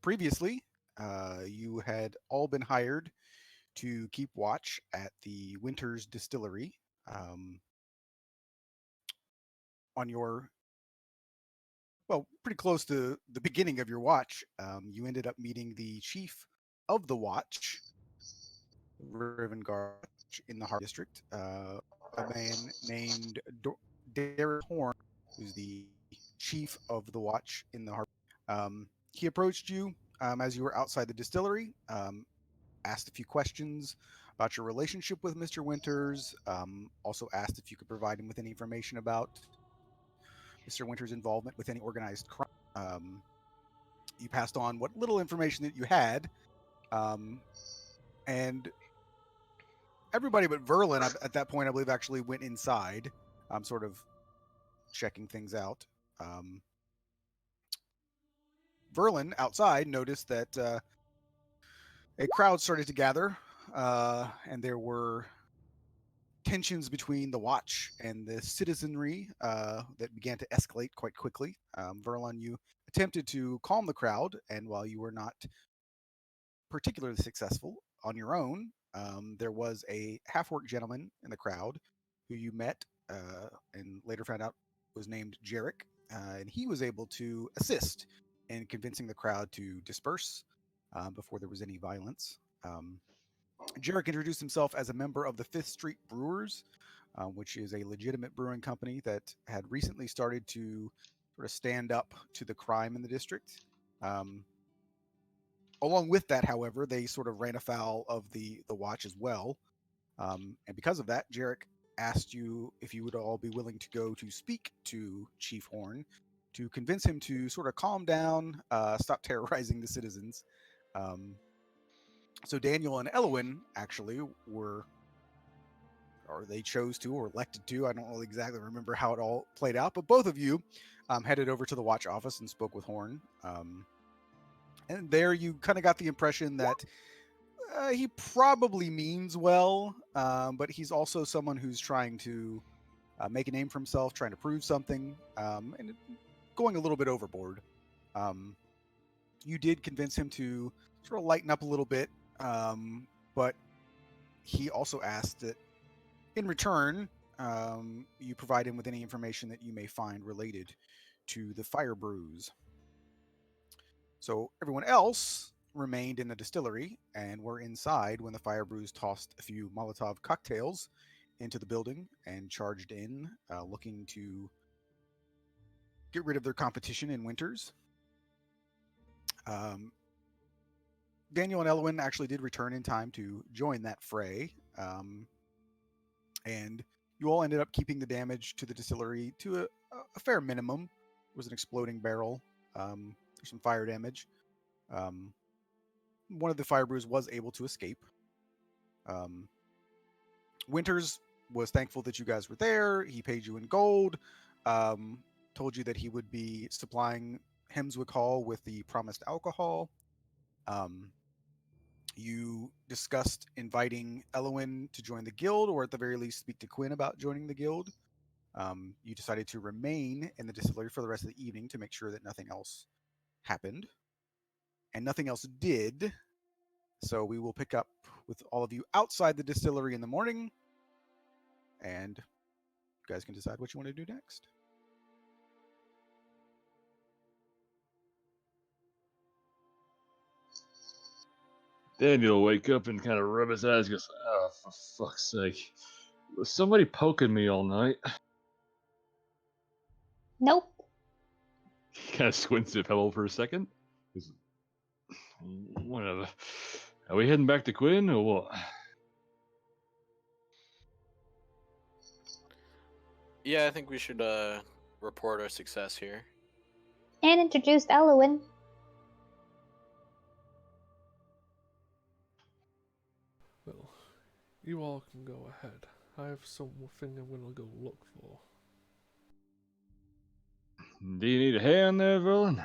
Previously, you had all been hired to keep watch at the Winter's Distillery. Um, on your, well, pretty close to the beginning of your watch, you ended up meeting the chief of the watch, Riven Guard in the Harbor District, a man named Derek Horn, who's the chief of the watch in the Harbor. He approached you as you were outside the distillery, asked a few questions about your relationship with Mr. Winters. Also asked if you could provide him with any information about Mr. Winters' involvement with any organized crime. You passed on what little information that you had, um, and everybody but Verlin at that point, I believe, actually went inside, sort of checking things out. Um, Verlin outside noticed that a crowd started to gather, and there were tensions between the watch and the citizenry that began to escalate quite quickly. Verlin, you attempted to calm the crowd, and while you were not particularly successful on your own, there was a half-orc gentleman in the crowd who you met and later found out was named Jarek, and he was able to assist in convincing the crowd to disperse before there was any violence. Jarek introduced himself as a member of the Fifth Street Brewers, which is a legitimate brewing company that had recently started to sort of stand up to the crime in the district. Um, Along with that, however, they sort of ran afoul of the watch as well, and because of that, Jarek asked you if you would all be willing to go to speak to Chief Horn to convince him to sort of calm down, stop terrorizing the citizens. Um, so Daniel and Elwyn actually were, or they chose to, or elected to. I don't really exactly remember how it all played out, but both of you headed over to the watch office and spoke with Horn. And there you kind of got the impression that he probably means well, but he's also someone who's trying to make a name for himself, trying to prove something, and going a little bit overboard. Um, you did convince him to sort of lighten up a little bit, but he also asked that in return, you provide him with any information that you may find related to the fire brews. So everyone else remained in the distillery and were inside when the fire brews tossed a few Molotov cocktails into the building and charged in, looking to get rid of their competition in Winters. Um, Daniel and Elwyn actually did return in time to join that fray, and you all ended up keeping the damage to the distillery to a fair minimum. There was an exploding barrel. There's some fire damage. One of the fire brews was able to escape. Um, Winters was thankful that you guys were there. He paid you in gold, told you that he would be supplying Hemswick Hall with the promised alcohol. Um, you discussed inviting Elwyn to join the guild, or at the very least speak to Quinn about joining the guild. You decided to remain in the distillery for the rest of the evening to make sure that nothing else happened. And nothing else did. So we will pick up with all of you outside the distillery in the morning, and you guys can decide what you want to do next. Daniel will wake up and kind of rub his eyes and goes, "Oh, for fuck's sake. Was somebody poking me all night?" Nope. He kind of squints at Pebble for a second. He's, whatever. Are we heading back to Quinn or what? Yeah, I think we should report our success here. And introduced Elwyn. Well, you all can go ahead. I have something I'm gonna go look for. Do you need a hand there, Verlin?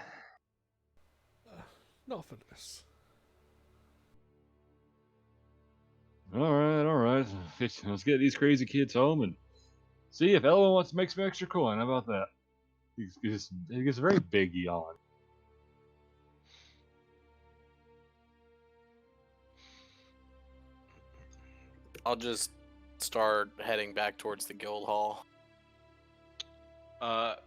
Not for this. Alright. Let's get these crazy kids home and see if Ellen wants to make some extra coin. How about that? He gets a very big yawn. I'll just start heading back towards the guild hall.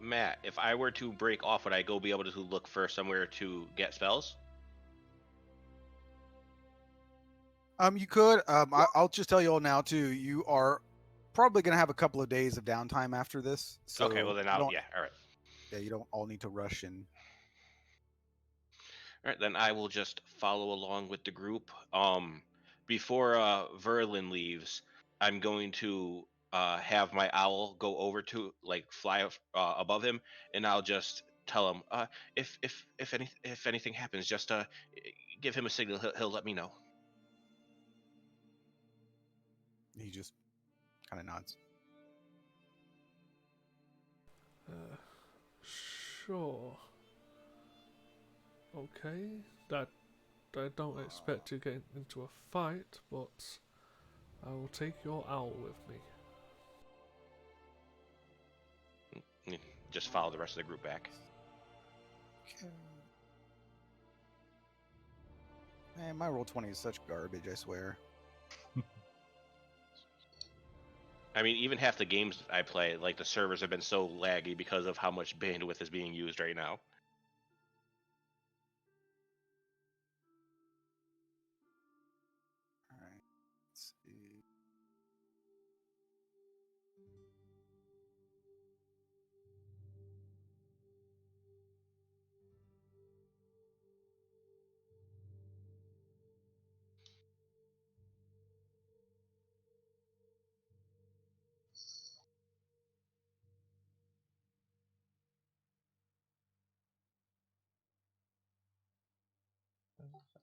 Matt, if I were to break off, would I be able to look for somewhere to get spells? You could. I'll just tell you all now too. You are probably gonna have a couple of days of downtime after this. So Okay, well then you I'll, don't- yeah, all right. Yeah, you don't all need to rush in. All right, then I will just follow along with the group. Before Verlin leaves, I'm going to have my owl go over to fly above him, and I'll just tell him if anything happens, just give him a signal. He'll let me know. He just kind of nods. Sure. Okay. That I don't expect to get into a fight, but I will take your owl with me. Just follow the rest of the group back. Man, my roll 20 is such garbage. I swear. I mean, even half the games I play, like the servers have been so laggy because of how much bandwidth is being used right now. All right. Let's see.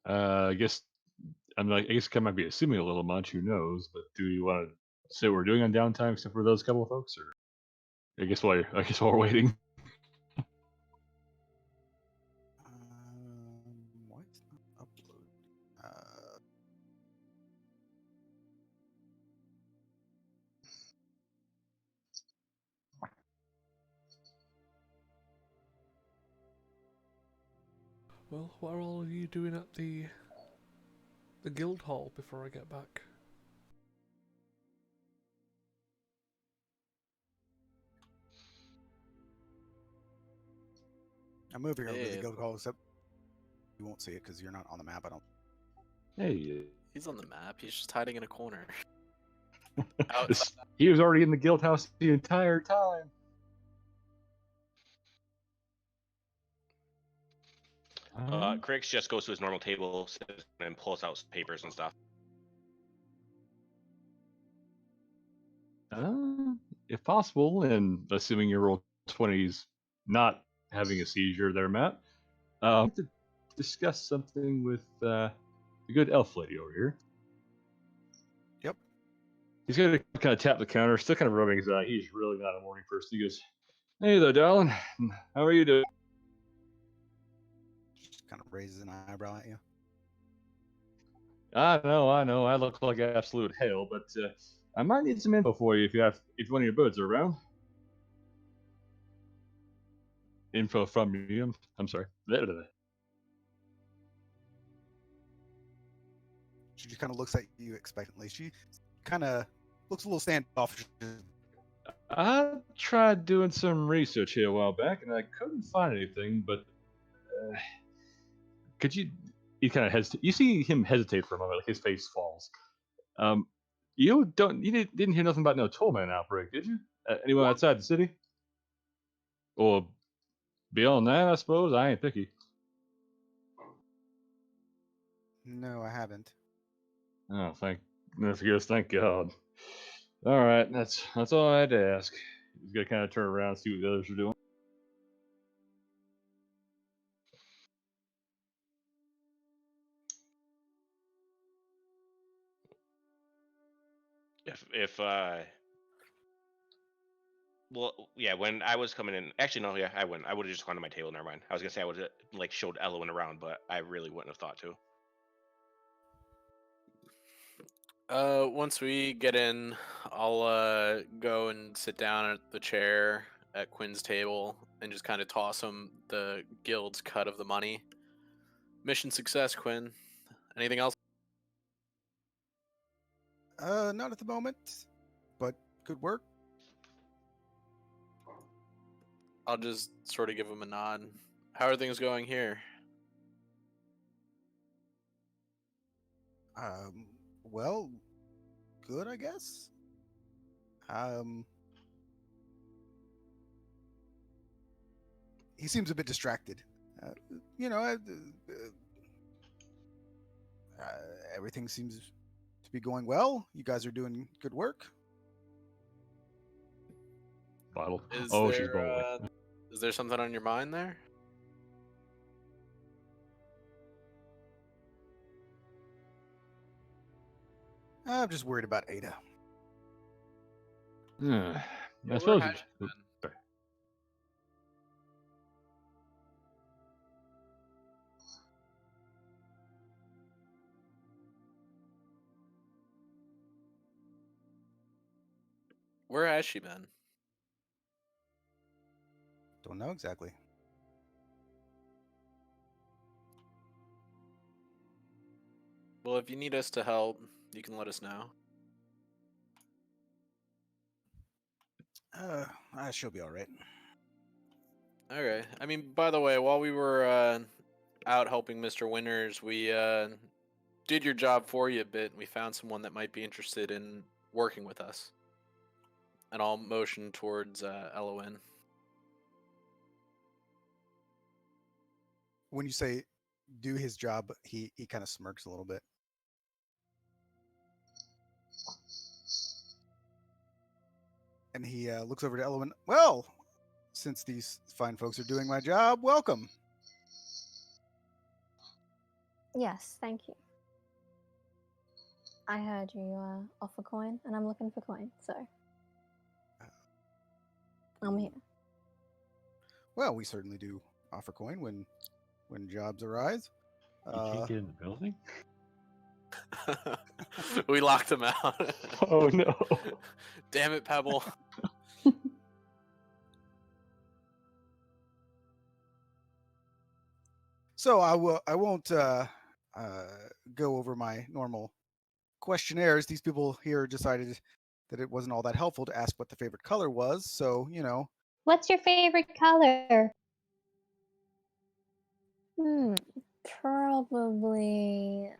I guess I guess I might be assuming a little much. Who knows? But do you want to say what we're doing on downtime, except for those couple of folks, or I guess while we're waiting. Why it's not upload? Well, what are all of you doing at the guild hall before I get back? I'm moving over to the Yeah. guild hall, except you won't see it because you're not on the map. I don't. Hey, He's on the map. He's just hiding in a corner. he was already in the guild house the entire time. Crix just goes to his normal table, sits and pulls out some papers and stuff. If possible, and assuming your roll 20's not having a seizure there, Matt, I'd like to discuss something with the good elf lady over here. Yep. He's gonna kind of tap the counter, still kind of rubbing his eye. He's really not a morning person. He goes, "Hey there, darling. How are you doing?" Just kind of raises an eyebrow at you. I know. I look like absolute hell, but I might need some info for you if one of your birds are around. Info from you. I'm sorry. She just kind of looks at you expectantly. She kind of looks a little standoffish. I tried doing some research here a while back, and I couldn't find anything. But could you? He kind of hesitates. You see him hesitate for a moment, like his face falls. You didn't hear nothing about no tollman outbreak, did you? Anyone outside the city? Or beyond that, I suppose. I ain't picky. No, I haven't. Oh, thank God. All right, that's all I had to ask. He's gonna kind of turn around, see what the others are doing. If well, yeah, when I was coming in, actually no, yeah, I wouldn't. I would have just gone to my table. Never mind. I was gonna say I would have showed Elwin around, but I really wouldn't have thought to. Once we get in, I'll go and sit down at the chair at Quinn's table and just kind of toss him the guild's cut of the money. Mission success, Quinn. Anything else? Not at the moment, but good work. I'll just sort of give him a nod. How are things going here? Well, good, I guess. He seems a bit distracted. You know, everything seems to be going well. You guys are doing good work. Bottle. Is Oh, she's there bowling. is there something on your mind there? I'm just worried about Ada. I Where suppose. has she been? Sorry. Where has she been? Don't know exactly. Well, if you need us to help, you can let us know. She'll be all right. Okay. I mean, by the way, while we were out helping Mr. Winters, we did your job for you a bit, and we found someone that might be interested in working with us. And I'll motion towards Elowen. When you say do his job, he kind of smirks a little bit. And he looks over to Elowen. Well, since these fine folks are doing my job, welcome. Yes, thank you. I heard you offer coin, and I'm looking for coin, so I'm here. Well, we certainly do offer coin when jobs arise. You can't get in the building? We locked him out. Oh no. Damn it, Pebble. So I won't go over my normal questionnaires. These people here decided that it wasn't all that helpful to ask what the favorite color was. So, you know, What's your favorite color? Probably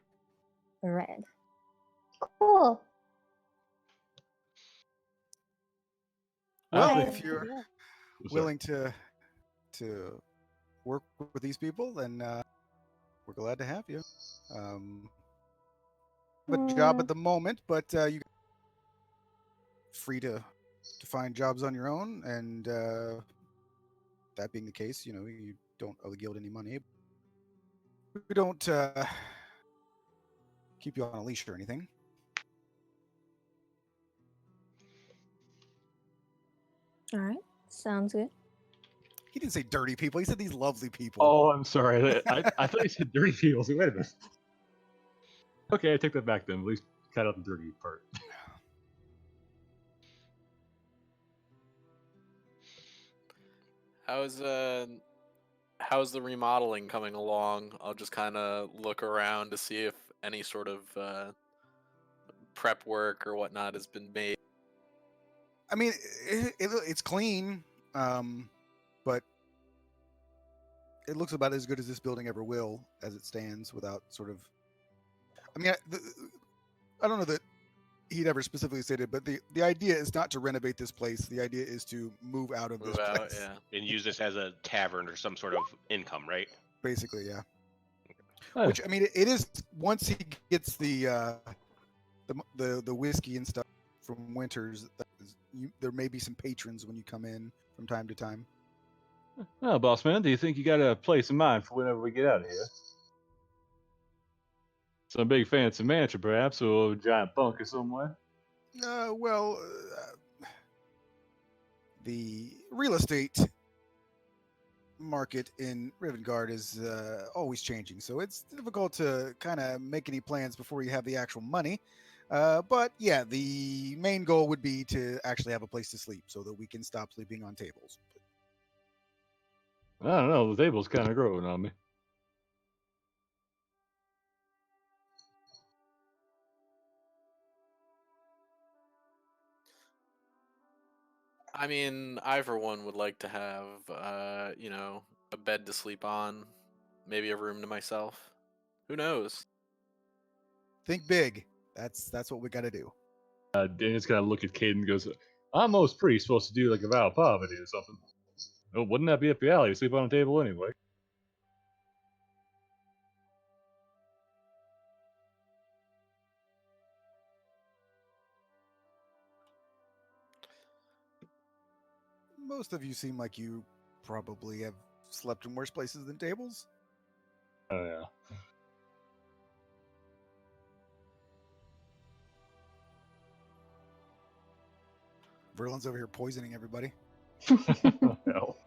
red. Cool. well, I if you're Yeah. willing to work with these people, then we're glad to have you. A job at the moment, but you free to find jobs on your own, and that being the case, you know, you don't owe the guild any money. We don't keep you on a leash or anything. All right. Sounds good. He didn't say dirty people. He said these lovely people. Oh, I'm sorry. I thought you said dirty people. So wait a minute. Okay, I take that back then. At least cut out the dirty part. How's the remodeling coming along? I'll just kind of look around to see if any sort of prep work or whatnot has been made. I mean, it's clean, but it looks about as good as this building ever will as it stands without sort of. I mean, I don't know that he'd ever specifically stated, but the idea is not to renovate this place. The idea is to move out of Move this out, place. yeah. And use this as a tavern or some sort of income, right? Basically, yeah. Oh, Which I mean, it is once he gets the whiskey and stuff from Winters. There may be some patrons when you come in from time to time. well, boss man, do you think you got a place in mind for whenever we get out of here? Some big fancy mansion, perhaps, or a giant bunker somewhere? Well, the real estate market in Rivengard is always changing, so it's difficult to kind of make any plans before you have the actual money. But yeah, the main goal would be to actually have a place to sleep so that we can stop sleeping on tables. I don't know. The table's kind of growing on me. I mean, I for one would like to have, a bed to sleep on, maybe a room to myself. Who knows? Think big. That's what we got to do. Daniel's gonna look at Caden and goes, I'm most pretty supposed to do like a vow of poverty or something. Oh, wouldn't that be up your alley? You sleep on a table anyway. Most of you seem like you probably have slept in worse places than tables. Oh yeah. Verlin's over here poisoning everybody. No.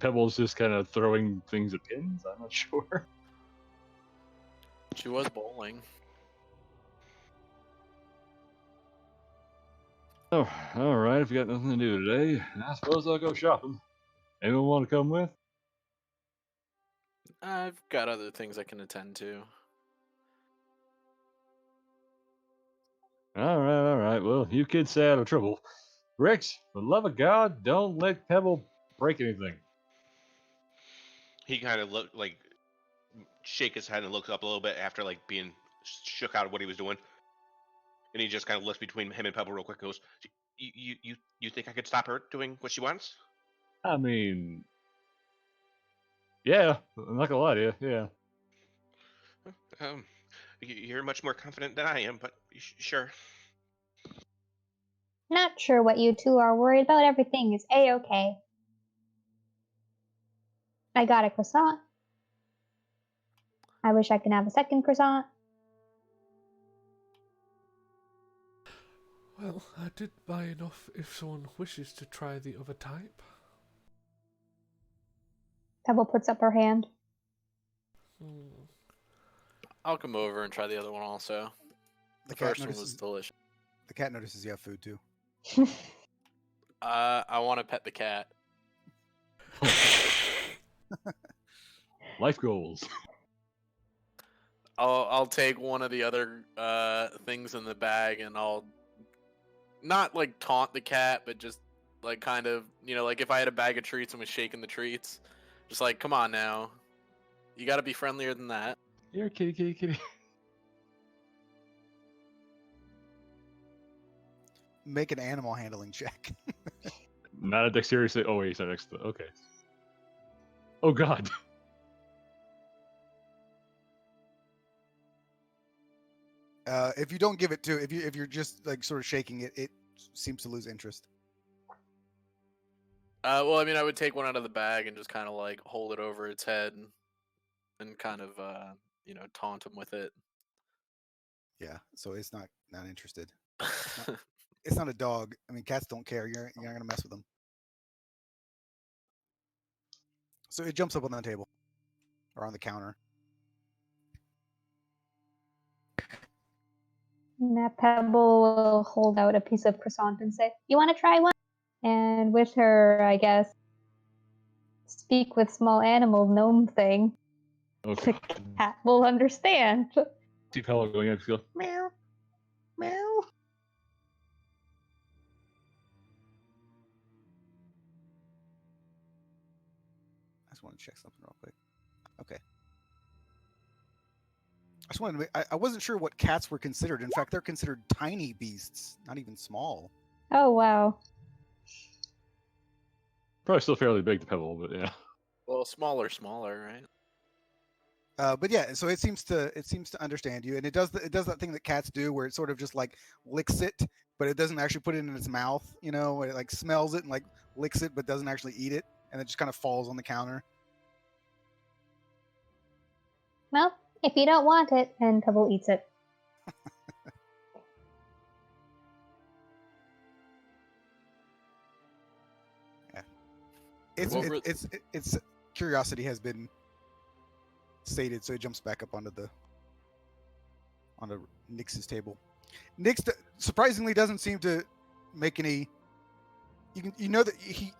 Pebble's just kind of throwing things at pins. I'm not sure. She was bowling. Oh, all right. If you got nothing to do today, I suppose I'll go shopping. Anyone want to come with? I've got other things I can attend to. All right, all right. Well, you kids stay out of trouble. Rex, for the love of God, don't let Pebble break anything. He kind of look like shake his head and look up a little bit after like being shook out of what he was doing, and he just kind of looks between him and Pebble real quick. And goes, you think I could stop her doing what she wants? I mean, yeah, I'm not gonna lie to you. Yeah. Um, you're much more confident than I am, but sure. Not sure what you two are worried about. Everything is A-okay. I got a croissant. I wish I could have a second croissant. Well, I did buy enough if someone wishes to try the other type. Pebble puts up her hand. I'll come over and try the other one also. The cat first one was notices- delicious. The cat notices you have food too. I want to pet the cat. Life goals. I'll take one of the other things in the bag and I'll not like taunt the cat, but just like kind of, like if I had a bag of treats and was shaking the treats, just like, come on now, you got to be friendlier than that. You're a kitty, kitty, kitty. Make an animal handling check. Not a dexterity. Oh wait, sorry, next. Okay. Oh God. If you don't give it to, if you're just like sort of shaking it, it seems to lose interest. Well, I mean, I would take one out of the bag and just kind of like hold it over its head and kind of, taunt him with it. Yeah, so it's not interested. It's not a dog. I mean, cats don't care. You're not gonna mess with them. So it jumps up on the table or on the counter. And that Pebble will hold out a piece of croissant and say, "You want to try one?" And with her, I guess, speak with small animal gnome thing, Okay. the cat will understand. See Pebble going in. Feel Meow, meow. I just want to check something real quick. Okay. I just wanted to I wasn't sure what cats were considered. In fact, they're considered tiny beasts, not even small. Oh wow. probably still fairly big to Pebble, but yeah. Well, smaller, right? But yeah, so it seems to understand you, and it does that thing that cats do, where it sort of just like licks it, but it doesn't actually put it in its mouth. It like smells it and like licks it, but doesn't actually eat it, and it just kind of falls on the counter. Well, if you don't want it, and Pebble eats it. Yeah. Its curiosity has been sated, so it jumps back up onto Nix's table. Nix surprisingly doesn't seem to make any. You know that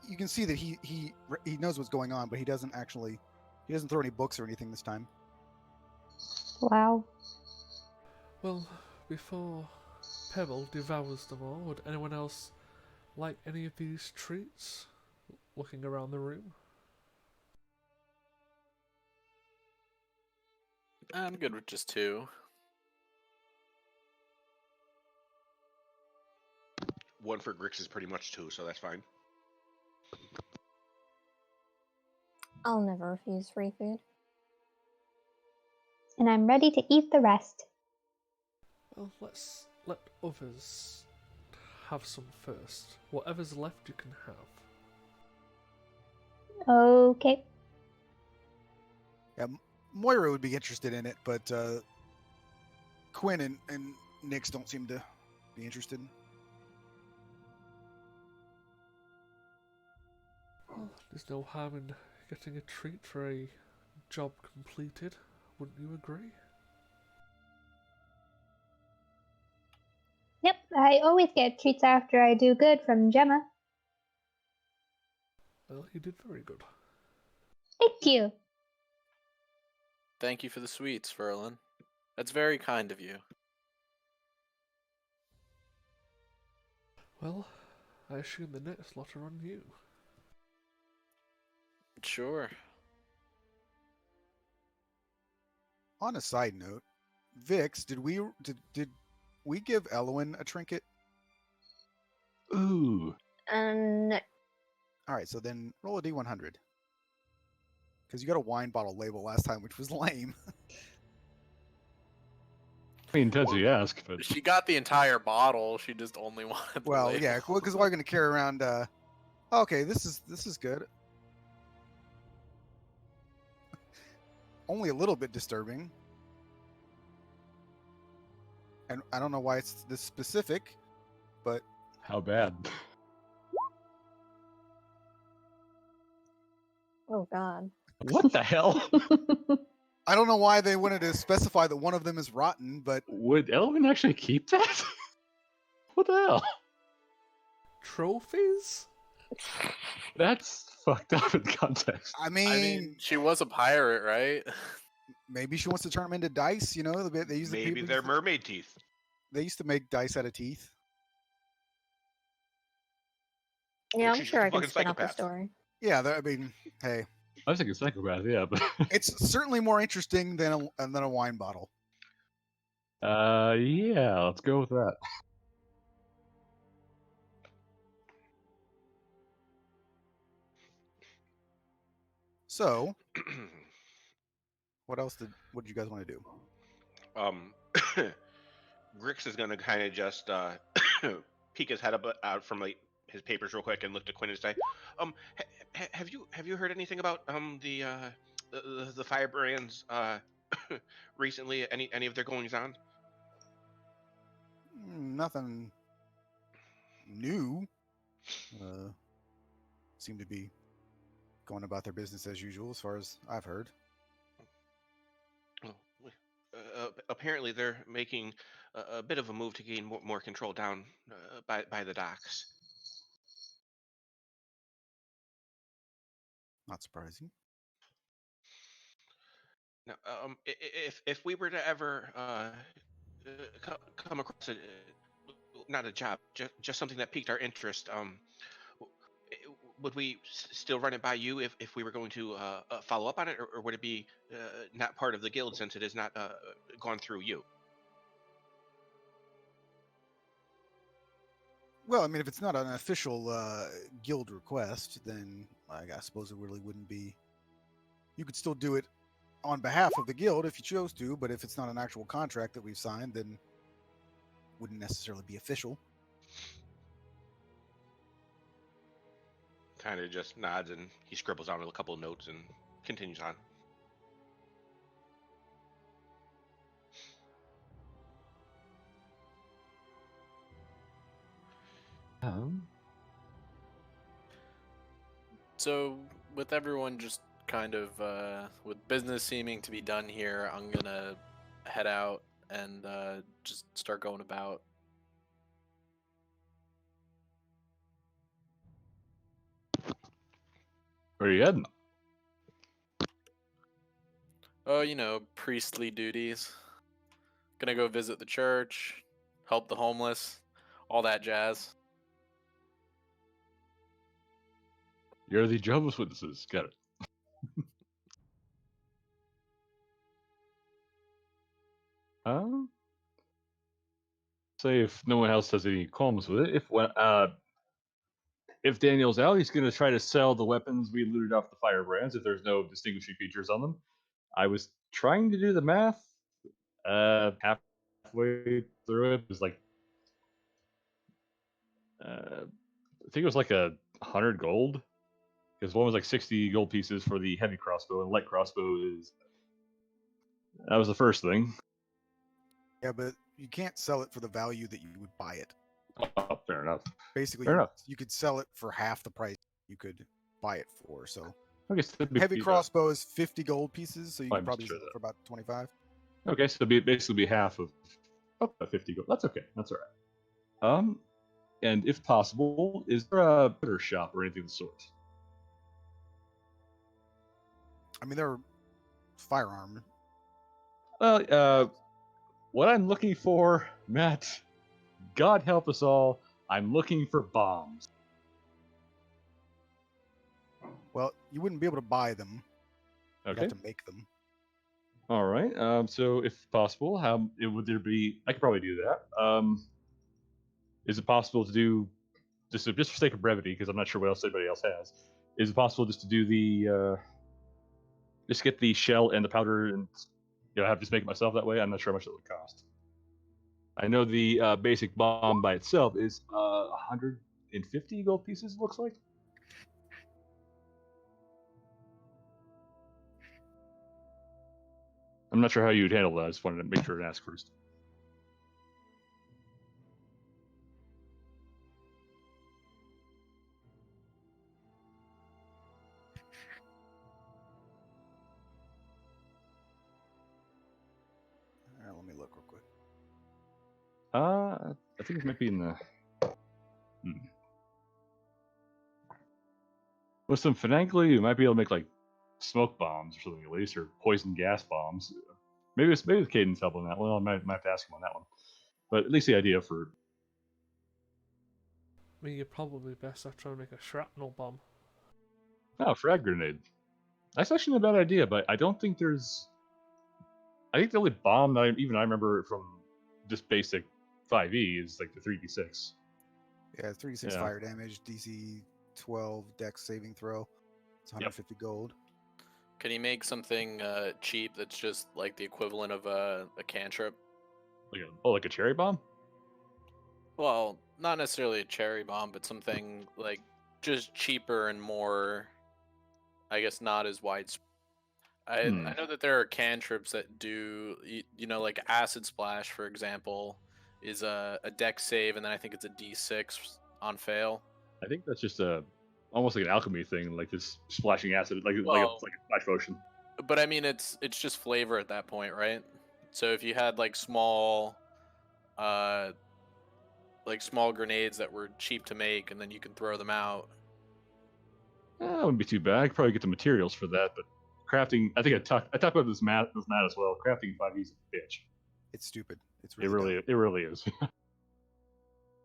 you can see that he knows what's going on, but he doesn't throw any books or anything this time. Wow. Well, before Pebble devours them all, would anyone else like any of these treats? Looking around the room. I'm good with just 2. One for Grix is pretty much 2, so that's fine. I'll never refuse free food. And I'm ready to eat the rest. Well, let's let others have some first. Whatever's left, you can have. Okay. Yeah, Moira would be interested in it, but Quinn and Nyx don't seem to be interested. Well, there's no harm in getting a treat for a job completed. Wouldn't you agree? Yep, I always get treats after I do good from Gemma. Well, you did very good. Thank you. Thank you for the sweets, Verlin. That's very kind of you. Well, I assume the next lot are on you. Sure. On a side note, Vix, did we give Elwyn a trinket? Ooh. No. All right, so then roll a d100. Because you got a wine bottle label last time, which was lame. I mean, depends who you ask, but She got the entire bottle. She just only wanted the Well, label. yeah, because we're going to carry around. Okay, this is good. Only a little bit disturbing, and I don't know why it's this specific, but how bad? Oh God. What the hell? I don't know why they wanted to specify that one of them is rotten. But Would Elvin actually keep that? What the hell? Trophies? That's fucked up in context. I I mean, mean, she was a pirate, right? maybe she wants to turn them into dice. You know, they use Maybe the they're mermaid teeth. They used to make dice out of teeth. Yeah, Or I'm she's sure just a I can fucking spin up a psychopath. story. Yeah, I mean, hey, I was thinking psychopath, yeah, but it's certainly more interesting than a wine bottle. yeah, let's go with that. So, what did you guys want to do? Grix is gonna kind of just peek his head up out from like his papers real quick and look to Quinn and say, have you heard anything about the firebrands recently? Any of their goings on? Nothing new. Seem to be going about their business as usual, as far as I've heard. Well, apparently they're making a bit of a move to gain more control down by the docks. Not surprising. Now, if we were to ever come across not a job, just something that piqued our interest, would we still run it by you if we were going to follow up on it, or would it be not part of the guild since it is not gone through you? Well, I mean, if it's not an official guild request, then I suppose it really wouldn't be. You could still do it on behalf of the guild if you chose to, but if it's not an actual contract that we've signed, then it wouldn't necessarily be official. Kind of just nods and he scribbles down a couple of notes and continues on. So, with everyone just kind of with business seeming to be done here, I'm gonna head out and just start going about. Where are you heading? Oh, you know, priestly duties. Gonna go visit the church, help the homeless, all that jazz. You're the Jehovah's Witnesses. Got it. Say if no one else has any qualms with it, if Daniel's out, he's going to try to sell the weapons we looted off the firebrands if there's no distinguishing features on them. I was trying to do the math. Halfway through it was like, I think it was like 100 gold. Because one was like 60 gold pieces for the heavy crossbow, and light crossbow is. That was the first thing. Yeah, but you can't sell it for the value that you would buy it. Oh, fair enough. Basically, Fair enough. you could sell it for half the price you could buy it for. So Okay, so that'd be- heavy crossbow is 50 gold pieces, so you I could probably misread sell it that. for about 25. Okay, so it'd basically be half of 50 gold. That's okay. That's all right. And if possible, is there a better shop or anything of the sort? I mean, they're firearm. Well, what I'm looking for, Matt, God help us all, I'm looking for bombs. Well, you wouldn't be able to buy them. You'd Okay. have to make them. All right. So if possible, would there be? I could probably do that. Is it possible to do just for sake of brevity, because I'm not sure what else anybody else has? Is it possible just to do the just get the shell and the powder and have just make it myself that way? I'm not sure how much it would cost. I know the basic bomb by itself is 150 gold pieces. Looks like. I'm not sure how you'd handle that. I just wanted to make sure and ask first. All right, let me look real quick. I think it might be in the. With some finagly, you might be able to make like smoke bombs or something at least, or poison gas bombs. Maybe the Cadence help on that one. I might have to ask him on that one. But at least the idea for. I mean, you're probably best off trying to make a shrapnel bomb. Oh, frag grenade. That's actually not a bad idea, but I don't think there's. I think the only bomb that I remember from just basic 5e is like the 3d6. Yeah, 3d6 fire damage, DC 12 dex saving throw. It's 150 gold. Can you make something cheap that's just like the equivalent of a cantrip? Like a cherry bomb? Well, not necessarily a cherry bomb, but something like just cheaper and more, I guess, not as widespread. I know that there are cantrips that do, like Acid Splash, for example, is a dex save, and then I think it's a d6 on fail. I think that's just almost like an alchemy thing, like just splashing acid, like a splash potion. But I mean, it's just flavor at that point, right? So if you had like small grenades that were cheap to make, and then you can throw them out. That wouldn't be too bad. I could probably get the materials for that, but crafting. I think I talked about this math as well. Crafting 5e is a bitch. It's stupid. It's really it really is. I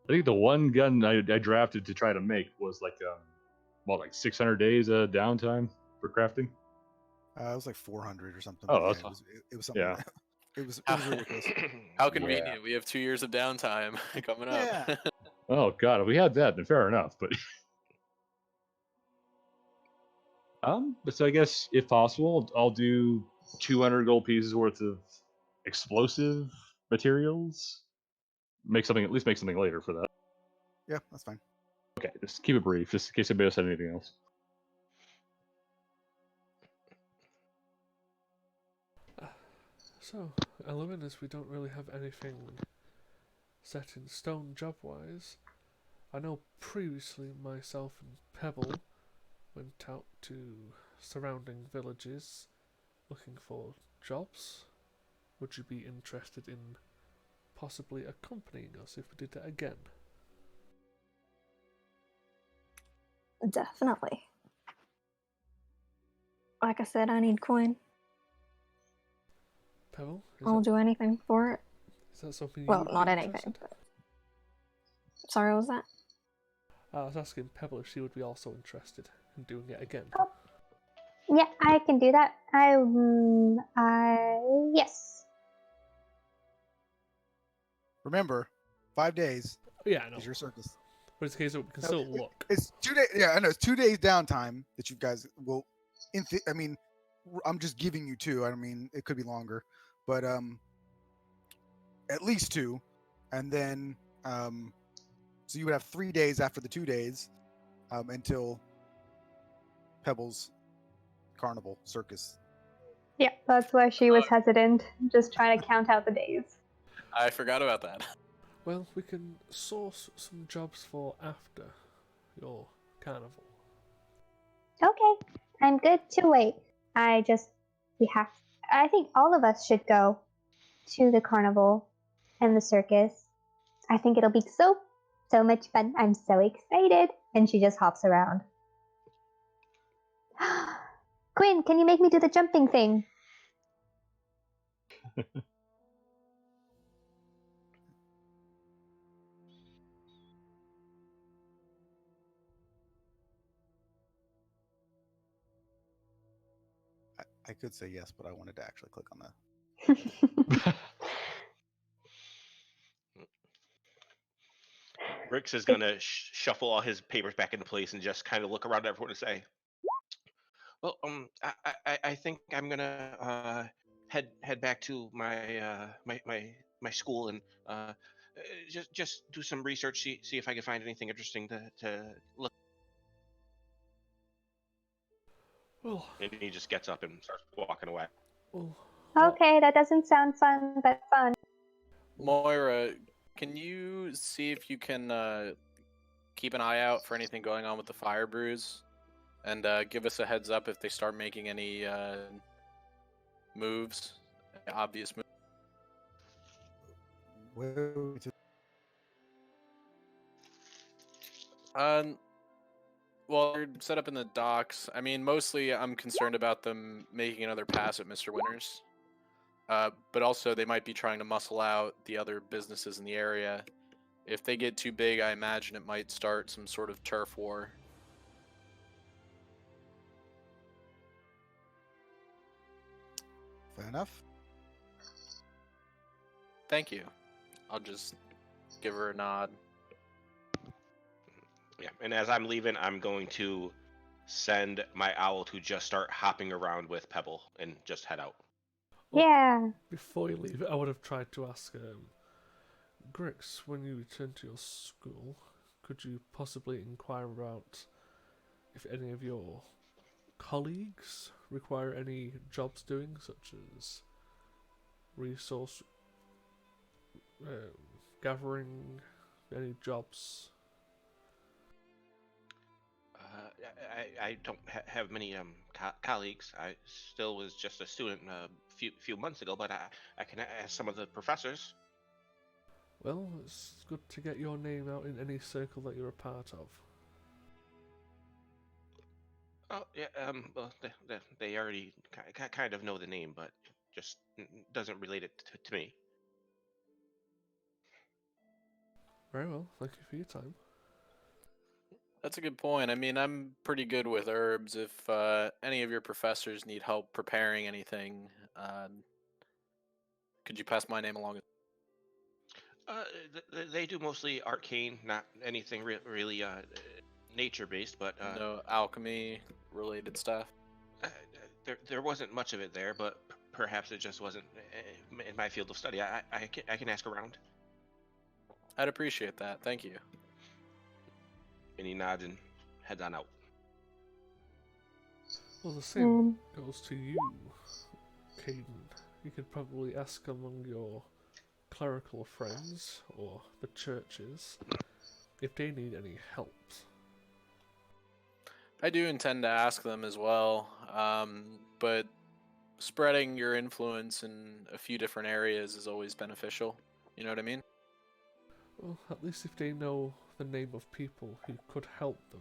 think the one gun I drafted to try to make was like 600 days downtime for crafting. It was like 400 or something. Oh, yeah, it was something. Yeah. It was ridiculous. How convenient. Yeah. We have 2 years of downtime coming up. Yeah. Oh god, if we had that, then fair enough. But but so I guess if possible, I'll do 200 gold pieces worth of explosive materials. Make something later for that. Yeah, that's fine. Okay, just keep it brief, just in case anybody else had anything else. So, as we don't really have anything set in stone job-wise, I know previously myself and Pebble went out to surrounding villages looking for jobs. Would you be interested in possibly accompanying us if we did that again? Definitely. Like I said, I need coin. Pebble? I'll do anything for it. Is that something you Well, would be not interested? anything. But... Sorry, what was that? I was asking Pebble if she would be also interested. and doing it again. Yeah, I can do that. Yes. Remember, 5 days Yeah, I know. is your circus. But it's a case of we can No, still look. It's 2 days. Yeah, I know. It's 2 days downtime that you guys will. I mean, I'm just giving you 2. I mean, it could be longer, but at least 2, and then so you would have 3 days after the 2 days until Pebbles Carnival Circus. Yeah, that's why she was hesitant, just trying to count out the days. I forgot about that. Well, we can source some jobs for after your carnival. Okay, I'm good to wait. I think all of us should go to the carnival and the circus. I think it'll be so much fun. I'm so excited. And she just hops around. Quinn, can you make me do the jumping thing? I could say yes, but I wanted to actually click on that. Rix is gonna shuffle all his papers back into place and just kind of look around at everyone and say, "Well, I think I'm gonna head back to my school and just do some research, see if I can find anything interesting to look." Well, And he just gets up and starts walking away. well, Okay, that doesn't sound fun, but fun. Moira, can you see if you can keep an eye out for anything going on with the fire brews, and give us a heads up if they start making any moves, obvious moves? Well, they're set up in the docks. I mean, mostly I'm concerned about them making another pass at Mr. Winters. But also they might be trying to muscle out the other businesses in the area. If they get too big, I imagine it might start some sort of turf war. Fair enough. Thank you. I'll just give her a nod. Yeah, and as I'm leaving, I'm going to send my owl to just start hopping around with Pebble and just head out. well, Yeah. before you leave, I would have tried to ask Grix, when you return to your school, could you possibly inquire about if any of your colleagues require any jobs doing, such as resource gathering, any jobs? I don't have many colleagues. I still was just a student a few months ago, but I can ask some of the professors. Well, it's good to get your name out in any circle that you're a part of. Oh yeah, well they already kind of know the name, but just doesn't relate it to me. Very well, thank you for your time. That's a good point. I mean, I'm pretty good with herbs. If any of your professors need help preparing anything, could you pass my name along? They do mostly arcane, not anything really nature based, but No alchemy related stuff. there wasn't much of it there, but perhaps it just wasn't in my field of study. I can ask around. I'd appreciate that. Thank you. And he nods and heads on out. Well, the same goes to you, Caden. You could probably ask among your clerical friends or the churches if they need any help. I do intend to ask them as well, but spreading your influence in a few different areas is always beneficial. You know what I mean? Well, at least if they know the name of people who could help them,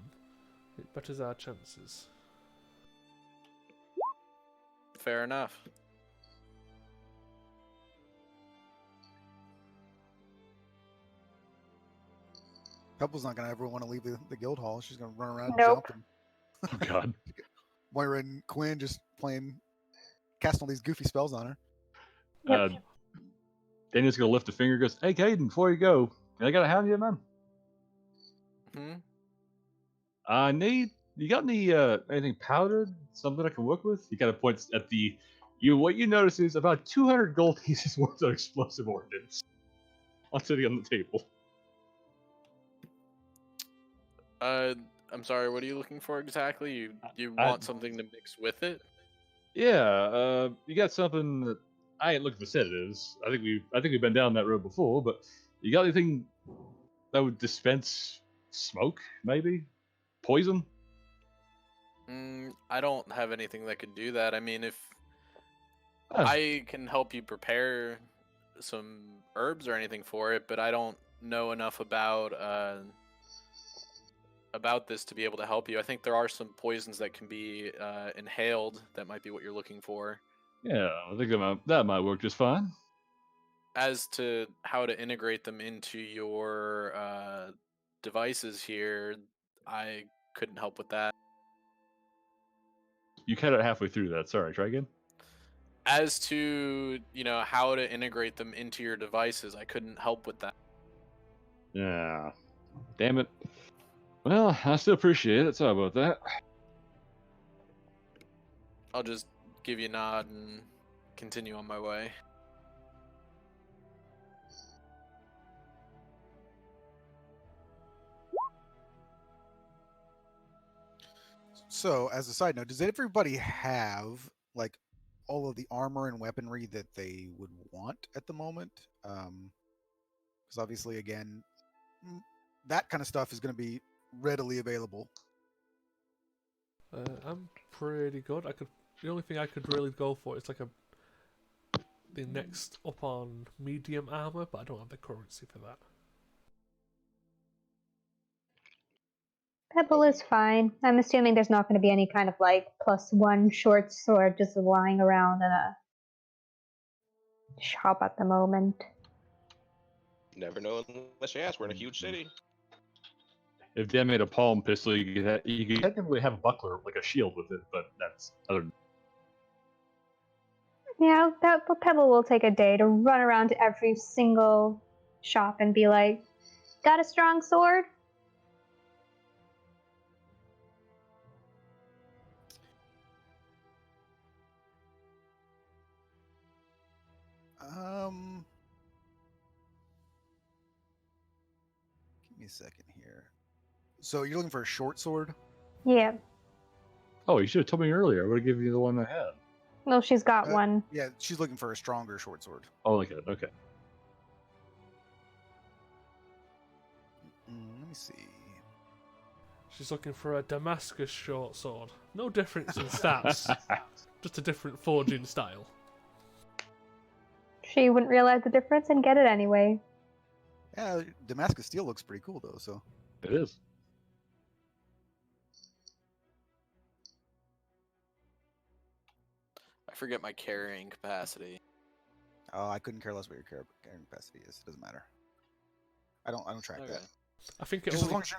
it betters our chances. Fair enough. Pebble's not gonna ever want to leave the guild hall. She's gonna run around and Nope. jump. Oh God. Moira and Quinn just casting all these goofy spells on her. Yep. Daniel's gonna lift a finger. Goes, "Hey, Caden, before you go, I gotta have you, man. Hmm? I need. You got any anything powdered? Something I can work with?" He kind of points at the. What you notice is about 200 gold pieces worth of explosive ordnance. I'm sitting on the table. I'm sorry. What are you looking for exactly? You I- want something to mix with it? Yeah, you got something that I ain't looking for sedatives. I think we've been down that road before, but you got anything that would dispense smoke, maybe poison? I don't have anything that could do that. I mean, if Ah, I can help you prepare some herbs or anything for it, but I don't know enough about this to be able to help you. I think there are some poisons that can be inhaled. That might be what you're looking for. yeah, I think that might work just fine. As to how to integrate them into your devices here, I couldn't help with that. You cut it halfway through that. Sorry, try again. As to how to integrate them into your devices, I couldn't help with that. Yeah, damn it. Well, I still appreciate it. Sorry about that. I'll just give you a nod and continue on my way. So, as a side note, does everybody have like all of the armor and weaponry that they would want at the moment? Because obviously, again, that kind of stuff is going to be readily available. I'm pretty good. The only thing I could really go for is like the next up on medium armor, but I don't have the currency for that. Pebble is fine. I'm assuming there's not going to be any kind of like +1 short sword just lying around in a shop at the moment. Never know unless you ask. We're in a huge city. If Dan made a palm pistol, you could technically have a buckler, like a shield with it, but that's other. Yeah, that Pebble will take a day to run around to every single shop and be like, "Got a strong sword?" Give me a second here. So you're looking for a short sword? Yeah. Oh, you should have told me earlier. I would have given you the one I had. Well, she's got one. Yeah, she's looking for a stronger short sword. Oh, okay. Let me see. She's looking for a Damascus short sword. No difference in stats, just a different forging style. She wouldn't realize the difference and get it anyway. Yeah, Damascus steel looks pretty cool though. So It is. I forget my carrying capacity. I couldn't care less what your carrying capacity is. It doesn't matter. I don't track Okay. that. I think it Just as only long as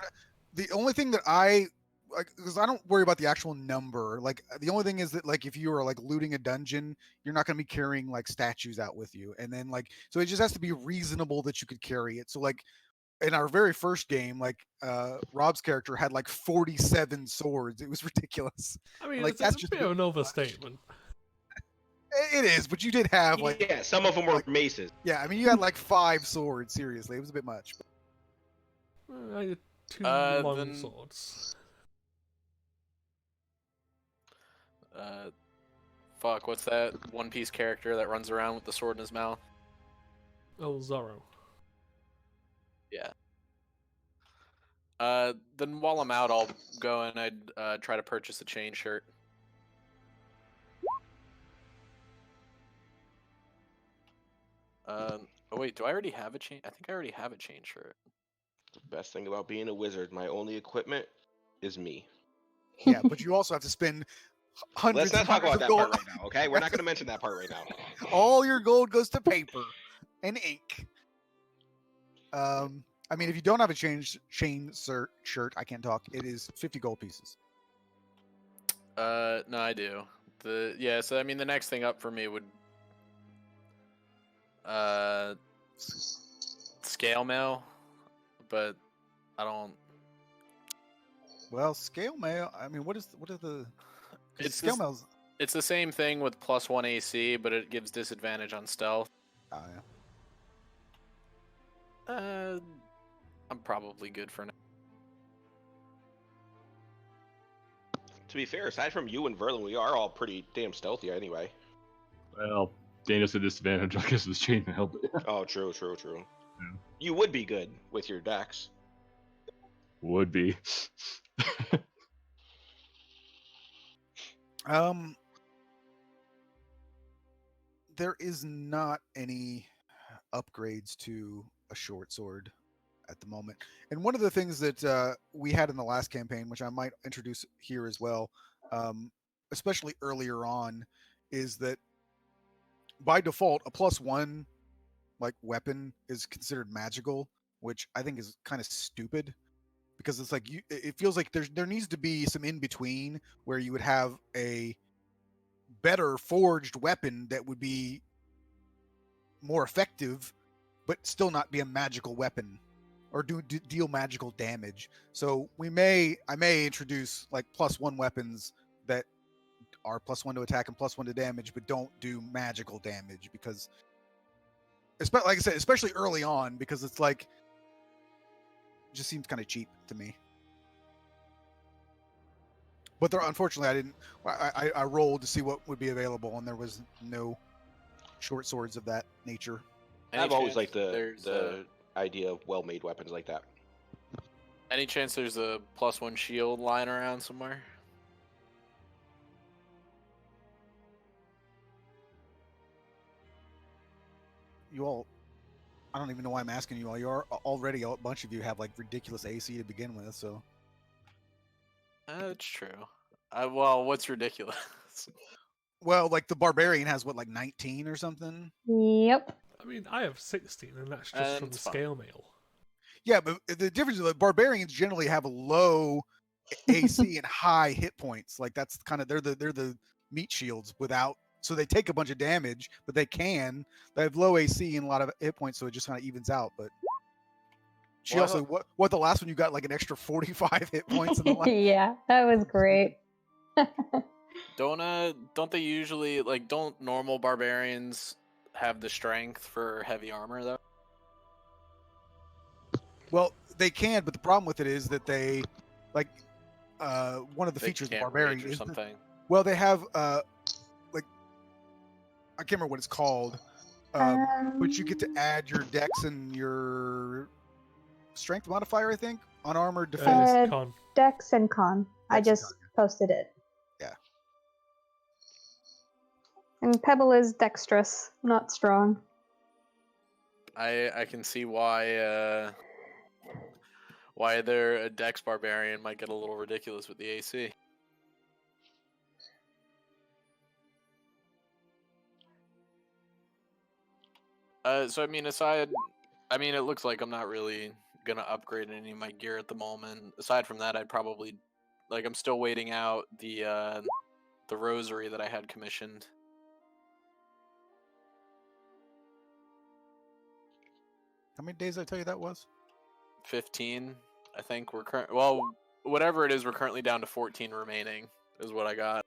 the only thing that I like, because I don't worry about the actual number. Like the only thing is that like if you are like looting a dungeon, you're not going to be carrying like statues out with you, and then like so it just has to be reasonable that you could carry it. So like in our very first game, like Rob's character had like 47 swords. It was ridiculous. I mean, Like it's that's a just bit of an overstatement. It is, but you did have like Yeah, some of them were like- maces. yeah. I mean, you had like 5 swords. Seriously, it was a bit much. I had 2 Then- long swords. Fuck, what's that One Piece character that runs around with the sword in his mouth? Oh, Zorro. Yeah. Then while I'm out, I'll go and I'd try to purchase a chain shirt. Oh wait, do I already have a chain? I think I already have a chain shirt. The best thing about being a wizard, my only equipment is me. Yeah, but you also have to spend hundreds. Let's not and talk hundreds about of that gold. part right now, okay? We're not going to mention that part right now. All your gold goes to paper and ink. I mean, if you don't have a chain shirt, I can't talk. It is 50 gold pieces. No, I do. So I mean, the next thing up for me would scale mail, but I don't. Well, scale mail. I mean, what are the? 'Cause It's scale this- mail's. It's the same thing with +1 AC, but it gives disadvantage on stealth. Oh yeah. I'm probably good for now. To be fair, aside from you and Verlin, we are all pretty damn stealthy anyway. Well, Daniel's a disadvantage, I guess, with chainmail. But Oh, true. Yeah. You would be good with your dex. would be. There is not any upgrades to a short sword at the moment. And one of the things that we had in the last campaign, which I might introduce here as well, especially earlier on, is that by default a +1 like weapon is considered magical, which I think is kind of stupid because it's like it feels like there needs to be some in between where you would have a better forged weapon that would be more effective but still not be a magical weapon or deal magical damage. So I may introduce like +1 weapons that are +1 to attack and +1 to damage but don't do magical damage, because like I said, especially early on, because it's like it just seems kind of cheap to me. But there, unfortunately, I rolled to see what would be available, and there was no short swords of that nature. I've always liked there's the idea of well-made weapons like that. Any chance there's a +1 shield lying around somewhere? You all, I don't even know why I'm asking you all. You are already, a bunch of you have like ridiculous AC to begin with, so. That's true. Well, what's ridiculous? Well, like the barbarian has what, like 19 or something? Yep. I mean, I have 16, and that's just from the It's fine. scale mail. Yeah, but the difference is that barbarians generally have a low AC and high hit points. Like that's kind of they're the meat shields without, so they take a bunch of damage, but they have low AC and a lot of hit points, so it just kind of evens out. But she Well, also what the last one you got like an extra 45 hit points in the last. Yeah, that was great. Don't they usually, like, don't normal barbarians have the strength for heavy armor though? Well, they can, but the problem with it is that they like one of the They features of can't barbarian rage or is that, something. well, they have like I can't remember what it's called, but you get to add your dex and your strength modifier, I think, on armored defense. Con. Dex and Con. I Dex and just posted it. Yeah. And Pebble is dexterous, not strong. I can see why they're a dex barbarian might get a little ridiculous with the AC. So I mean, it looks like I'm not really gonna upgrade any of my gear at the moment. Aside from that, I'm still waiting out the rosary that I had commissioned. How many days did I tell you that was? 15, I think whatever it is, we're currently down to 14 remaining is what I got.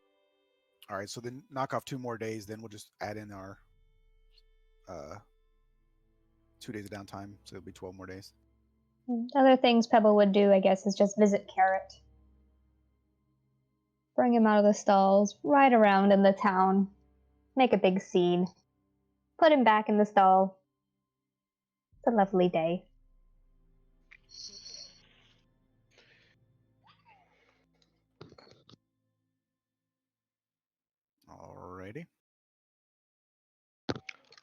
All right, so then knock off 2 more days, then we'll just add in our 2 days of downtime, so it'll be 12 more days. Other things Pebble would do, I guess, is just visit Carrot. Bring him out of the stalls, ride around in the town, make a big scene, put him back in the stall. It's a lovely day. Alrighty.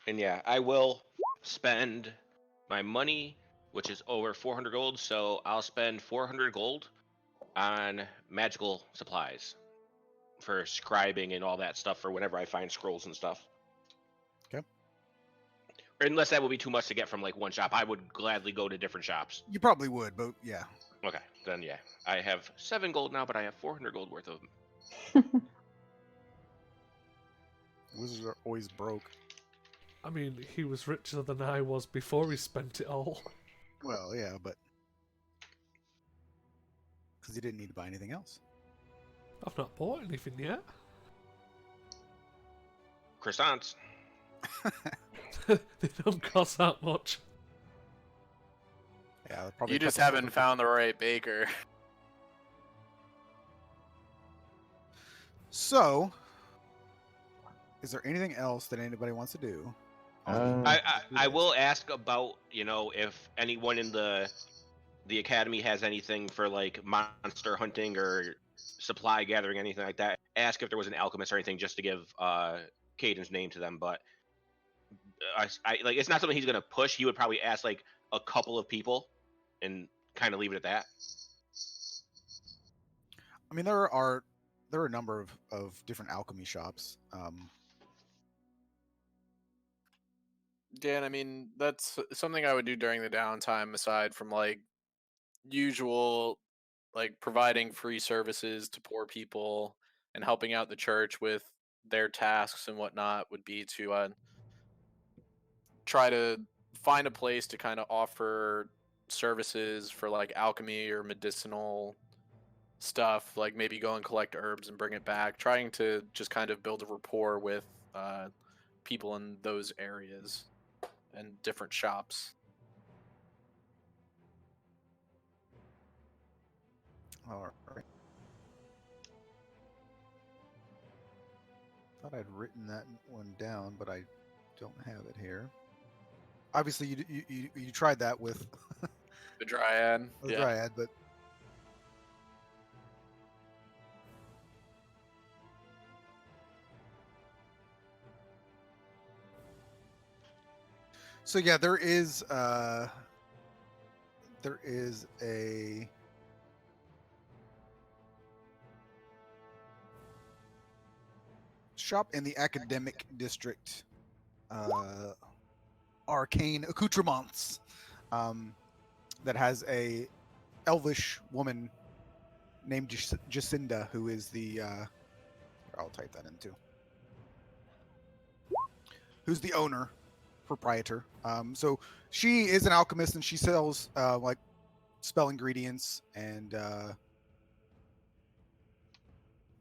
And yeah, I will spend my money, which is over 400 gold, so I'll spend 400 gold on magical supplies for scribing and all that stuff for whenever I find scrolls and stuff. Okay. Or unless that would be too much to get from like one shop, I would gladly go to different shops. You probably would, but yeah. Okay, then yeah. I have 7 gold now, but I have 400 gold worth of Wizards are always broke. I mean, he was richer than I was before he spent it all. Well, yeah, but because he didn't need to buy anything else. I've not bought anything yet. Croissants. They don't cost that much. Yeah, they'll probably You cut just the haven't corporate- found the right baker. So, is there anything else that anybody wants to do? I will ask about, if anyone in the academy has anything for like monster hunting or supply gathering, anything like that. Ask if there was an alchemist or anything, just to give Caden's name to them. But I like, it's not something he's gonna push. He would probably ask like a couple of people and kind of leave it at that. I mean, there are a number of different alchemy shops. Dan, I mean, that's something I would do during the downtime, aside from like usual, like providing free services to poor people and helping out the church with their tasks and whatnot, would be to try to find a place to kind of offer services for like alchemy or medicinal stuff, like maybe go and collect herbs and bring it back, trying to just kind of build a rapport with people in those areas and different shops. All right. Thought I'd written that one down, but I don't have it here. Obviously, you tried that with The Dryad. the Yeah. Dryad, but so yeah, there is a shop in the academic district, arcane accoutrements, that has a elvish woman named Jacinda, who is the I'll type that in too, who's the owner, proprietor. So she is an alchemist, and she sells like spell ingredients and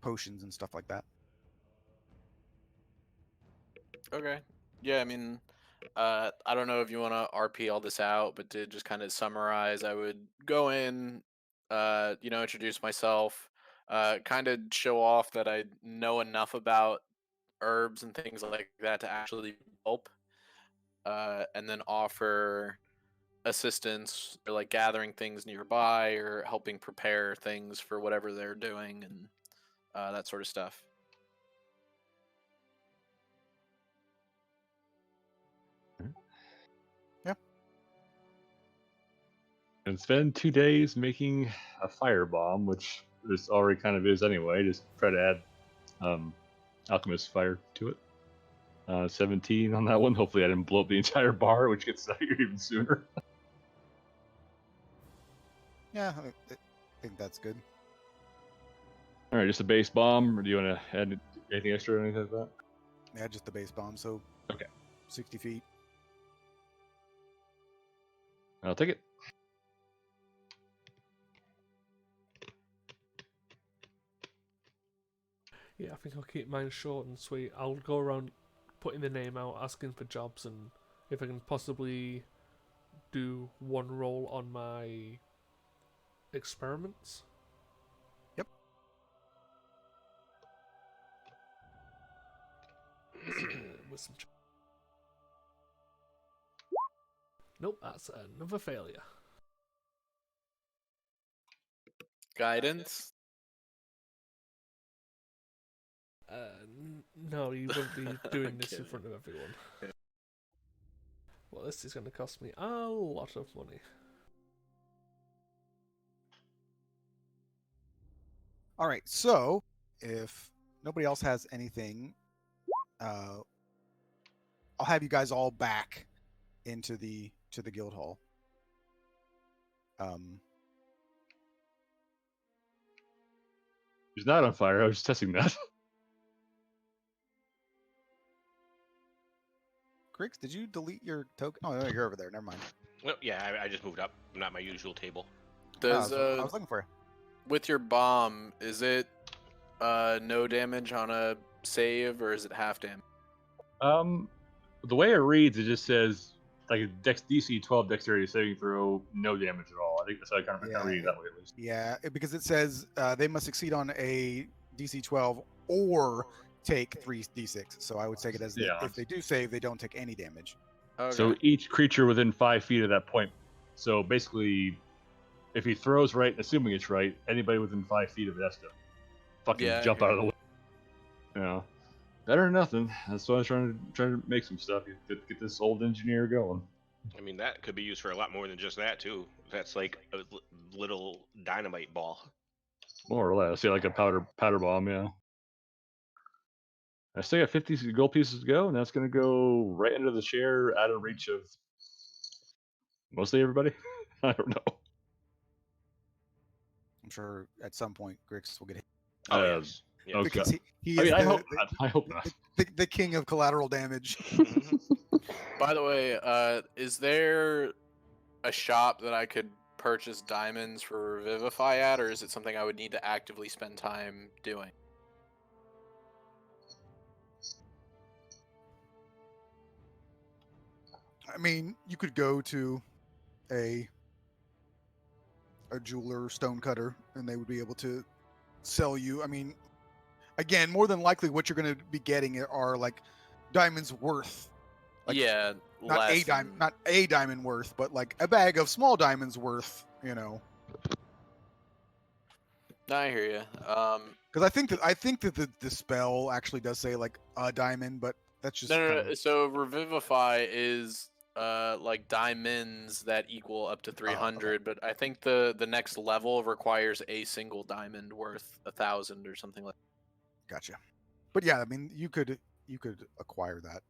potions and stuff like that. Okay. Yeah, I mean, I don't know if you want to RP all this out, but to just kind of summarize, I would go in, introduce myself, kind of show off that I know enough about herbs and things like that to actually help, and then offer assistance or like gathering things nearby or helping prepare things for whatever they're doing and that sort of stuff. And spend 2 days making a firebomb, which this already kind of is anyway. Just try to add alchemist fire to it. 17 on that one. Hopefully I didn't blow up the entire bar, which gets out here even sooner. Yeah, I think that's good. All right, just a base bomb, or do you want to add anything extra or anything like that? Yeah, just the base bomb. So Okay. 60 feet. I'll take it. Yeah, I think I'll keep mine short and sweet. I'll go around putting the name out, asking for jobs, and if I can possibly do one roll on my experiments. Yep. With some nope, that's another failure. Guidance. No, you wouldn't be doing this in Kidding. front of everyone. Well, this is going to cost me a lot of money. All right. So if nobody else has anything, I'll have you guys all back into the guild hall. He's not on fire. I was just testing that. Griggs, did you delete your token? Oh, no, you're over there. Never mind. Oh, yeah, I just moved up. I'm not my usual table. Does I was looking for you. with your bomb, is it no damage on a save or is it half damage? The way it reads, it just says like a DC 12 dexterity saving throw, no damage at all. I think that's how I kind of read it that way at least. Yeah, because it says they must succeed on a DC 12 or take 3d6. So I would take it as if they do save, they don't take any damage. Okay. So each creature within 5 feet of that point. So basically, if he throws right, assuming it's right, anybody within 5 feet of it has to fucking jump out of the way. You know, better than nothing. That's why I was trying to make some stuff. Get this old engineer going. I mean, that could be used for a lot more than just that too. That's like a little dynamite ball. More or less, yeah, like a powder bomb, yeah. I still got 50 gold pieces to go, and that's going to go right into the chair, out of reach of mostly everybody. I don't know. I'm sure at some point Grix will get hit. Oh yes. Okay. Because he I is mean, I hope not. the king of collateral damage. By the way, is there a shop that I could purchase diamonds for Revivify at, or is it something I would need to actively spend time doing? I mean, you could go to a jeweler, stonecutter, and they would be able to sell you. I mean, again, more than likely, what you're going to be getting are like diamonds worth. Like, yeah, not a diamond worth, but like a bag of small diamonds worth. You know. No, I hear you. Because I think that the spell actually does say like a diamond, but that's just no. So Revivify is like diamonds that equal up to 300, but I think the next level requires a single diamond worth 1,000 or something like that. Gotcha. But yeah, I mean, you could acquire that.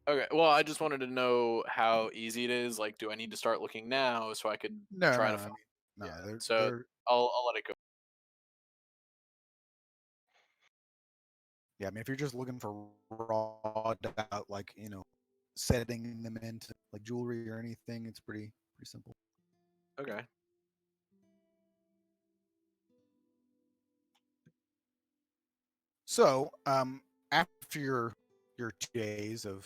Okay, well, I just wanted to know how easy it is. Like, do I need to start looking now so I could try to find? No, Yeah. So I'll let it go. Yeah, I mean, if you're just looking for raw doubt, like, you know, setting them into like jewelry or anything, it's pretty simple. Okay. So, after your 2 days of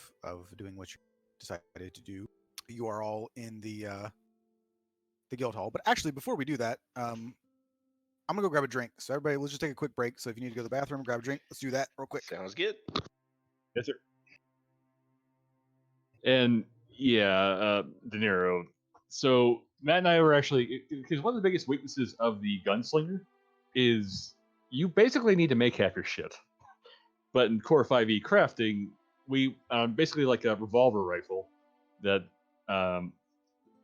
doing what you decided to do, you are all in the guild hall. But actually, before we do that, I'm gonna go grab a drink. So everybody, let's just take a quick break. So if you need to go to the bathroom, grab a drink. Let's do that real quick. Sounds good. Yes, sir. And yeah, De Niro. So Matt and I were actually, because one of the biggest weaknesses of the gunslinger is you basically need to make half your shit. But in Core 5e crafting, we basically like a revolver rifle that,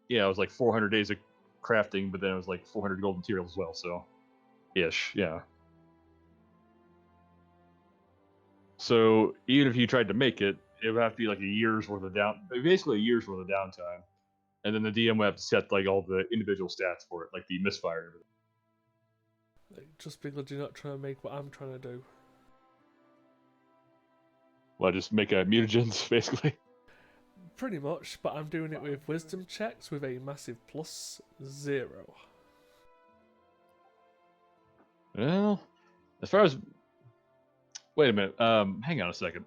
it was like 400 days of crafting, but then it was like 400 gold materials as well. So, ish, yeah. So even if you tried to make it, it would have to be like a year's worth of basically a year's worth of downtime, and then the DM would have to set like all the individual stats for it, like the misfire. Just because you're not trying to make what I'm trying to do. Well, just make a mutagens basically. Pretty much, but I'm doing it with wisdom checks with a massive +0. Well, as far as wait a minute, hang on a second.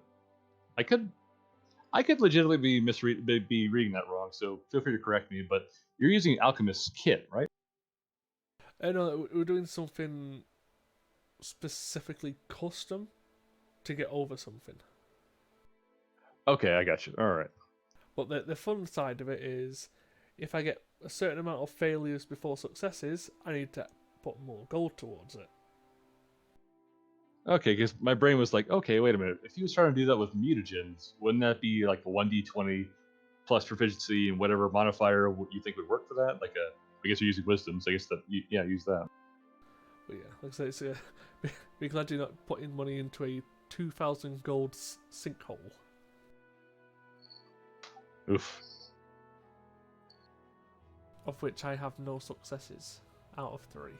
I could legitimately be reading that wrong, so feel free to correct me. But you're using Alchemist's kit, right? No, we're doing something specifically custom to get over something. Okay, I got you. All right. But the fun side of it is, if I get a certain amount of failures before successes, I need to put more gold towards it. Okay, because my brain was like, okay, wait a minute. If you was trying to do that with mutagens, wouldn't that be like a 1d20 plus proficiency and whatever modifier you think would work for that? Like I guess you're using wisdom, so I guess use that. But yeah, like I say, be glad you're not putting money into a 2,000 gold sinkhole. Oof. Of which I have no successes out of 3.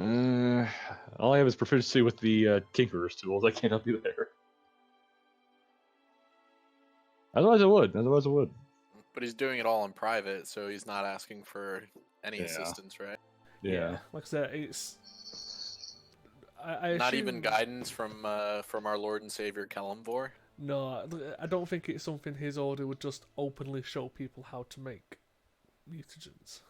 All I have is proficiency with the tinkerer's tools. I can't help you there. Otherwise, I would. But he's doing it all in private, so he's not asking for any Yeah. assistance, right? Yeah. Like I said, it's. I Not even assume- guidance from our Lord and Savior Kelemvor. No, I don't think it's something his order would just openly show people how to make mutagens.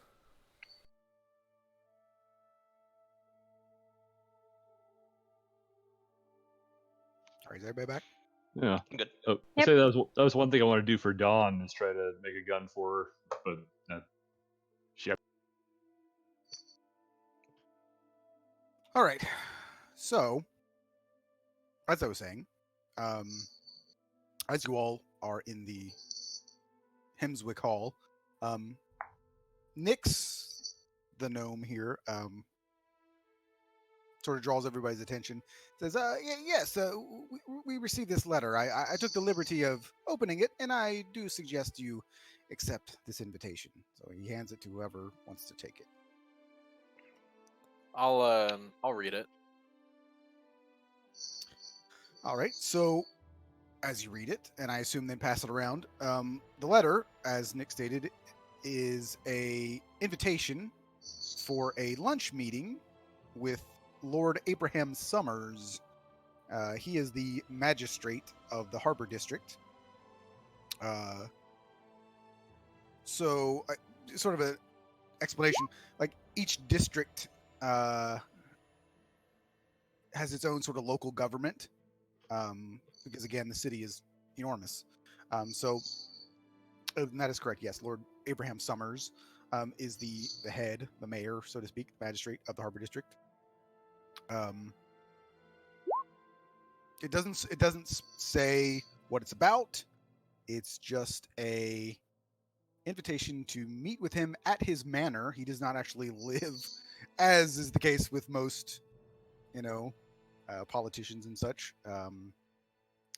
All right, is everybody back? Yeah. Good. Oh, I Yep. say that was one thing I want to do for Dawn is try to make a gun for her, but she. All right. So, as I was saying, as you all are in the Hemswick Hall, Nyx, the gnome here, sort of draws everybody's attention. Says, yes, we received this letter. I took the liberty of opening it, and I do suggest you accept this invitation. So he hands it to whoever wants to take it. I'll read it. All right. So as you read it, and I assume then pass it around, the letter, as Nick stated, is a invitation for a lunch meeting with Lord Abraham Summers. He is the magistrate of the Harbor District. Sort of a explanation. Like each district has its own sort of local government, because again, the city is enormous. And that is correct. Yes, Lord Abraham Summers is the head, the mayor, so to speak, magistrate of the Harbor District. It doesn't say what it's about. It's just a invitation to meet with him at his manor. He does not actually live, as is the case with most, politicians and such.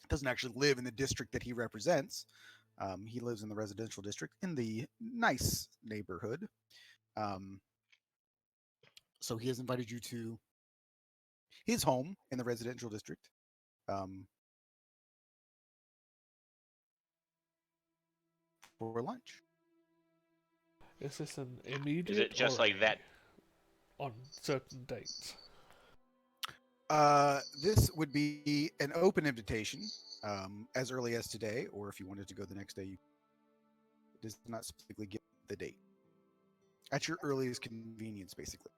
Doesn't actually live in the district that he represents. He lives in the residential district in the nice neighborhood. So he has invited you to his home in the residential district. For lunch. Is this an immediate? Is it just or like that? on certain dates? This would be an open invitation, as early as today, or if you wanted to go the next day, it does not specifically give the date. At your earliest convenience, basically.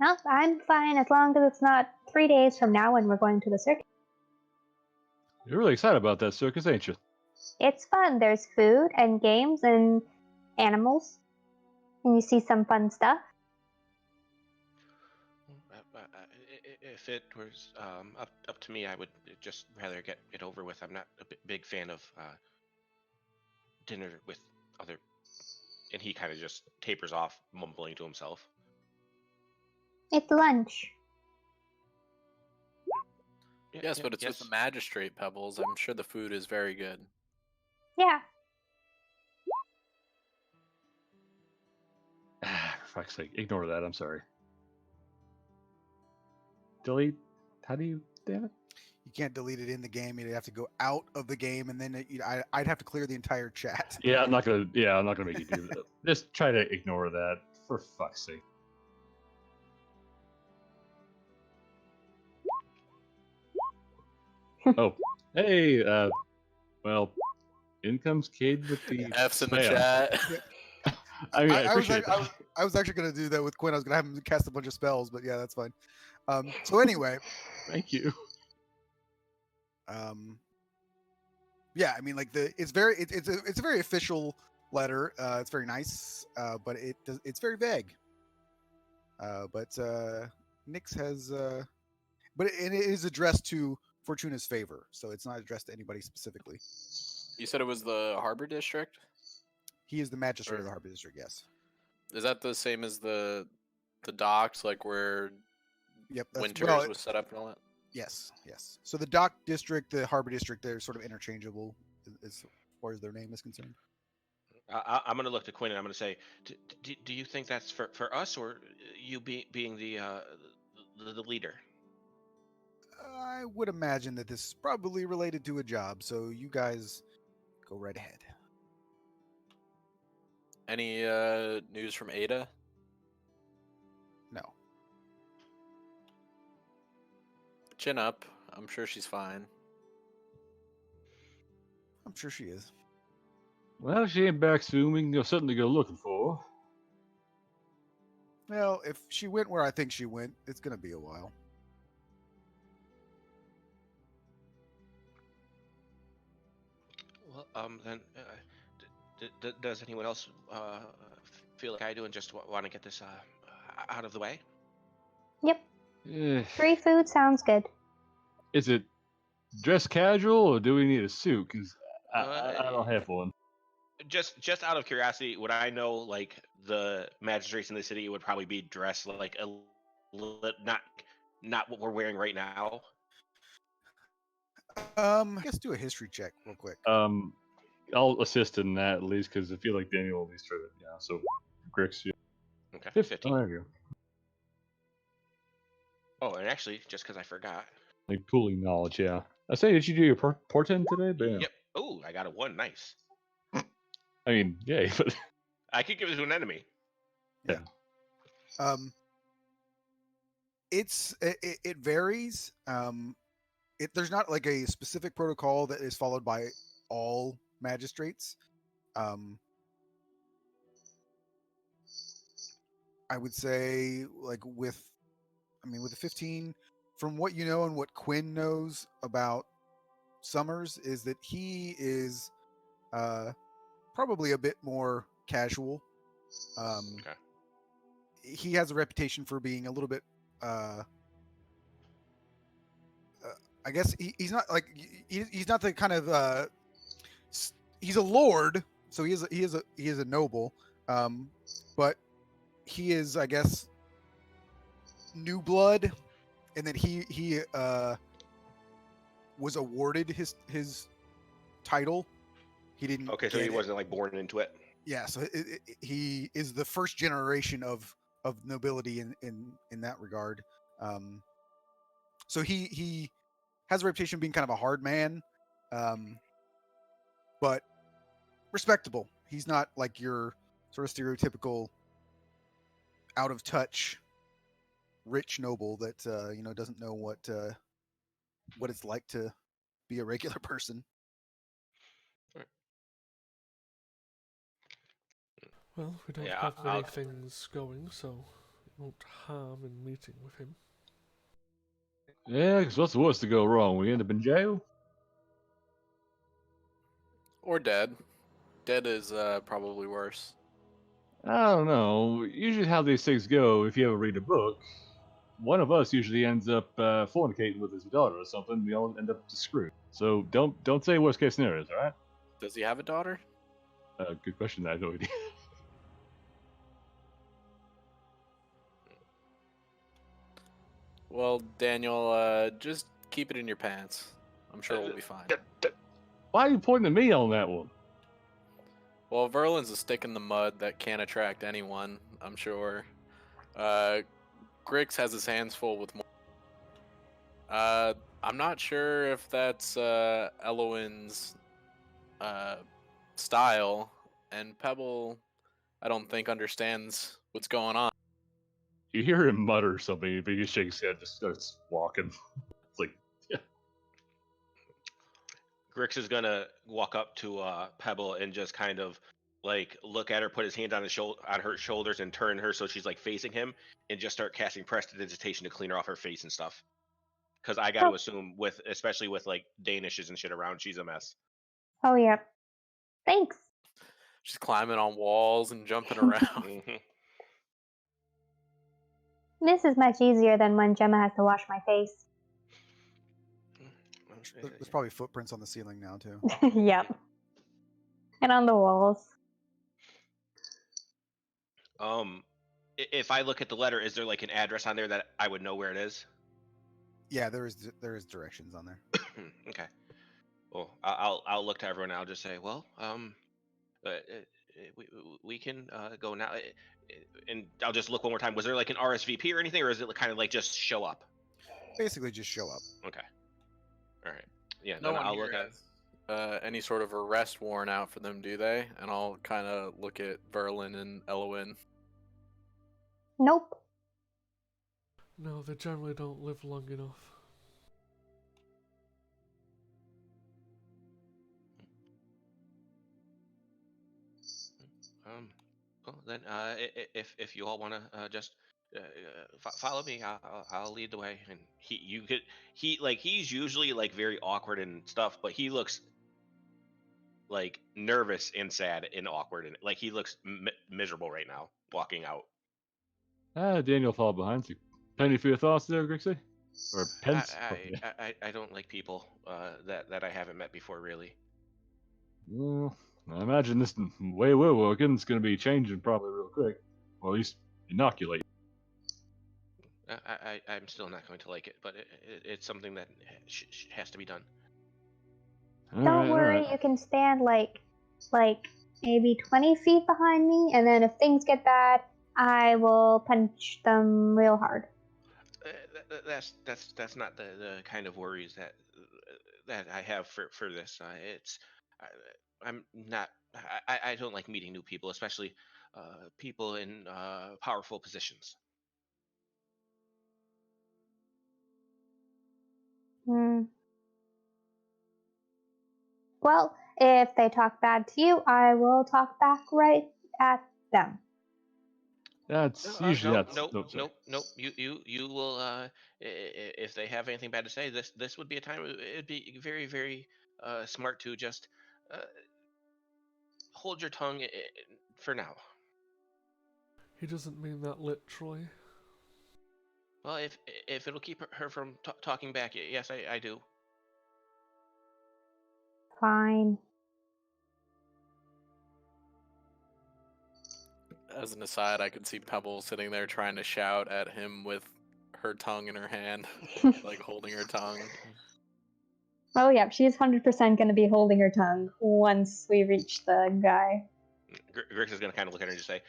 No, I'm fine as long as it's not 3 days from now when we're going to the circus. You're really excited about that circus, ain't you? It's fun. There's food and games and animals, and you see some fun stuff. If it was up to me, I would just rather get it over with. I'm not a big fan of dinner with other. And he kind of just tapers off, mumbling to himself. It's lunch. Yes, but it's with the magistrate, Pebbles. I'm sure the food is very good. Yeah. For fuck's sake, ignore that. I'm sorry. Delete. How do you? Damn it. You can't delete it in the game. You'd have to go out of the game, and then I'd have to clear the entire chat. Yeah, I'm not gonna make you do that. Just try to ignore that, for fuck's sake. Oh, hey, well, in comes Cade with the F's in the spam. chat. I mean, I appreciate I was actually going to do that with Quinn. I was going to have him cast a bunch of spells, but yeah, that's fine. So anyway, Thank you. Yeah, I mean, like it's a very official letter. It's very nice, but it's very vague. But Nyx has, but it is addressed to Fortuna's favor, so it's not addressed to anybody specifically. You said it was the Harbor District? He is the magistrate of the Harbor District. Yes. Is that the same as the docks, like where Winters was set up and all that? Yes, yes. So the dock district, the harbor district, they're sort of interchangeable as far as their name is concerned. I'm gonna look to Quinn and I'm gonna say, do you think that's for us or you being the leader? I would imagine that this is probably related to a job, so you guys go right ahead. Any news from Ada? No. Chin up. I'm sure she's fine. I'm sure she is. Well, if she ain't back soon, we can go something to go looking for. Well, if she went where I think she went, it's going to be a while. Well, then, does anyone else feel like I do and just want to get this out of the way? Yep. Eh, Free food sounds good. is it dress casual or do we need a suit? Because Uh, I don't have one. just out of curiosity, would I know like the magistrates in the city would probably be dressed like not what we're wearing right now? I guess do a history check real quick. I'll assist in that at least because I feel like Daniel will at least try to. Yeah, so Grix, yeah. Okay, 15. 15. Oh, there you go. Oh, and actually, just because I forgot. Like pooling knowledge, yeah. I say, did you do your portent today? But, yeah. Yep. Oh, I got a 1. Nice. I mean, yay, but I could give it to an enemy. yeah. It varies. There's not like a specific protocol that is followed by all magistrates. I would say like with the 15, from what you know and what Quinn knows about Summers, is that he is probably a bit more casual. Okay. He has a reputation for being a little bit I guess he's not like he's not the kind of he's a lord, so he is a noble, but he is, I guess, new blood, and that he was awarded his title. He didn't. Okay, so get he it. wasn't like born into it. Yeah, so he is the first generation of nobility in that regard. So he has a reputation of being kind of a hard man, but respectable. He's not like your sort of stereotypical out of touch rich noble that doesn't know what it's like to be a regular person. Well, we don't Yeah, have many I'll, things going, so it won't harm in meeting with him. Yeah, because what's the worst to go wrong? We end up in jail? Or dead. Dead is probably worse. I don't know. Usually, how these things go, if you ever read a book, one of us usually ends up fornicating with his daughter or something. We all end up screwed. So don't say worst case scenarios, all right? Does he have a daughter? Good question. I have no idea. Well, Daniel, just keep it in your pants. I'm sure we'll be fine. Why are you pointing at me on that one? Well, Verlin's a stick in the mud that can't attract anyone, I'm sure. Grix has his hands full with more. I'm not sure if that's Eloin's style, and Pebble, I don't think, understands what's going on. You hear him mutter something, but he shakes his head, just starts walking. It's like, yeah. Grix is gonna walk up to Pebble and just kind of like look at her, put his hand on on her shoulders, and turn her so she's like facing him, and just start casting prestidigitation to clean her off her face and stuff. Because I got to assume, especially with like Danishes and shit around, she's a mess. Oh, yeah. Thanks. She's climbing on walls and jumping around. Mhm. This is much easier than when Gemma has to wash my face. There's probably footprints on the ceiling now too. Yep. And on the walls. If I look at the letter, is there like an address on there that I would know where it is? Yeah, there is directions on there. Okay. Well, I'll look to everyone and I'll just say, well, we can go now. And I'll just look one more time. Was there like an RSVP or anything, or is it kind of like just show up? Basically, just show up. Okay. All right. Yeah. No No, one I'll here look at. has any sort of arrest warrant out for them, do they? And I'll kind of look at Verlin and Elowin. Nope. No, they generally don't live long enough. Well, then, if you all want to just follow me, I'll lead the way. And he's usually like very awkward and stuff, but he looks like nervous and sad and awkward, and like he looks miserable right now walking out. Daniel fall behind you. Penny for your thoughts there, Grixie? Or pence? I don't like people that I haven't met before, really. Well, I imagine this way we're working is going to be changing probably real quick. Or at least inoculate. I'm still not going to like it, but it's something that has to be done. Don't worry, you can stand like maybe 20 feet behind me, and then if things get bad, I will punch them real hard. That's not the kind of worries that I have for this. I'm not. I don't like meeting new people, especially people in powerful positions. Well, if they talk bad to you, I will talk back right at them. That's usually Nope. You will. If they have anything bad to say, this would be a time. It'd be very, very smart to just hold your tongue for now. He doesn't mean that literally. Well, if it'll keep her from talking back, yes, I do. Fine. As an aside, I could see Pebble sitting there trying to shout at him with her tongue in her hand, like holding her tongue. Oh yeah, she's 100% going to be holding her tongue once we reach the guy. Grix is going to kind of look at her and just say,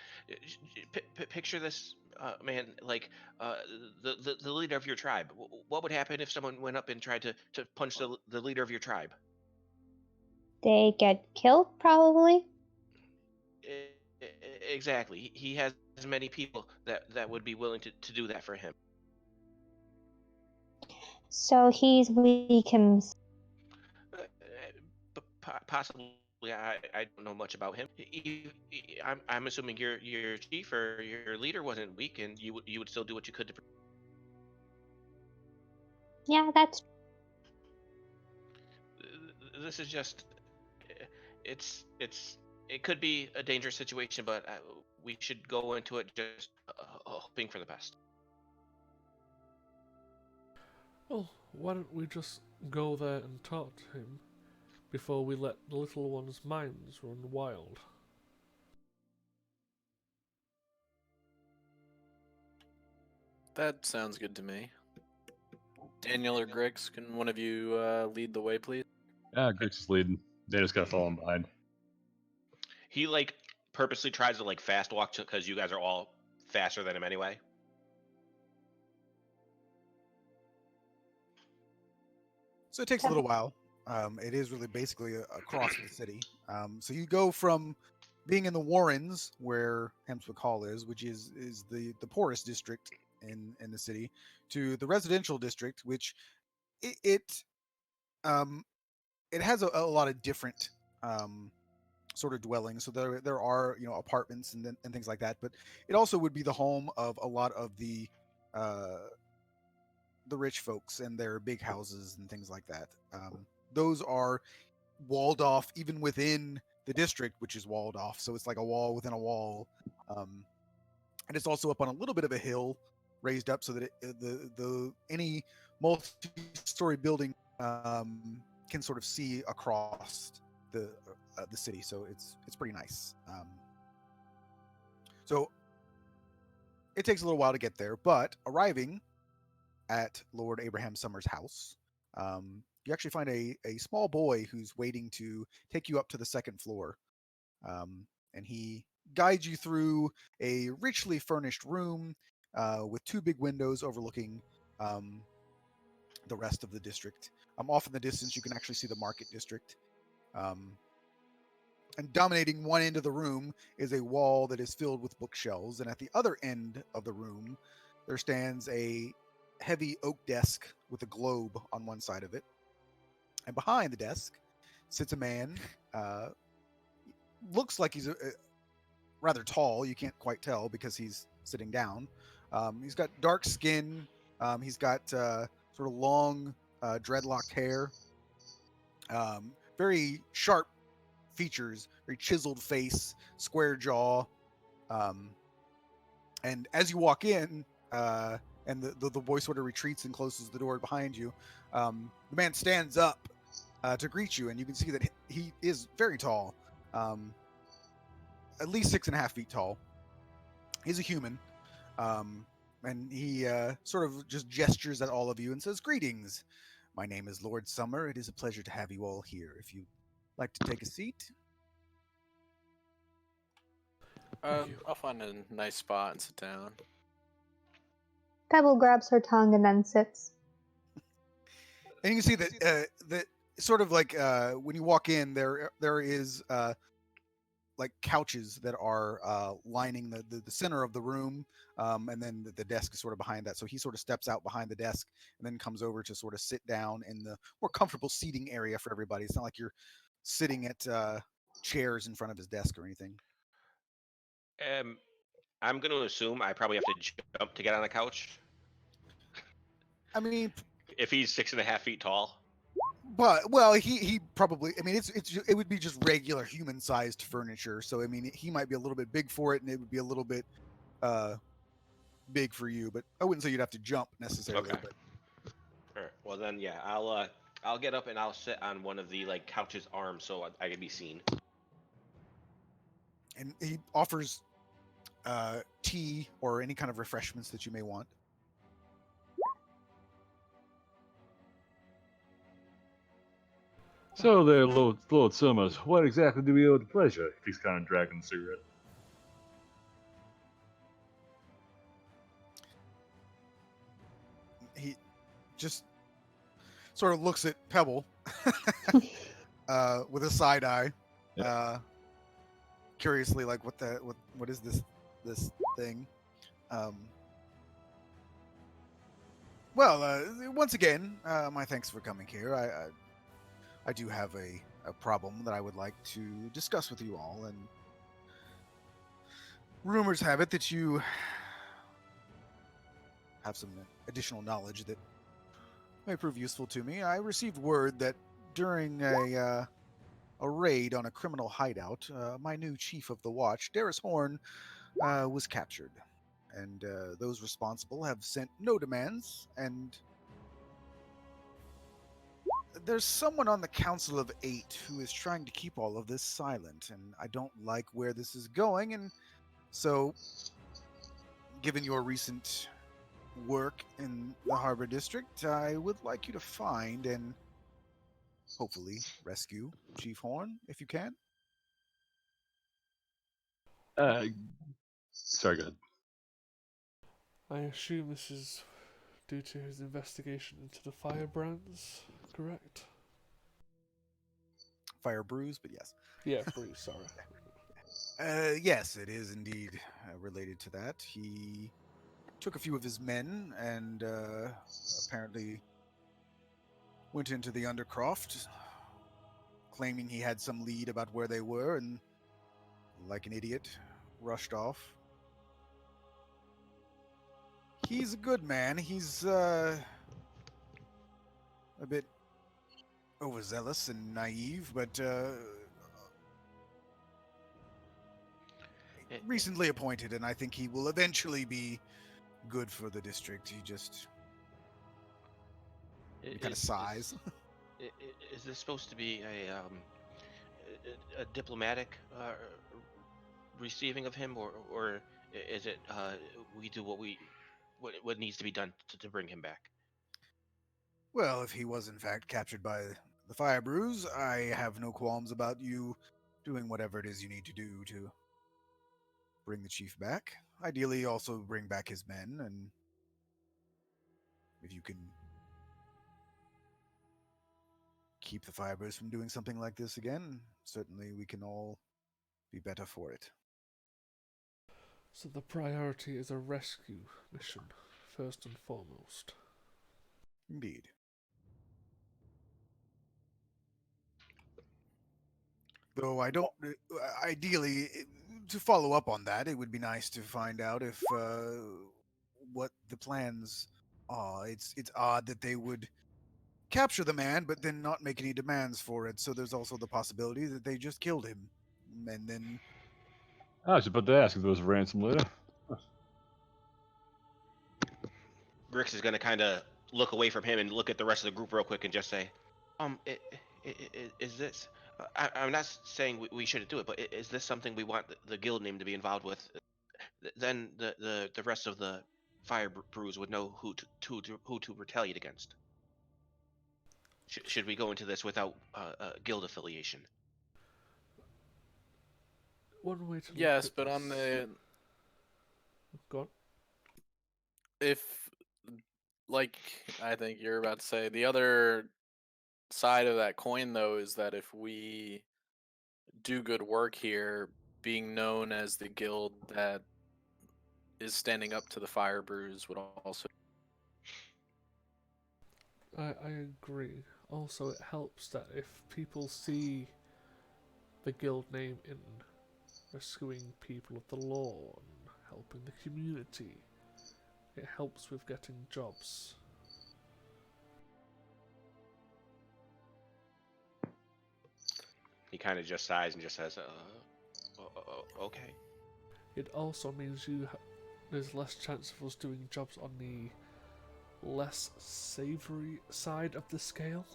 "Picture this, man, like the leader of your tribe. What would happen if someone went up and tried to punch the leader of your tribe? They get killed, probably. Exactly. He has many people that would be willing to do that for him. So he's weak himself. Possibly. I don't know much about him. I'm assuming your chief or your leader wasn't weak, and you would still do what you could to. Yeah, that's. This is just. It could be a dangerous situation, but we should go into it just hoping for the best. Well, why don't we just go there and talk to him before we let the little one's minds run wild? That sounds good to me. Daniel or Grix, can one of you lead the way, please? Grix is leading. They just got fallen behind. He like purposely tries to like fast walk because you guys are all faster than him anyway. So it takes a little while. It is really basically across the city. So you go from being in the Warrens, where Hemswick Hall is, which is the poorest district in the city, to the residential district, which it has a lot of different sort of dwellings. So there are apartments and things like that, but it also would be the home of a lot of the rich folks and their big houses and things like that. Those are walled off even within the district, which is walled off. So it's like a wall within a wall. And it's also up on a little bit of a hill raised up so that any multi-story building can sort of see across the city. So it's pretty nice. So it takes a little while to get there, but arriving at Lord Abraham Summers' house, you actually find a small boy who's waiting to take you up to the second floor. and he guides you through a richly furnished room with two big windows overlooking um, the rest of the district. Off in the distance, you can actually see the market district. Um, and dominating one end of the room is a wall that is filled with bookshelves, and at the other end of the room, there stands a heavy oak desk with a globe on one side of it. And behind the desk sits a man. Looks like he's rather tall. You can't quite tell because he's sitting down. He's got dark skin. He's got sort of long, dreadlocked hair. Very sharp features, very chiseled face, square jaw. Um, and as you walk in, and the boy sort of retreats and closes the door behind you, the man stands up to greet you, and you can see that he is very tall, at least 6.5 feet tall. He's a human, and he sort of just gestures at all of you and says, "Greetings. My name is Lord Summer. It is a pleasure to have you all here. If you'd like to take a seat." I'll find a nice spot and sit down. Pebble grabs her tongue and then sits. And you can see that sort of like when you walk in, there is like couches that are lining the center of the room, and then the desk is sort of behind that. So he sort of steps out behind the desk and then comes over to sort of sit down in the more comfortable seating area for everybody. It's not like you're sitting at chairs in front of his desk or anything. I'm going to assume I probably have to jump to get on the couch I mean, if he's 6.5 feet tall. but well, he probably. I mean, it would be just regular human sized furniture. So I mean, he might be a little bit big for it, and it would be a little bit big for you. But I wouldn't say you'd have to jump necessarily. Okay. But All right. Well then, yeah, I'll get up and I'll sit on one of the like couch's arms so I can be seen. and he offers tea or any kind of refreshments that you may want. So there, Lord Summers, what exactly do we owe the pleasure? He's kind of dragging the cigarette. He just sort of looks at Pebble with a side eye, curiously, like what is this thing? Well, once again, my thanks for coming here. I do have a problem that I would like to discuss with you all, and rumors have it that you have some additional knowledge that may prove useful to me. I received word that during a raid on a criminal hideout, my new chief of the watch, Darius Horn, was captured, and those responsible have sent no demands, and there's someone on the Council of Eight who is trying to keep all of this silent, and I don't like where this is going, and so, given your recent work in the Harbor District, I would like you to find and hopefully rescue Chief Horn if you can. Sorry, go ahead. I assume this is due to his investigation into the firebrands, correct? Fire Brews, but yes. Yeah, Bruce, sorry. Yes, it is indeed related to that. He took a few of his men and apparently went into the Undercroft, claiming he had some lead about where they were, and like an idiot, rushed off. He's a good man. He's a bit overzealous and naive, but recently appointed, and I think he will eventually be good for the district. He just kind of sighs. Is this supposed to be a diplomatic receiving of him, or is it we do what needs to be done to bring him back? Well, if he was in fact captured by the Fire Brews, I have no qualms about you doing whatever it is you need to do to bring the chief back. Ideally, also bring back his men, and if you can keep the Firebirds from doing something like this again, certainly we can all be better for it. So the priority is a rescue mission, first and foremost. Indeed. Though I don't. Ideally, to follow up on that, it would be nice to find out if what the plans are. It's odd that they would capture the man, but then not make any demands for it. So there's also the possibility that they just killed him, and then I was about to ask if there was a ransom later. Grix is gonna kind of look away from him and look at the rest of the group real quick and just say, is this? I'm not saying we shouldn't do it, but is this something we want the guild name to be involved with? Then the rest of the fire brews would know who to retaliate against. Should we go into this without guild affiliation? One way to Yes, look at but this... on the Go on. if like I think you're about to say, the other side of that coin though is that if we do good work here, being known as the guild that is standing up to the fire brews would also. I agree. Also, it helps that if people see the guild name in rescuing people of the law and helping the community, it helps with getting jobs. He kind of just sighs and just says, okay. It also means there's less chance of us doing jobs on the less savoury side of the scale.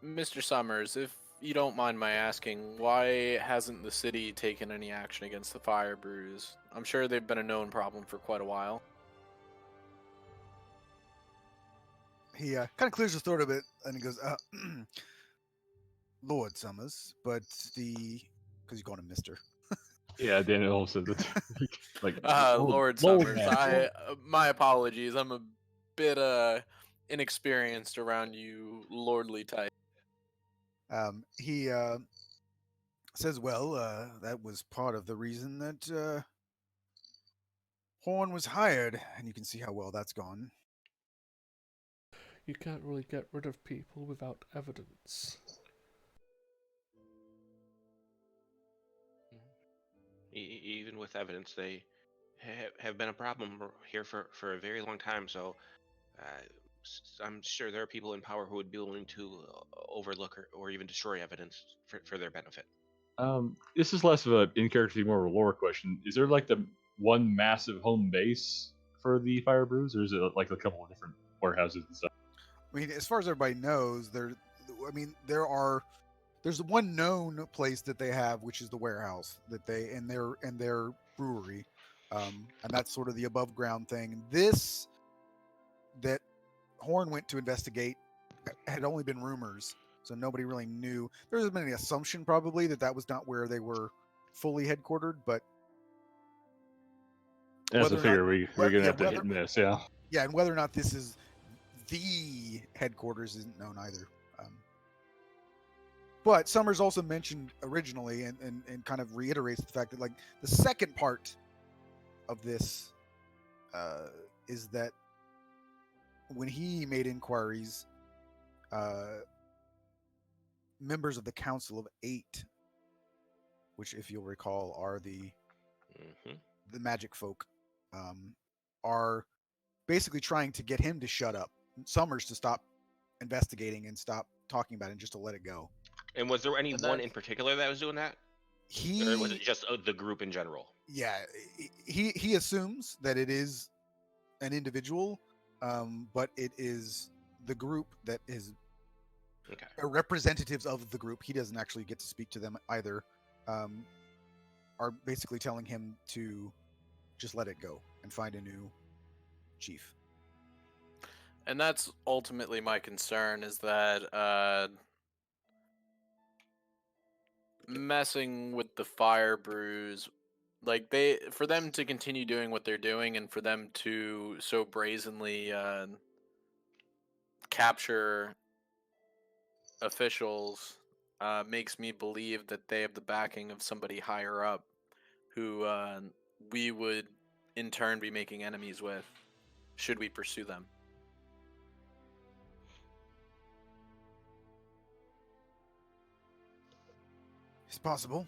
Mr. Summers, if you don't mind my asking, why hasn't the city taken any action against the fire brews? I'm sure they've been a known problem for quite a while. he kind of clears his throat a bit and he goes, Lord Summers, but because you call him Mister. Yeah, Daniel said that. Like, Lord Summers, my apologies. I'm a bit inexperienced around you lordly type. He says, well, that was part of the reason that Horn was hired, and you can see how well that's gone. You can't really get rid of people without evidence. Even with evidence, they have been a problem here for a very long time. So I'm sure there are people in power who would be willing to overlook or even destroy evidence for their benefit. This is less of a in-character, more of a lore question. Is there like the one massive home base for the Fire Brews, or is it like a couple of different warehouses and stuff? I mean, as far as everybody knows, there's one known place that they have, which is the warehouse that they and their brewery, and that's sort of the above ground thing. This that Horn went to investigate had only been rumors, so nobody really knew. There's been an assumption probably that was not where they were fully headquartered, but That's a figure we're gonna have to hit and miss, yeah. Yeah, and whether or not this is the headquarters isn't known either. But Summers also mentioned originally and kind of reiterates the fact that like the second part of this is that when he made inquiries, members of the Council of Eight, which if you'll recall are the magic folk, are basically trying to get him to shut up, Summers to stop investigating and stop talking about it and just to let it go. And was there anyone in particular that was doing that? Or was it just the group in general? Yeah, he assumes that it is an individual, but it is the group that is representatives of the group. He doesn't actually get to speak to them either. Are basically telling him to just let it go and find a new chief. And that's ultimately my concern, is that messing with the fire brews, like for them to continue doing what they're doing, and for them to so brazenly capture officials, makes me believe that they have the backing of somebody higher up, who we would in turn be making enemies with, should we pursue them. It's possible.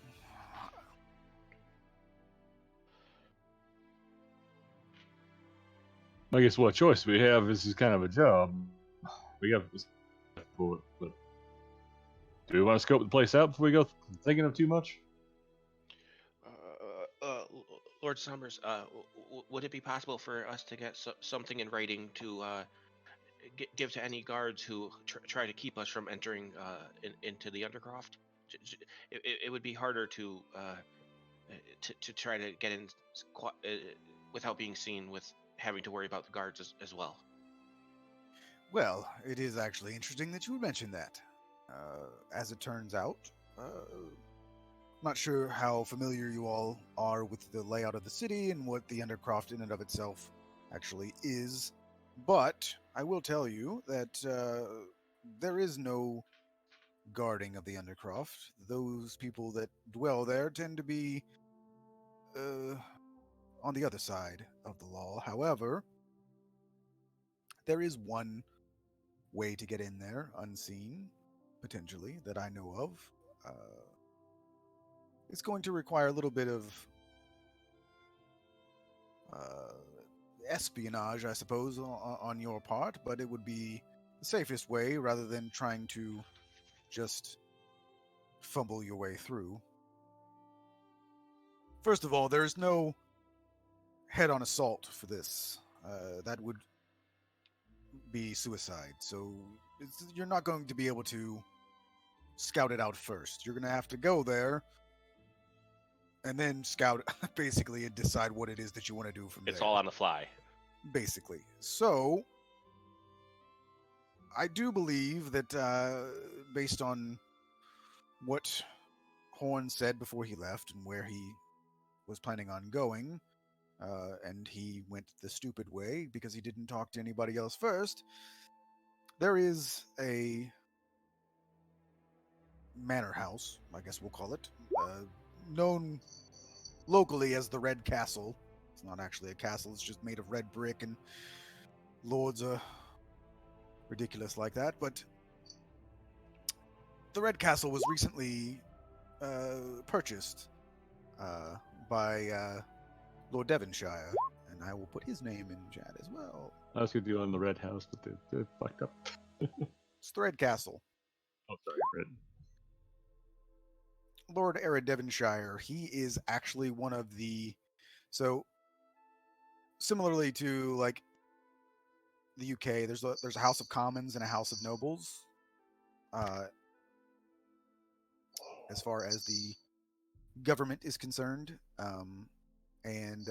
I guess what choice we have? This is kind of a job. We have for it, but do we want to scope the place out before we go thinking of too much? Lord Summers, would it be possible for us to get something in writing to give to any guards who try to keep us from entering into the Undercroft? It would be harder to try to get in without being seen, with having to worry about the guards as well. Well, it is actually interesting that you would mention that. As it turns out, I'm not sure how familiar you all are with the layout of the city and what the Undercroft in and of itself actually is, but I will tell you that there is no guarding of the Undercroft. Those people that dwell there tend to be on the other side of the law. However, there is one way to get in there unseen, potentially, that I know of. It's going to require a little bit of espionage, I suppose, on your part, but it would be the safest way rather than trying to just fumble your way through. First of all, there is no head-on assault for this. That would be suicide. So you're not going to be able to scout it out first. You're going to have to go there and then scout basically and decide what it is that you want to do from there. It's all on the fly. Basically. So I do believe that based on what Horn said before he left and where he was planning on going, and he went the stupid way because he didn't talk to anybody else first, there is a manor house, I guess we'll call it, known locally as the Red Castle. It's not actually a castle, it's just made of red brick, and lords are ridiculous like that. But the Red Castle was recently purchased by Lord Devonshire, and I will put his name in chat as well. I was going to do it on the Red House, but they're fucked up. It's the Red Castle. Oh, sorry, Red. Lord Era Devonshire, he is actually one of the... So, similarly to, like, the UK, there's a House of Commons and a House of Nobles. As far as the government is concerned. And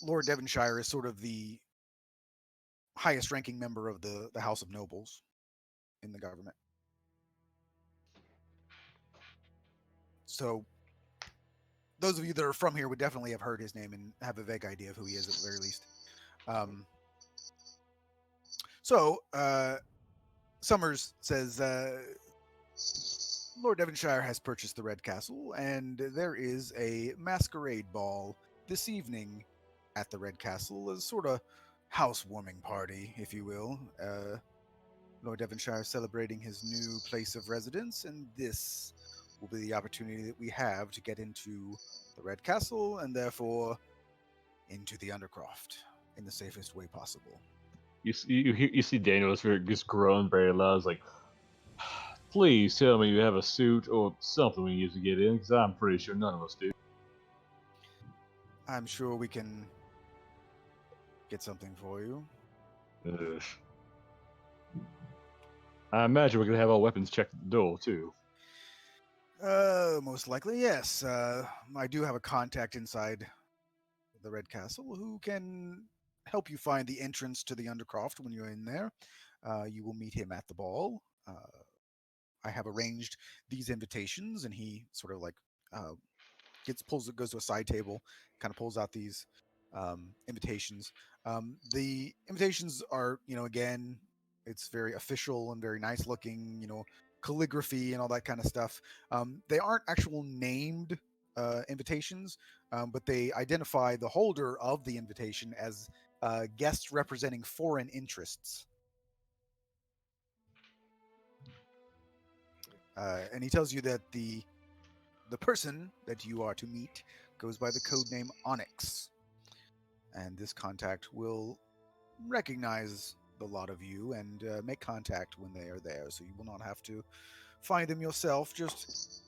Lord Devonshire is sort of the highest ranking member of the House of Nobles in the government. So those of you that are from here would definitely have heard his name and have a vague idea of who he is at the very least. Summers says, Lord Devonshire has purchased the Red Castle, and there is a masquerade ball this evening at the Red Castle, a sort of housewarming party, if you will. Lord Devonshire is celebrating his new place of residence, and this will be the opportunity that we have to get into the Red Castle, and therefore into the Undercroft in the safest way possible. You see Daniel just groan very loud. It's like, please tell me you have a suit or something we use to get in, because I'm pretty sure none of us do. I'm sure we can get something for you. Ugh. I imagine we're going to have our weapons checked at the door, too. Most likely, yes. I do have a contact inside the Red Castle who can help you find the entrance to the Undercroft when you're in there. You will meet him at the ball. I have arranged these invitations, and he sort of like goes to a side table, kind of pulls out these invitations. The invitations are, again, it's very official and very nice looking, calligraphy and all that kind of stuff. They aren't actual named invitations, but they identify the holder of the invitation as guests representing foreign interests. And he tells you that the person that you are to meet goes by the code name Onyx, and this contact will recognize the lot of you and make contact when they are there. So you will not have to find them yourself. Just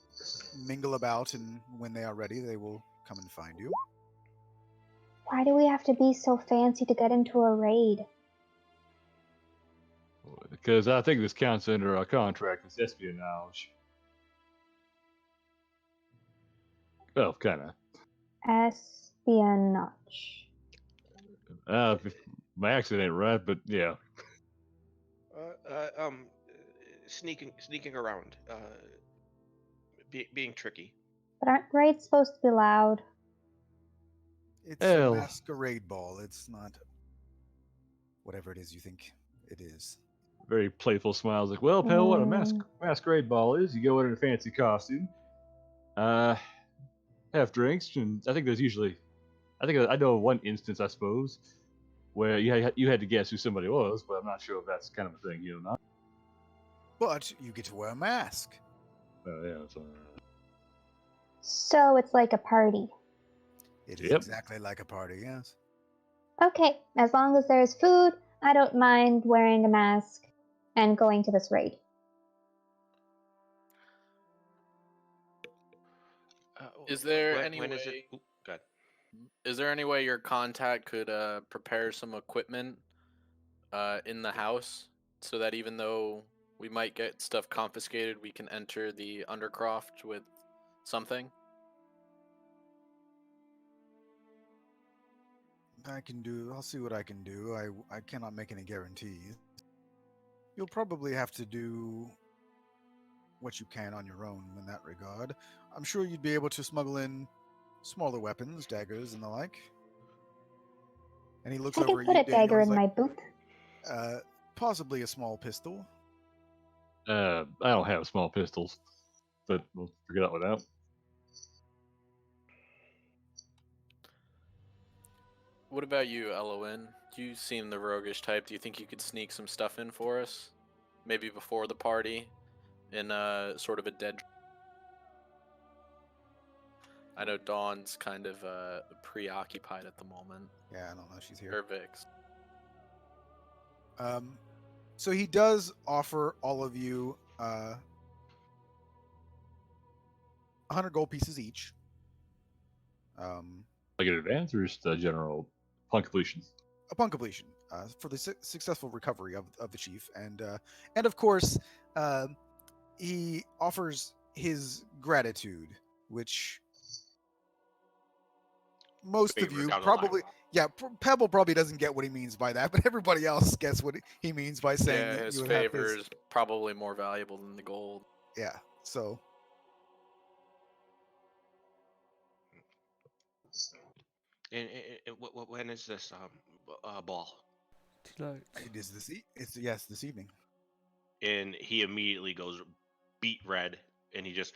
mingle about, and when they are ready, they will come and find you. Why do we have to be so fancy to get into a raid? Because I think this counts under our contract as espionage. Well, kind of. Espionage. My accent ain't right, but yeah. Sneaking around, being tricky. But aren't raids supposed to be loud? It's a Hell. masquerade ball. It's not whatever it is you think it is. Very playful smiles, like, well, pal, what a masquerade ball is. You go in a fancy costume, have drinks, and I think there's usually, I know one instance, I suppose, where you had to guess who somebody was, but I'm not sure if that's kind of a thing, not. But you get to wear a mask. Yeah. So it's like a party. It is Yep. exactly like a party, yes. Okay, as long as there's food, I don't mind wearing a mask and going to this raid. Is there any when way? is it? Ooh, God. Is there any way your contact could prepare some equipment in the house so that even though we might get stuff confiscated, we can enter the Undercroft with something? I'll see what I can do. I cannot make any guarantees. You'll probably have to do what you can on your own in that regard. I'm sure you'd be able to smuggle in smaller weapons, daggers and the like. And he looks I over can at put you, a Daniel. dagger He's in like, my boot. possibly a small pistol. I don't have small pistols, but we'll figure that one out. What about you, Elowen? You seem the roguish type. Do you think you could sneak some stuff in for us? Maybe before the party, in sort of a dead. I know Dawn's kind of preoccupied at the moment. Yeah, I don't know. She's here. Or Vix. So he does offer all of you 100 gold pieces each. Like an advance or just a general upon completion? Upon completion, for the successful recovery of the chief, and of course, he offers his gratitude, which most of Favor you down the probably, line. yeah, Pebble probably doesn't get what he means by that, but everybody else gets what he means by saying Yeah, that his you would have favor his, is probably more valuable than the gold. yeah. So And when is this ball? Tonight. it is this this evening. And he immediately goes beet red, and he just,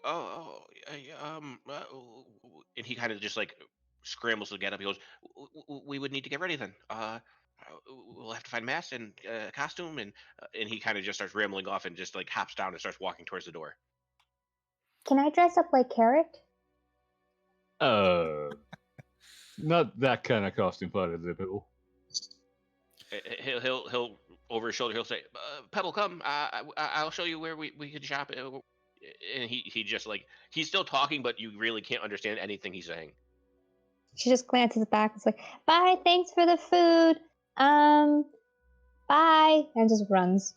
and he kind of just like scrambles to get up. He goes, we would need to get ready then. We'll have to find masks and costume, and he kind of just starts rambling off and just like hops down and starts walking towards the door. Can I dress up like Carrot? Not that kind of costume party, there, people. He'll over his shoulder. He'll say, "Pebble, come. I'll show you where we can shop." And he just like he's still talking, but you really can't understand anything he's saying. She just glances back. It's like, bye. Thanks for the food. Bye, and just runs.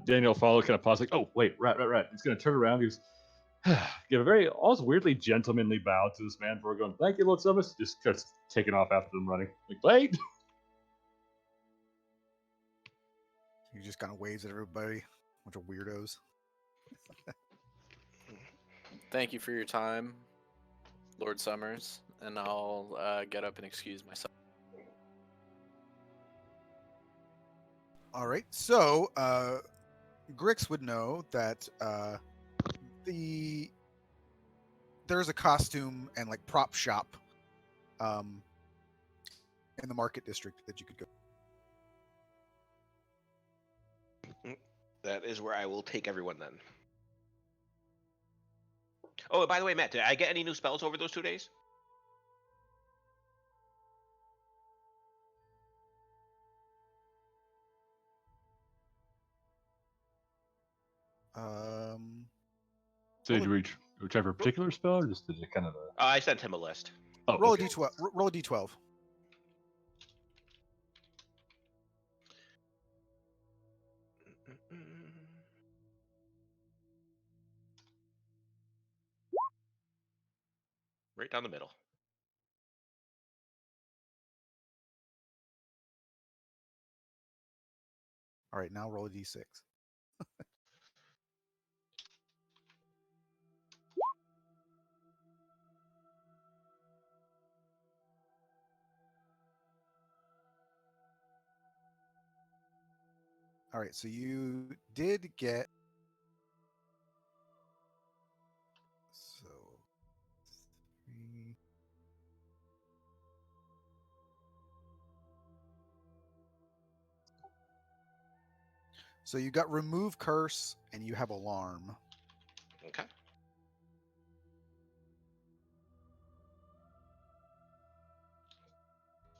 Daniel follow kind of pauses, like, oh wait, right. He's gonna turn around. He's give a very also weirdly gentlemanly bow to this man before going, thank you, Lord Summers. Just starts taking off after them running. Like, wait. He just kind of waves at everybody. Bunch of weirdos. Thank you for your time, Lord Summers, and I'll get up and excuse myself. All right. So, Grix would know that there's a costume and like prop shop in the market district that you could go. That is where I will take everyone then. Oh, by the way, Matt, did I get any new spells over those 2 days? So did you try for a particular spell, or just did it kind of I sent him a list. Oh, Roll okay. a d12. Roll a d12. Right down the middle. All right, now roll a d6. All right, so you did get. So. 3. So you got remove curse and you have alarm. Okay.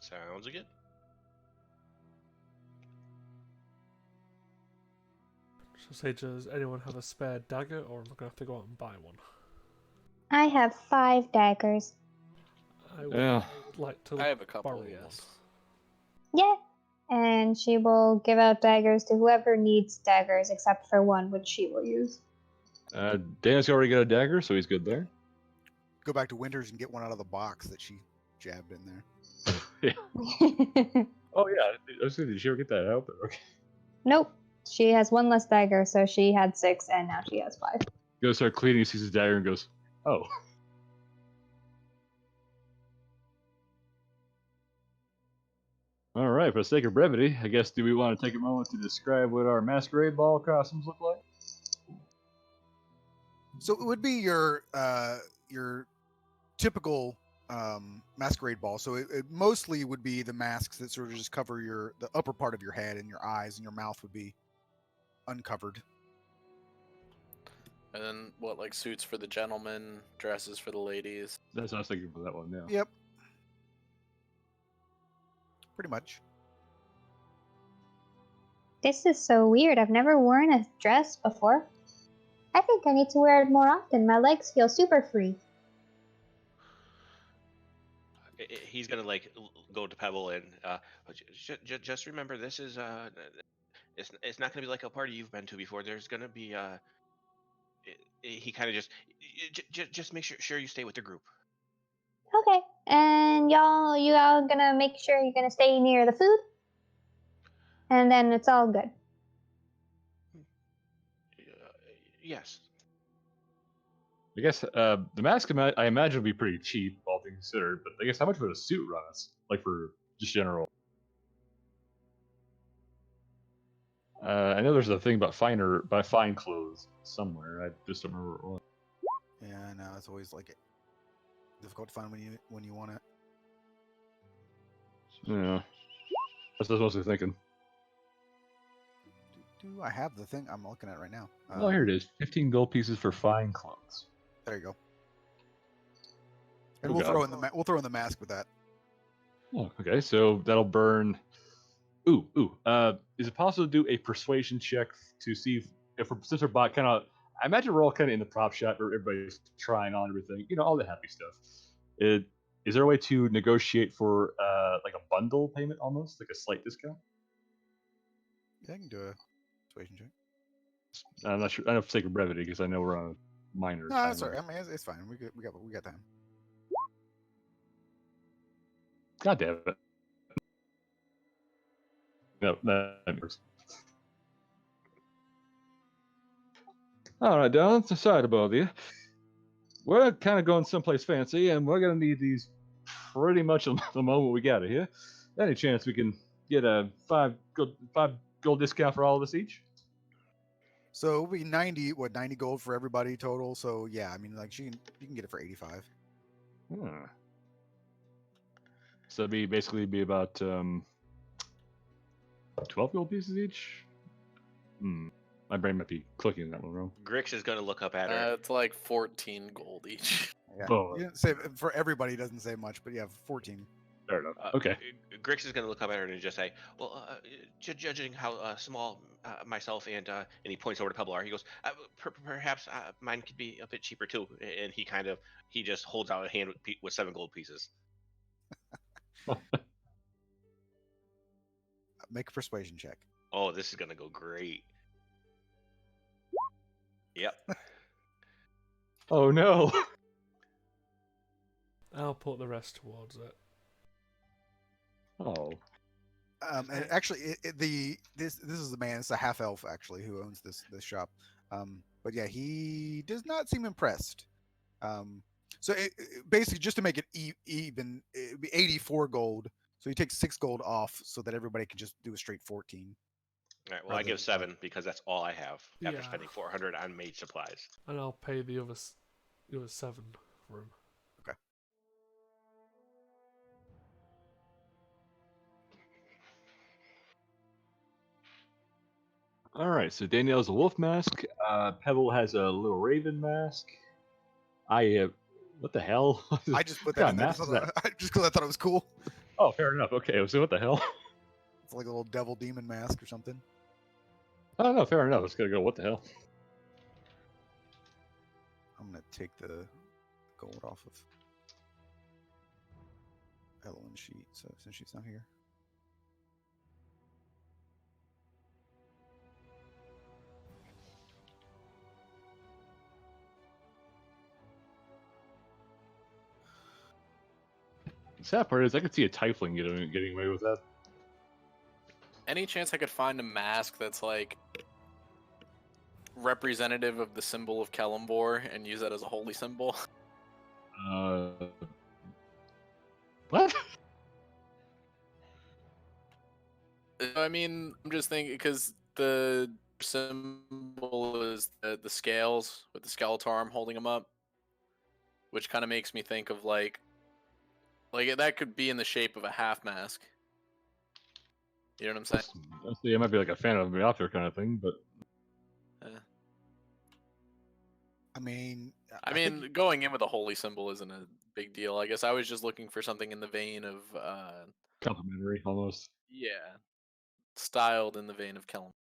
Sounds good. So say, does anyone have a spare dagger, or am I gonna have to go out and buy one? I have 5 daggers. I would Yeah. like to I have a couple, borrow yes. Yeah. And she will give out daggers to whoever needs daggers, except for one, which she will use. Dan's already got a dagger, so he's good there. Go back to Winters and get one out of the box that she jabbed in there. Oh yeah, I was saying, did she ever get that out? But okay. Nope. She has 1 less dagger, so she had 6, and now she has 5. Goes start cleaning, sees his dagger, and goes, "Oh." All right, for the sake of brevity, I guess, do we want to take a moment to describe what our masquerade ball costumes look like? So it would be your typical masquerade ball. So it mostly would be the masks that sort of just cover the upper part of your head, and your eyes and your mouth would be uncovered. And then what, like suits for the gentlemen, dresses for the ladies? That's what I was thinking for that one, yeah. Yep. Pretty much. This is so weird. I've never worn a dress before. I think I need to wear it more often. My legs feel super free. He's gonna like go to Pebble and just remember, this is it's not gonna be like a party you've been to before. There's gonna be he kind of just make sure you stay with the group. Okay. And you all gonna make sure you're gonna stay near the food? And then it's all good. Yes. I guess the mask, I imagine, would be pretty cheap, all things considered. But I guess how much would a suit run us? Like for just general. I know there's a thing about fine clothes somewhere. I just don't remember what it was. Yeah, no, it's always like difficult to find when you want it. Yeah, that's what I was mostly thinking. Do I have the thing I'm looking at right now? Oh, here it is. 15 gold pieces for fine clothes. There you go. And Oh, we'll God. throw in the mask with that. Oh, okay. So that'll burn. Ooh. Is it possible to do a persuasion check to see if we're, since we're bought kind of? I imagine we're all kind of in the prop shop where everybody's trying on everything. You know, all the happy stuff. Is there a way to negotiate for like a bundle payment almost, like a slight discount? Yeah, I can do a persuasion check. I'm not sure. I know for sake of brevity, because I know we're on a minor. No, that's all right. I mean, it's fine. We got time. God damn it. No, that works. All right, darling. So sorry to bother you. We're kind of going someplace fancy, and we're gonna need these pretty much the moment we got it here. Any chance we can get a five gold discount for all of us each? So it'll be 90 gold for everybody total. So yeah, I mean, like you can get it for 85. Hmm. So it'd basically be about 12 gold pieces each. My brain might be clicking that one wrong. Grix is gonna look up at her. It's like 14 gold each. Yeah. Oh. You didn't say for everybody. It doesn't say much, but yeah, 14. Fair enough. Okay. Grix is going to look up at her and just say, "Well, judging how small myself and he points over to Pebble are, he goes, perhaps mine could be a bit cheaper too." And he just holds out a hand with 7 gold pieces. Make a persuasion check. Oh, this is going to go great. Yep. Oh no. I'll put the rest towards it. Oh. And actually, this is the man. It's a half elf actually who owns this shop. But yeah, he does not seem impressed. So basically, just to make it even, it'd be 84 gold. So he takes 6 gold off so that everybody can just do a straight 14. All right. Well, I give 7 because that's all I have after Yeah. spending 400 on mage supplies. And I'll pay the other 7 for him. Okay. All right. So Danielle's a wolf mask. Pebble has a little raven mask. What the hell? I just put What that in there kind of mask is that? just because I thought it was cool. Oh, fair enough. Okay. So what the hell? It's like a little devil demon mask or something. Oh no, fair enough. It's gonna go. What the hell? I'm gonna take the gold off of Ellen's sheet, so since she's not here. The sad part is I could see a tiefling getting away with that. Any chance I could find a mask that's like representative of the symbol of Kellumbor and use that as a holy symbol? What? I mean, I'm just thinking because the symbol is the scales with the skeletal arm holding them up, which kind of makes me think of like that could be in the shape of a half mask. You know what I'm saying? Honestly, it might be like a fan of the opera kind of thing, but I mean, I mean, going in with a holy symbol isn't a big deal. I guess I was just looking for something in the vein of, complimentary almost. yeah, styled in the vein of Kellum.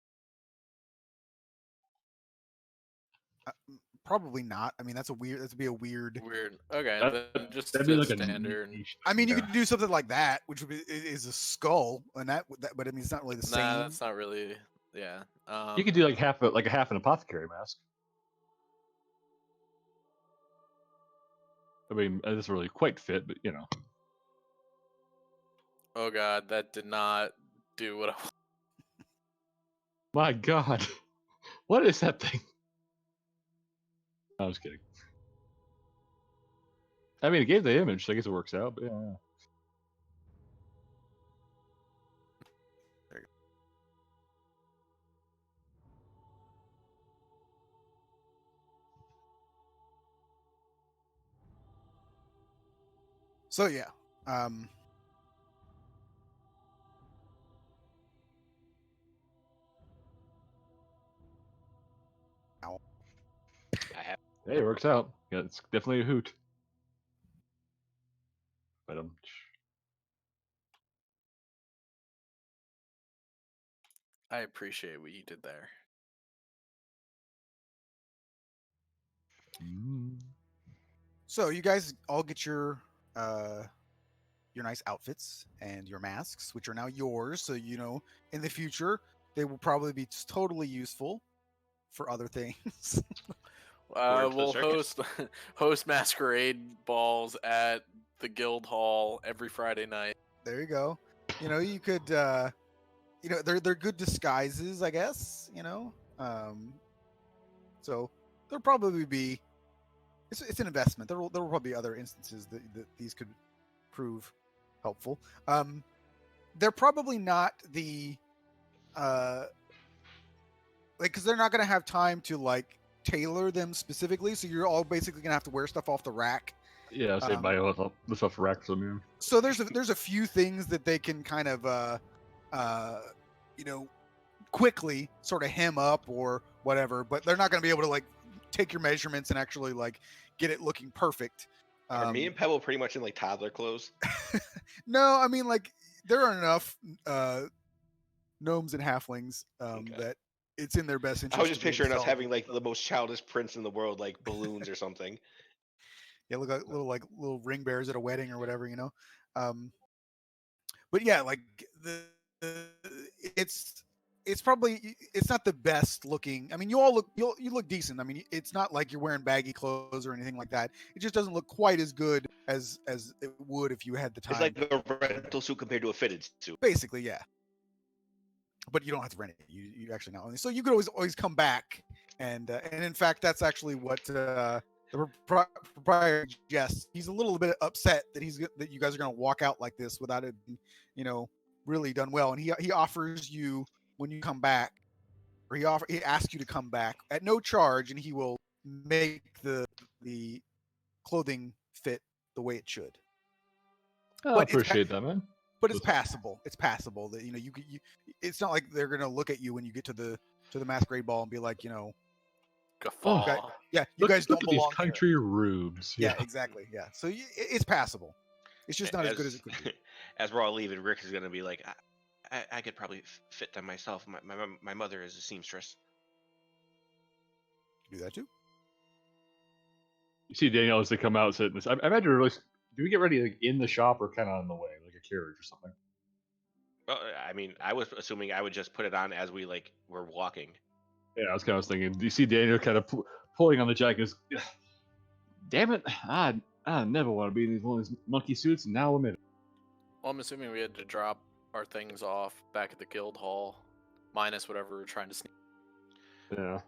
probably not. I mean, that'd be a weird. Weird. Okay, That- then just That'd be like a standard. niche I mean, you thing, could do something like that, which would be is a skull, and but I mean, it's not really the same. Nah, that's not really. Yeah. You could do like half an apothecary mask. I mean, it doesn't really quite fit, but you know. Oh god, that did not do what I. My God, what is that thing? I was kidding. I mean, it gave the image, so I guess it works out. But yeah. So yeah, I have. Hey, it works out. Yeah, it's definitely a hoot. But I appreciate what you did there. so you guys all get your nice outfits and your masks, which are now yours. So you know, in the future, they will probably be totally useful for other things. Or into the We'll circus. host masquerade balls at the guild hall every Friday night. There you go. You know, you could. You know, they're good disguises, I guess. You know, so there'll probably be. It's an investment. There will probably be other instances that these could prove helpful. They're probably not the because they're not going to have time to like tailor them specifically. So you're all basically going to have to wear stuff off the rack. Yeah, I say buy the stuff for racks. I mean, So there's a few things that they can kind of quickly sort of hem up or whatever, but they're not going to be able to like take your measurements and actually like get it looking perfect. Are me and Pebble pretty much in like toddler clothes? No, I mean like there are enough gnomes and halflings that it's in their best interest. I was just to be able to picturing us sell having them. like the most childish prince in the world, like balloons or something. Yeah, look like little ring bears at a wedding or whatever, you know. But yeah, like it's probably it's not the best looking. I mean, you look decent. I mean, it's not like you're wearing baggy clothes or anything like that. It just doesn't look quite as good as it would if you had the time. It's like a rental suit compared to a fitted suit. Basically, yeah. But you don't have to rent it. You actually not only. So you could always come back and in fact that's actually what the proprietor suggests. He's a little bit upset that that you guys are going to walk out like this without it being, really done well. And he offers you when you come back, or he asks you to come back at no charge, and he will make the clothing fit the way it should. I appreciate that, man. But it's passable. It's passable that you it's not like they're gonna look at you when you get to the masquerade ball and be like, Guffaw. you Look guys don't at belong these country rubes. Yeah, exactly. Yeah, so it's passable. It's just not as good as it could be. As we're all leaving, Rick is gonna be like, I could probably fit them myself. My mother is a seamstress. Do that too. You see Danielle as they come out sitting this. I imagine really. Do we get ready like in the shop or kind of on the way, like a carriage or something? Well, I mean, I was assuming I would just put it on as we were walking. Yeah, I was kind of thinking. Do you see Daniel kind of pulling on the jacket? Damn it! I never want to be in one of these monkey suits, and now I'm in it. Well, I'm assuming we had to drop our things off back at the guild hall, minus whatever we're trying to sneak. Yeah.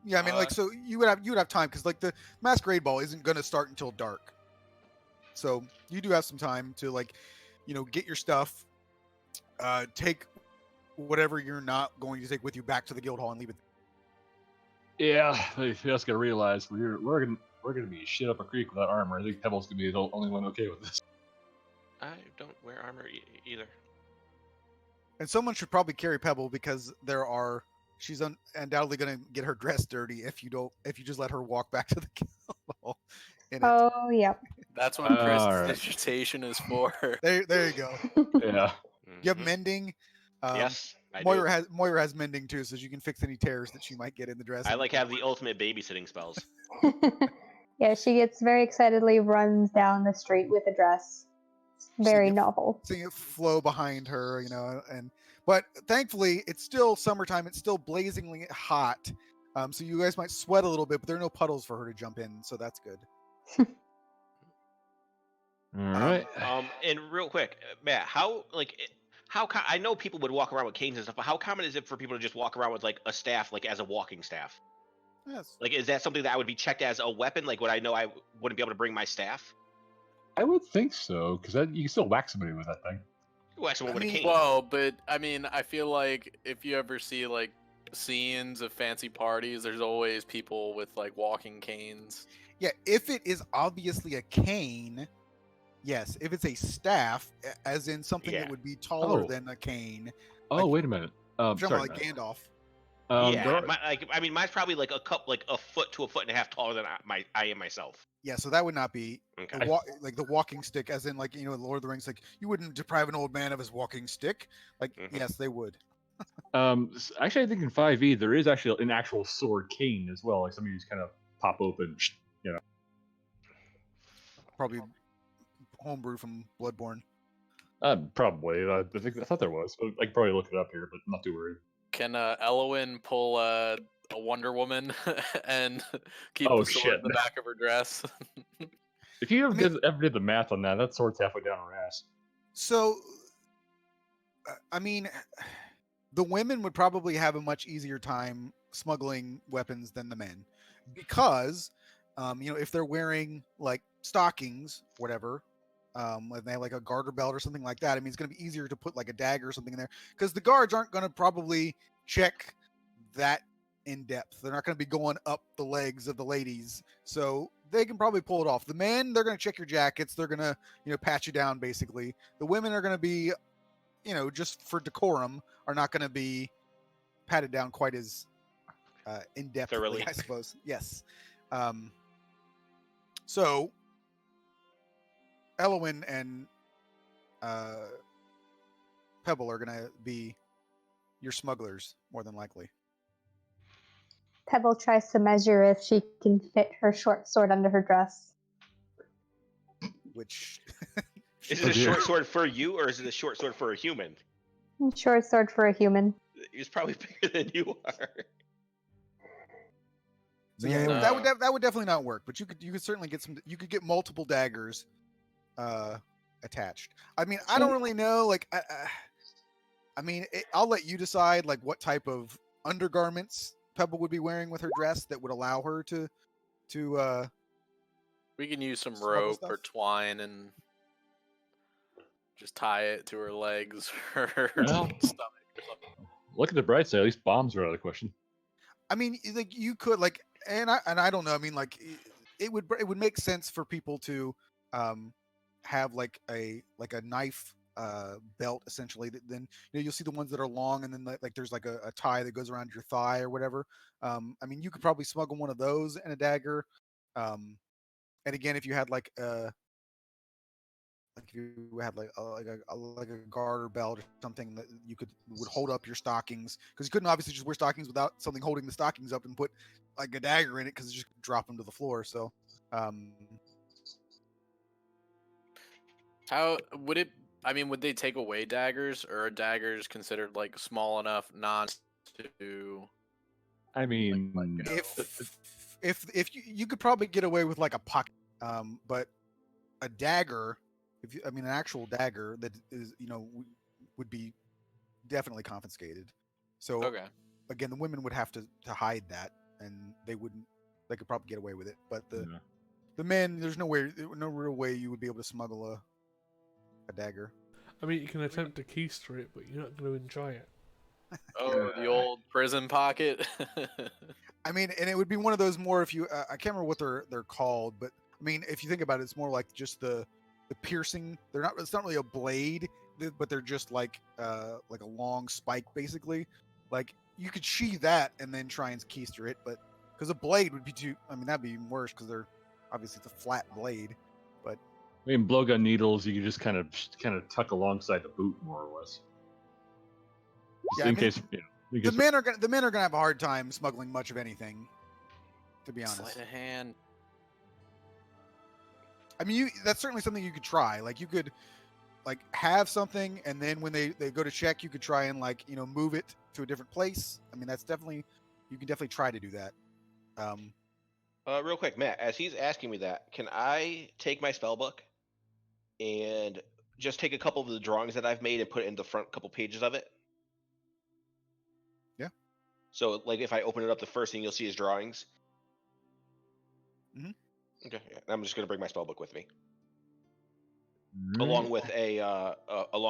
Yeah, I mean, so you would have time because like the masquerade ball isn't going to start until dark, so you do have some time to get your stuff, take whatever you're not going to take with you back to the guild hall and leave it. Yeah, they just gotta realize we're gonna be shit up a creek without armor. I think Pebble's gonna be the only one okay with this. I don't wear armor either. And someone should probably carry Pebble because she's undoubtedly going to get her dress dirty if you just let her walk back to the guild hall. Oh, yep. That's what Chris' dissertation is for. There you go. Yeah. You have mending. Yes, I Moira has mending too, so you can fix any tears that she might get in the dress. I have the ultimate babysitting spells. Yeah, she gets very excitedly, runs down the street with a dress. Very novel. Seeing it flow behind her, but thankfully it's still summertime. It's still blazingly hot, so you guys might sweat a little bit, but there are no puddles for her to jump in, so that's good. All right. And real quick, Matt, I know people would walk around with canes and stuff, but how common is it for people to just walk around with like a staff, like as a walking staff? Yes. Like, is that something that would be checked as a weapon? Like, would I know I wouldn't be able to bring my staff? I would think so, because you can still whack somebody with that thing. Whack someone with a cane. Well, but I mean, I feel like if you ever see like scenes of fancy parties, there's always people with like walking canes. Yeah, if it is obviously a cane, yes. If it's a staff, as in something that would be taller than a cane. Oh, wait a minute. Sorry, like Gandalf. Mine's probably like a foot to a foot and a half taller than I am myself. Yeah, so that would not be okay. Like the walking stick, as in like Lord of the Rings. Like you wouldn't deprive an old man of his walking stick. Like yes, they would. Actually, I think in 5e there is actually an actual sword cane as well. Like some of you just kind of pop open, Probably homebrew from Bloodborne. Probably. I thought there was. I could probably look it up here, but I'm not too worried. Can Elowen pull a Wonder Woman and keep the sword in the back of her dress? If you ever did the math on that sword's halfway down her ass. So, I mean, the women would probably have a much easier time smuggling weapons than the men. because if they're wearing like stockings, whatever, and they have like a garter belt or something like that, I mean, it's going to be easier to put like a dagger or something in there because the guards aren't going to probably check that in depth. They're not going to be going up the legs of the ladies, so they can probably pull it off. The men, they're going to check your jackets. They're going to pat you down basically. The women are going to be, just for decorum, are not going to be patted down quite as in depth, Thoroughly. I suppose. Yes. So Elowin and Pebble are going to be your smugglers, more than likely. Pebble tries to measure if she can fit her short sword under her dress. Which Is it a short sword for you, or is it a short sword for a human? Short sword for a human. He's probably bigger than you are. So yeah, No. that would definitely not work. But you could certainly get some. You could get multiple daggers attached. I mean, I don't really know. Like, I'll let you decide like what type of undergarments Pebble would be wearing with her dress that would allow her to. We can use some Smuggle rope stuff? or twine and just tie it to her legs or her Well. stomach or something. Look at the bright side. At least bombs are out of the question. I mean, like you could like, and I don't know. I mean, like it would make sense for people to have like a knife belt essentially. Then you'll see the ones that are long, and then like there's like a tie that goes around your thigh or whatever. I mean, you could probably smuggle one of those and a dagger. And again, if you had like if you had like a garter belt or something that would hold up your stockings, because you couldn't obviously just wear stockings without something holding the stockings up and put like a dagger in it, because it just drop them to the floor. So How would it? I mean, would they take away daggers, or are daggers considered like small enough not to? I mean, Like, if you could probably get away with like a pocket, but a dagger, an actual dagger that is would be definitely confiscated. So Okay. again, the women would have to hide that, and they could probably get away with it. But the men, there's no real way you would be able to smuggle a dagger. I mean, you can attempt to keister it, but you're not going to enjoy it. Oh, the old prison pocket. I mean, and it would be one of those more, if you I can't remember what they're called, but I mean, if you think about it, it's more like just the piercing. It's not really a blade, but they're just like a long spike basically. Like you could sheath that and then try and keister it, but because a blade would be that'd be even worse, because they're obviously it's a flat blade. But I mean, blowgun needles you can just kind of tuck alongside the boot, more or less. Just Yeah, in case the men are gonna have a hard time smuggling much of anything, to be honest. Sleight of hand. I mean, that's certainly something you could try. Like you could like have something, and then when they go to check, you could try and like move it to a different place. I mean, you can definitely try to do that. Real quick, Matt, as he's asking me that, can I take my spell book and just take a couple of the drawings that I've made and put it in the front couple pages of it? Yeah. So, like, if I open it up, the first thing you'll see is drawings. Mhm. Okay. Yeah. I'm just gonna bring my spell book with me, Mm. along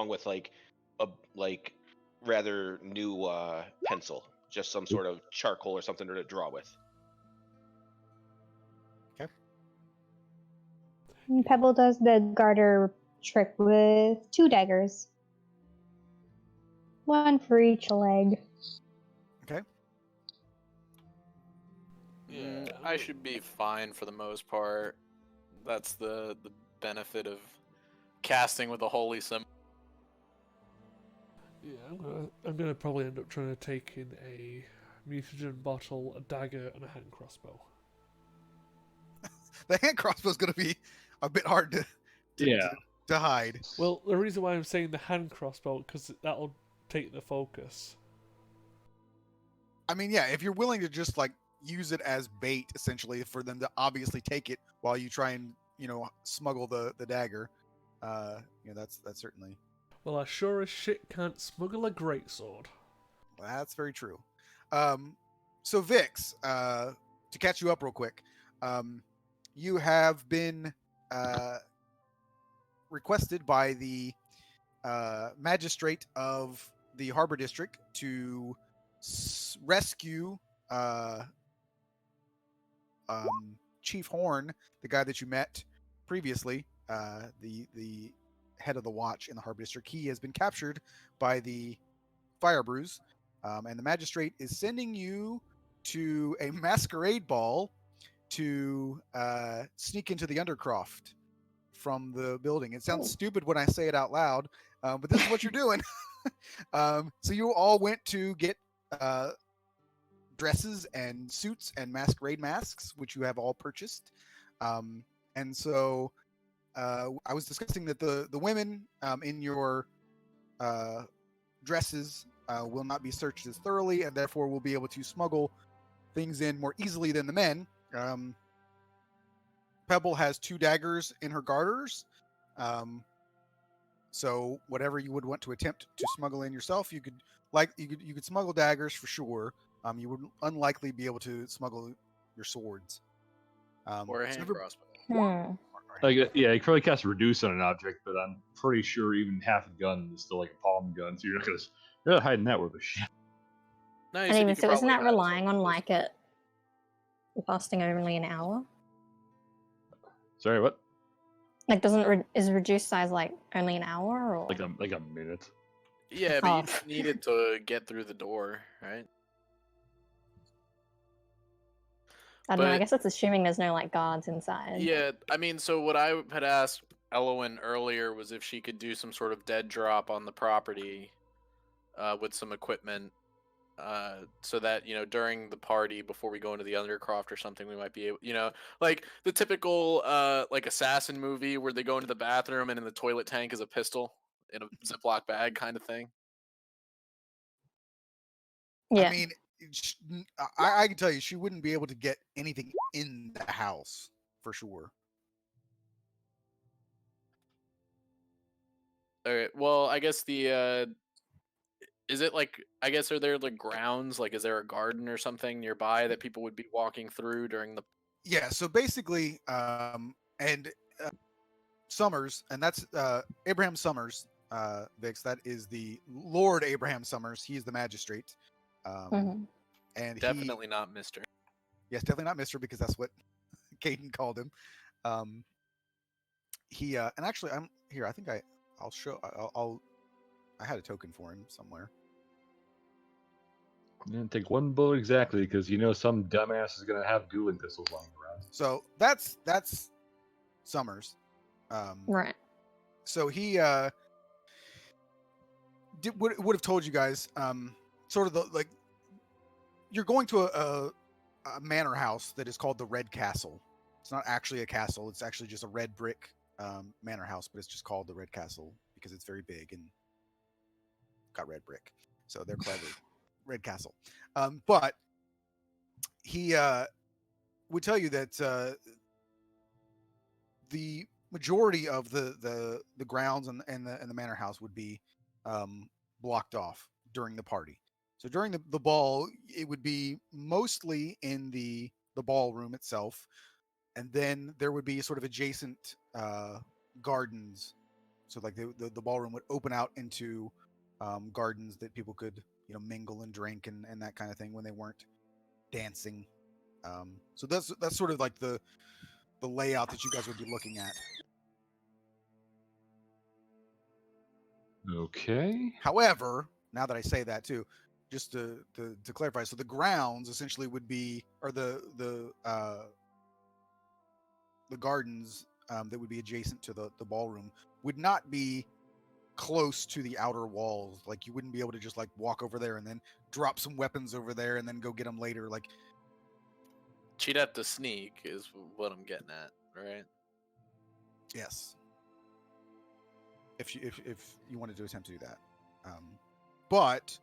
with like a rather new pencil, just some sort of charcoal or something to draw with. And Pebble does the garter trick with 2 daggers. 1 for each leg. Okay. I should be fine for the most part. That's the benefit of casting with a holy symbol. Yeah, I'm gonna probably end up trying to take in a mutagen bottle, a dagger, and a hand crossbow. The hand crossbow is going to be a bit hard to hide. Well, the reason why I'm saying the hand crossbow, because that'll take the focus. I mean, yeah, if you're willing to just like use it as bait, essentially, for them to obviously take it while you try and smuggle the dagger, that's certainly. Well, I sure as shit can't smuggle a greatsword. That's very true. So Vix, to catch you up real quick, you have been requested by the magistrate of the Harbor District to rescue Chief Horn, the guy that you met previously, the head of the watch in the Harbor District. He has been captured by the Fire Brews, and the magistrate is sending you to a masquerade ball to sneak into the Undercroft from the building. It sounds stupid when I say it out loud, but this is what you're doing. So you all went to get dresses and suits and masquerade masks, which you have all purchased. And so I was discussing that the women in your dresses will not be searched as thoroughly, and therefore will be able to smuggle things in more easily than the men. Pebble has 2 daggers in her garters. So whatever you would want to attempt to smuggle in yourself, you could smuggle daggers for sure. You would unlikely be able to smuggle your swords. Or a hand crossbow. Like, yeah, you can probably cast reduce on an object, but I'm pretty sure even half a gun is still like a palm gun, so you're not hiding that worth of shit. No, you And said you even could so, isn't probably that hide relying something on with like it lasting only an hour? Sorry, what? Like, is reduced size like only an hour or? Like a minute. Yeah, but Oh. you just needed to get through the door, right? I don't know. I but- guess it's assuming there's no like guards inside. Yeah, I mean, so what I had asked Elowin earlier was if she could do some sort of dead drop on the property with some equipment, so that, during the party before we go into the Undercroft or something, we might be able, like the typical like assassin movie where they go into the bathroom and in the toilet tank is a pistol in a Ziploc bag kind of thing. Yeah. I mean, I can tell you, she wouldn't be able to get anything in the house for sure. All right. Well, I guess is it like, I guess, are there like grounds? Like, is there a garden or something nearby that people would be walking through during the? Yeah. So basically, and Summers, and that's Abraham Summers, Vix. That is the Lord Abraham Summers. He is the magistrate. And Definitely not Mister. Yes, definitely not Mister, because that's what Caden called him. He and actually, I'm here. I think I'll show. I had a token for him somewhere. And take one bullet exactly, because some dumbass is gonna have dueling pistols lying around. So that's Summers. Right. So he would have told you guys sort of like you're going to a manor house that is called the Red Castle. It's not actually a castle. It's actually just a red brick manor house, but it's just called the Red Castle because it's very big and got red brick. So they're clever. Red Castle. But he would tell you that the majority of the grounds and the manor house would be blocked off during the party. So during the ball, it would be mostly in the ballroom itself, and then there would be sort of adjacent gardens. So like the ballroom would open out into gardens that people could mingle and drink and that kind of thing when they weren't dancing. So that's sort of like the layout that you guys would be looking at. Okay. However, now that I say that too, just to clarify, so the grounds essentially would be, or the gardens that would be adjacent to the ballroom would not be close to the outer walls. Like you wouldn't be able to just like walk over there and then drop some weapons over there and then go get them later. Like She'd have to sneak, is what I'm getting at, right? yes, if you wanted to attempt to do that, but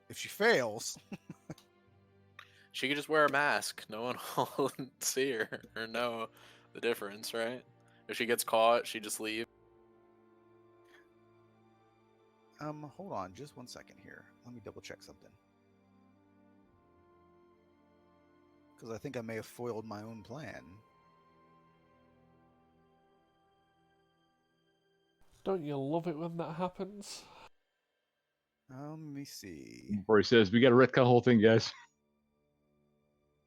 if she fails, She could just wear a mask. No one will see her or know the difference, right? If she gets caught, she just leaves. hold on just one second here. Let me double check something. Because I think I may have foiled my own plan. Don't you love it when that happens? Let me see. Before he says, we got to retcon the whole thing, guys.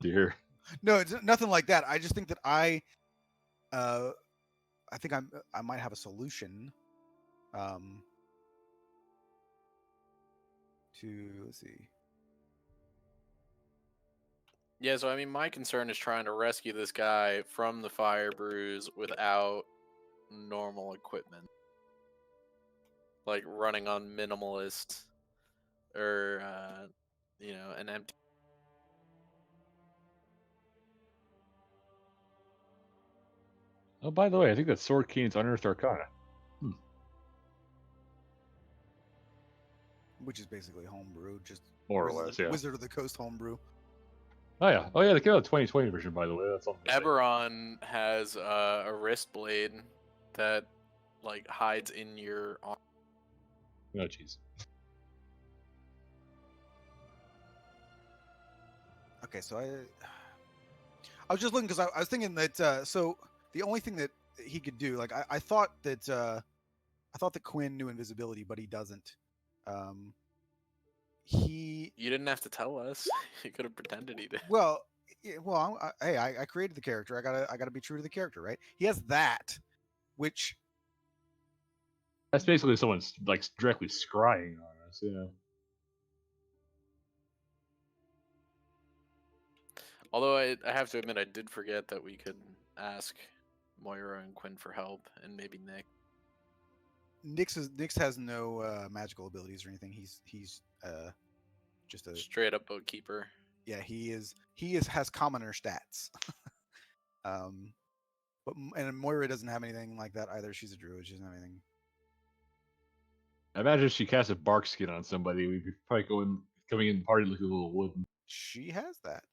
Dear. No, it's nothing like that. I just think that I think I might have a solution. Let's see. Yeah, so I mean, my concern is trying to rescue this guy from the fire bruise without normal equipment, like running on minimalist or an empty. Oh, by the way, I think that Sword Keen's Unearthed Arcana. Which is basically homebrew, just More or less, yeah. Wizard of the Coast homebrew. Oh yeah, they came out the 2020 version, by the way. That's something. Eberron has a wrist blade that like hides in your arm. Oh jeez. Okay, so I was just looking because I was thinking that so the only thing that he could do, like I thought that Quinn knew invisibility, but he doesn't. You didn't have to tell us. You could have pretended he did. Well, hey, I created the character. I gotta be true to the character, right? He has that, which That's basically someone's like directly scrying on us, yeah. Although I have to admit, I did forget that we could ask Moira and Quinn for help, and maybe Nick. Nyx has no magical abilities or anything. He's just a straight up boatkeeper. Yeah, he has commoner stats. And Moira doesn't have anything like that either. She's a druid. She doesn't have anything. I imagine if she cast a bark skin on somebody, we'd be probably coming in the party looking a little wooden. She has that.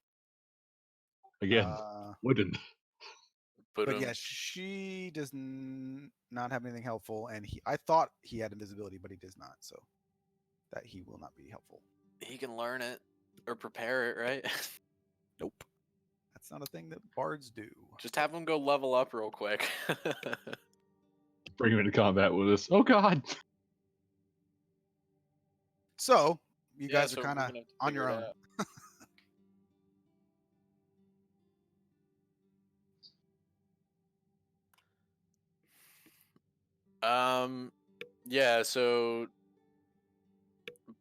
Again, wooden. But yeah, she does not have anything helpful, and I thought he had invisibility, but he does not, so that he will not be helpful. He can learn it or prepare it, right? Nope. That's not a thing that bards do. Just have him go level up real quick. Bring him into combat with us. Oh god. So you guys are kind of on your own. Yeah, so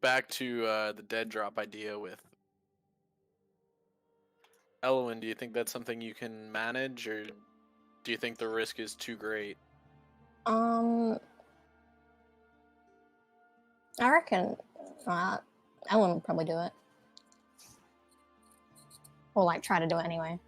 back to the dead drop idea with Elwyn. Do you think that's something you can manage, or do you think the risk is too great? I reckon Elwyn would probably do it. Or like try to do it anyway.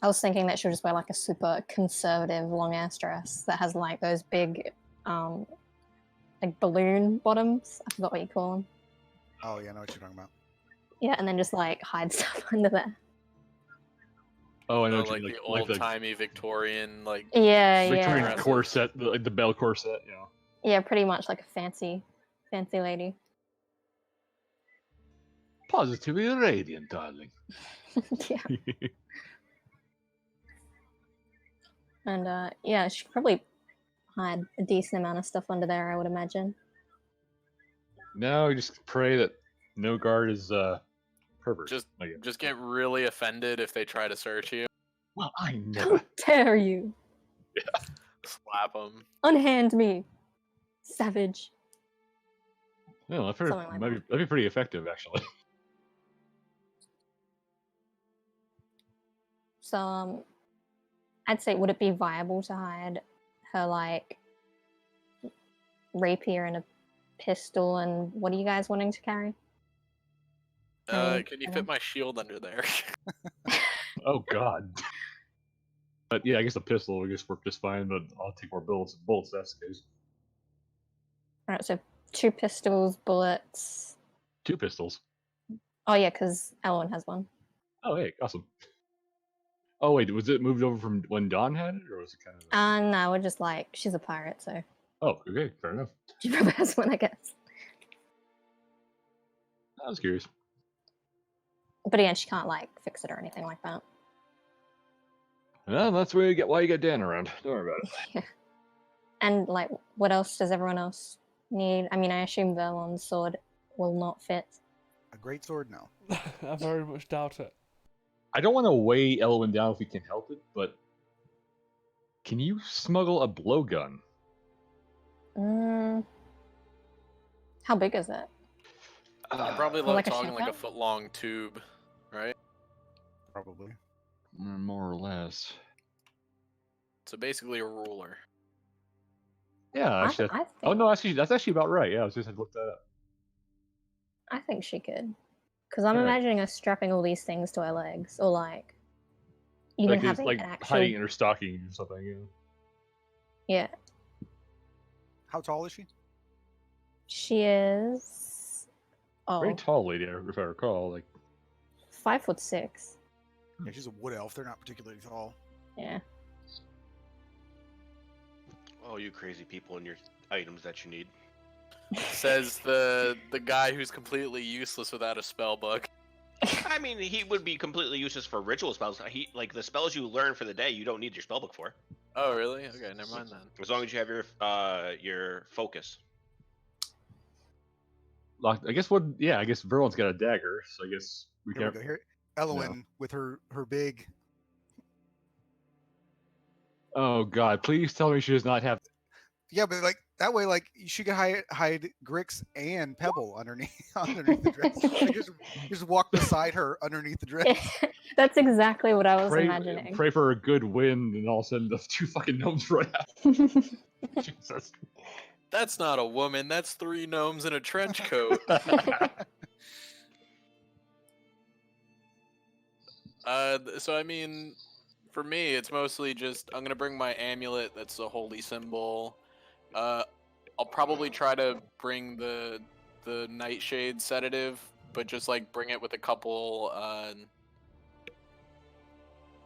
I was thinking that she'll just wear like a super conservative long ass dress that has like those big like balloon bottoms. I forgot what you call them. Oh yeah, I know what you're talking about. Yeah, and then just like hide stuff under there. Oh, I know. Like the old-timey Victorian, like Victorian corset, like the bell corset, you know. Yeah, pretty much like a fancy lady. Positively radiant, darling. Yeah. And yeah, she could probably hide a decent amount of stuff under there, I would imagine. No, you just pray that no guard is pervert. Just get really offended if they try to search you. Well, I know. How dare you? Yeah. Slap them. Unhand me, savage. No, that'd be pretty effective, actually. So, I'd say, would it be viable to hide her, like, rapier and a pistol, and what are you guys wanting to carry? Can you fit my shield under there? Oh, God. But yeah, I guess a pistol would just work just fine, but I'll take more bullets. That's the case. Alright, so 2 pistols, bullets. 2 pistols? Oh, yeah, because Elwyn has one. Oh, hey, awesome. Oh, wait, was it moved over from when Dawn had it, or was it kind of... No, we're just like, she's a pirate, so... Oh, okay, fair enough. She probably has one, I guess. I was curious. But again, she can't like fix it or anything like that. Well, that's why you get Dan around. Don't worry about it. Yeah. And like, what else does everyone else need? I mean, I assume Verlon's sword will not fit. A great sword, no. I very much doubt it. I don't want to weigh Elwyn down if we can help it, but can you smuggle a blowgun? How big is it? You're probably Well, like a talking like a shotgun? foot-long tube, right? Probably. More or less. So basically a ruler. Yeah, I, actually. I think, Oh no, actually, that's actually about right. Yeah, I was just had to look that up. I think she could. Because I'm Alright. imagining us strapping all these things to her legs, or like even Like it's having like an actual. hiding in her stocking or something. You know? Yeah, How tall is she? she is. Very Oh, tall lady, if I recall. Like 5'6". Yeah, she's a wood elf. They're not particularly tall. Yeah. Oh, you crazy people and your items that you need. Says the guy who's completely useless without a spell book. I mean, he would be completely useless for ritual spells. He like the spells you learn for the day. You don't need your spellbook for. Oh, really? Okay, never mind then. As long as you have your focus. I guess what? Yeah, I guess Verlon's got a dagger, so I guess we Here we can't. go. Here, Elwyn with her big. Oh God! Please tell me she does not have. Yeah, but like that way, like she could hide Grix and Pebble underneath the dress. Like, just walk beside her underneath the dress. That's exactly what I was imagining. Pray for a good wind, and all of a sudden the two fucking gnomes run out. Jesus. That's not a woman. That's 3 gnomes in a trench coat. So I mean, for me, it's mostly just I'm gonna bring my amulet. That's a holy symbol. I'll probably try to bring the nightshade sedative, but just like bring it with a couple.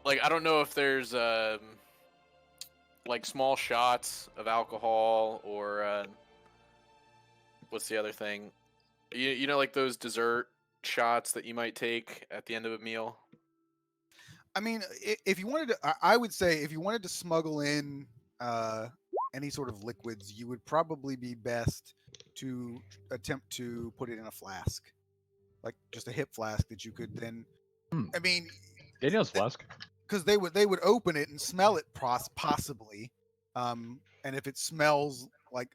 Like I don't know if there's like small shots of alcohol or what's the other thing? You know, like those dessert shots that you might take at the end of a meal. I mean, if you wanted to, I would say if you wanted to smuggle in any sort of liquids, you would probably be best to attempt to put it in a flask, like just a hip flask that you could then. I mean, Danielle's flask. because they would open it and smell it possibly, and if it smells like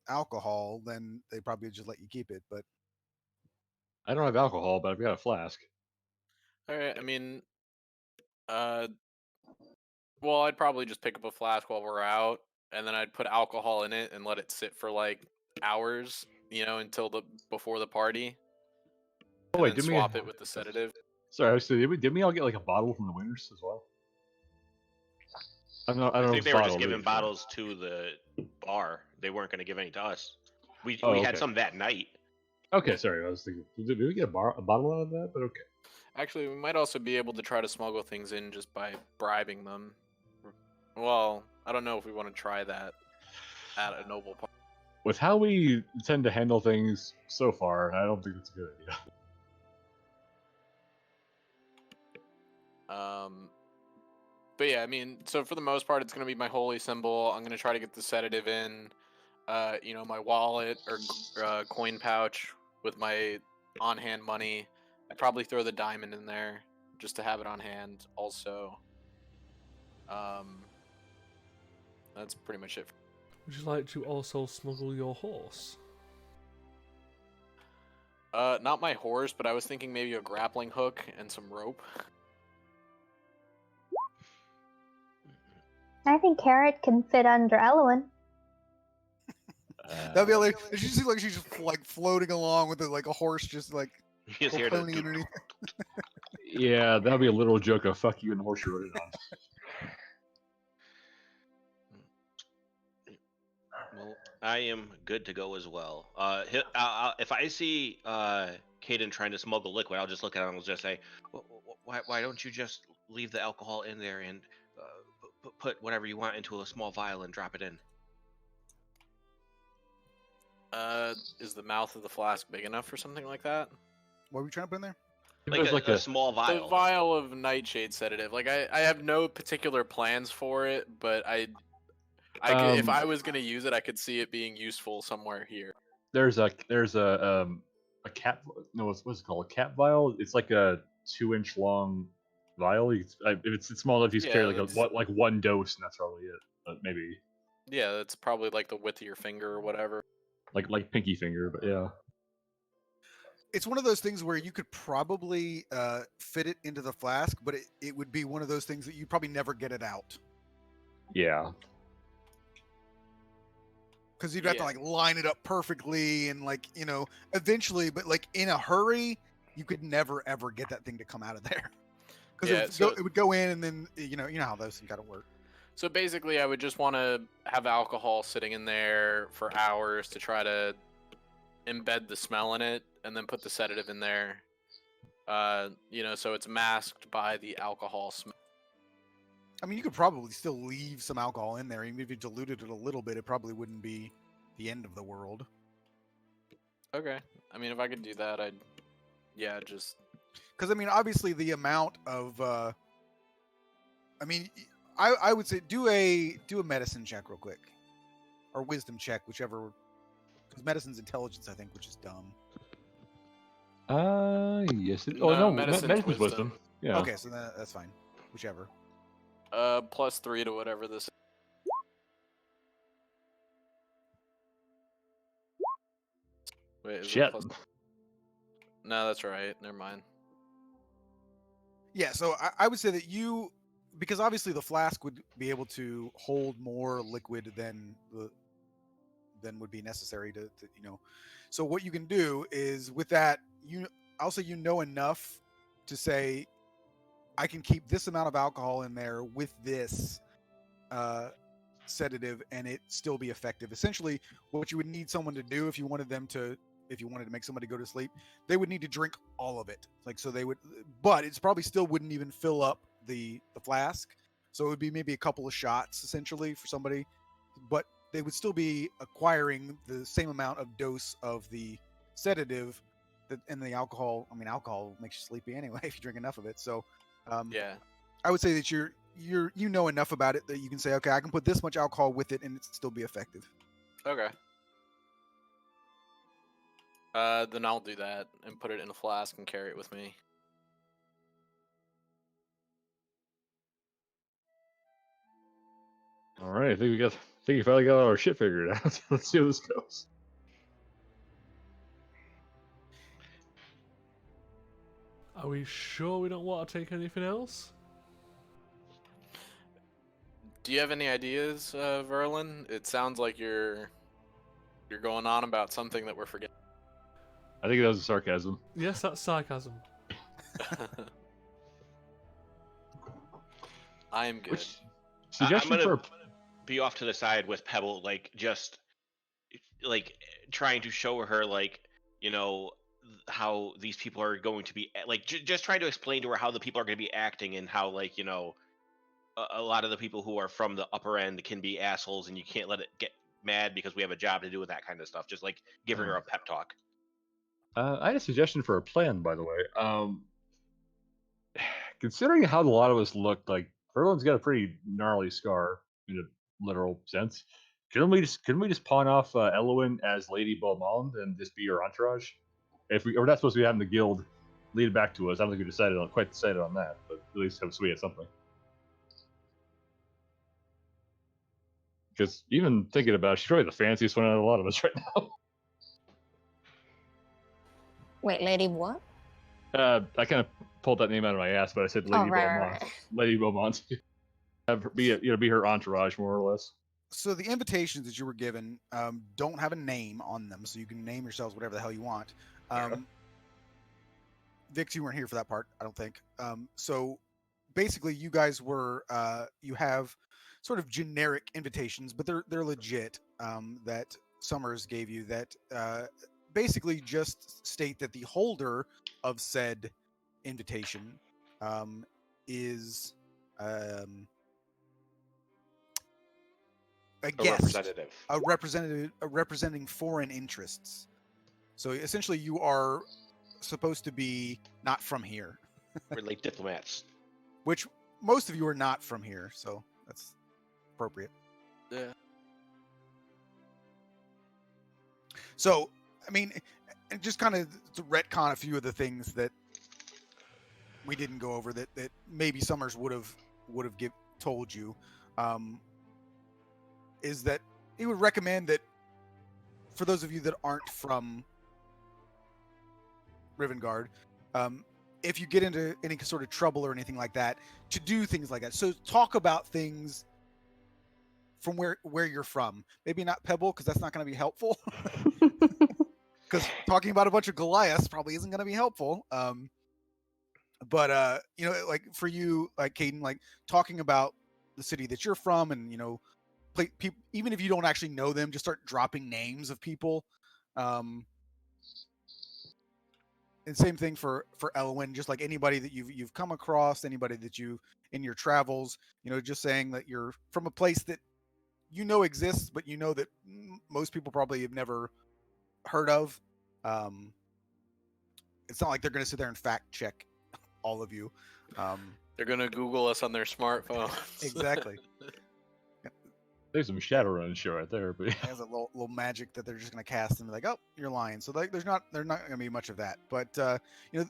alcohol, then they probably just let you keep it. But I don't have alcohol, but I've got a flask. All right. I mean, well, I'd probably just pick up a flask while we're out, and then I'd put alcohol in it and let it sit for like hours, you know, until before the party. Oh And wait, then did swap it with the sedative. Sorry, so did we all get like a bottle from the winners as well? I don't know. I if think it's they were just bottled giving either. bottles to the bar. They weren't going to give any to us. We Oh, had okay. some that night. Okay, sorry. I was thinking, did we get a bottle out of that? But okay. Actually, we might also be able to try to smuggle things in just by bribing them. Well, I don't know if we want to try that at a noble party. With how we tend to handle things so far, I don't think it's a good idea. But yeah, I mean, so for the most part, it's going to be my holy symbol. I'm going to try to get the sedative in, you know, my wallet or coin pouch with my on-hand money. I'd probably throw the diamond in there just to have it on hand also. That's pretty much it. Would you like to also smuggle your horse? Not my horse, but I was thinking maybe a grappling hook and some rope. I think Carrot can fit under Elwyn. that'd be like she seems like she's just like floating along with it, like a horse, just like He's a here pony to. underneath. Yeah, that'll be a little joke of "fuck you" and the horse you're riding on. Well, I am good to go as well. If I see Caden trying to smuggle liquid, I'll just look at him and just say, "Why don't you just leave the alcohol in there and put whatever you want into a small vial and drop it in?" Is the mouth of the flask big enough for something like that? What were we trying to put in there? Like There's a small The vial. vial of nightshade sedative. Like I have no particular plans for it, but I could, if I was gonna use it, I could see it being useful somewhere here. There's a cap. No, what's it called? A cap vial. It's like a 2-inch long vial. If it's small enough, you just carry that's- like one dose, and that's probably it. But maybe Yeah, that's probably like the width of your finger or whatever. like pinky finger. But yeah. It's one of those things where you could probably fit it into the flask, but it would be one of those things that you probably never get it out Yeah. because you'd have to Yeah. like line it up perfectly and like eventually, but like in a hurry, you could never ever get that thing to come out of there because Yeah, it would go in and then you know how those things got to work. So basically, I would just want to have alcohol sitting in there for hours to try to embed the smell in it, and then put the sedative in there. So it's masked by the alcohol smell. I mean, you could probably still leave some alcohol in there, even if you diluted it a little bit. It probably wouldn't be the end of the world. Okay. I mean, if I could do that, just. Because I mean, obviously, the amount of I would say do a medicine check real quick, or wisdom check, whichever. Because medicine's intelligence, I think, which is dumb. Yes. No, medicine's medicine's wisdom. Yeah. Okay, so that's fine. Whichever. +3 to whatever this is. Wait, is it Shit. No, that's right. Never mind. Yeah, so I would say that because obviously the flask would be able to hold more liquid than would be necessary to. So what you can do is with that, I'll say enough to say I can keep this amount of alcohol in there with this sedative and it still be effective. Essentially, what you would need someone to do if you wanted to make somebody go to sleep, they would need to drink all of it. Like, so they would, but it's probably still wouldn't even fill up the flask. So it would be maybe a couple of shots essentially for somebody, but they would still be acquiring the same amount of dose of the sedative and the alcohol. I mean, alcohol makes you sleepy anyway if you drink enough of it. So Yeah. I would say that you're enough about it that you can say, okay, I can put this much alcohol with it and it still be effective. Okay. Then I'll do that and put it in a flask and carry it with me. All right. I think we finally got all our shit figured out. Let's see how this goes. Are we sure we don't want to take anything else? Do you have any ideas, Verlin? It sounds like you're going on about something that we're forgetting. I think that was a sarcasm. Yes, that's sarcasm. I am good. Which I'm suggestion gonna for a be off to the side with Pebble, like just like trying to show her how these people are going to be like just trying to explain to her how the people are going to be acting and how a lot of the people who are from the upper end can be assholes and you can't let it get mad because we have a job to do with that kind of stuff. Just like giving her a pep talk. I had a suggestion for a plan, by the way. Considering how a lot of us look, like Verlin's got a pretty gnarly scar in a literal sense. Couldn't we just pawn off Elwyn as Lady Beaumont and just be her entourage? If we're not supposed to be having the guild lead it back to us, I don't think we quite decided on that, but at least have we had something. Because even thinking about it, she's probably the fanciest one out of a lot of us right now. Wait, Lady what? I kind of pulled that name out of my ass, but I said Lady Beaumont. Right. Lady Beaumont. Have her be her entourage, more or less. So the invitations that you were given don't have a name on them, so you can name yourselves whatever the hell you want. Vix, you weren't here for that part, I don't think. So basically, you guys were you have sort of generic invitations, but they're legit that Summers gave you that basically just state that the holder of said invitation is a guest, representing foreign interests. So essentially, you are supposed to be not from here, We're like diplomats. which most of you are not from here, so that's appropriate. Yeah. So, I mean, and just kind of to retcon a few of the things that we didn't go over that maybe Summers would have told you, is that he would recommend that for those of you that aren't from Rivengard, if you get into any sort of trouble or anything like that, to do things like that. So talk about things from where you're from. Maybe not Pebble, because that's not going to be helpful. Because talking about a bunch of Goliaths probably isn't going to be helpful. But you know, like for you, like Caden, like talking about the city that you're from, and you know, people, even if you don't actually know them, just start dropping names of people. And same thing for Elwyn, just like anybody that you've come across, anybody that you in your travels, you know, just saying that you're from a place that you know exists, but you know that most people probably have never heard of. It's not like they're going to sit there and fact check all of you. They're gonna Google us on their smartphones. Exactly. There's some Shadowrun show right there, but It has a little magic that they're just going to cast and be like, oh, you're lying. So like, there's not going to be much of that. But you know,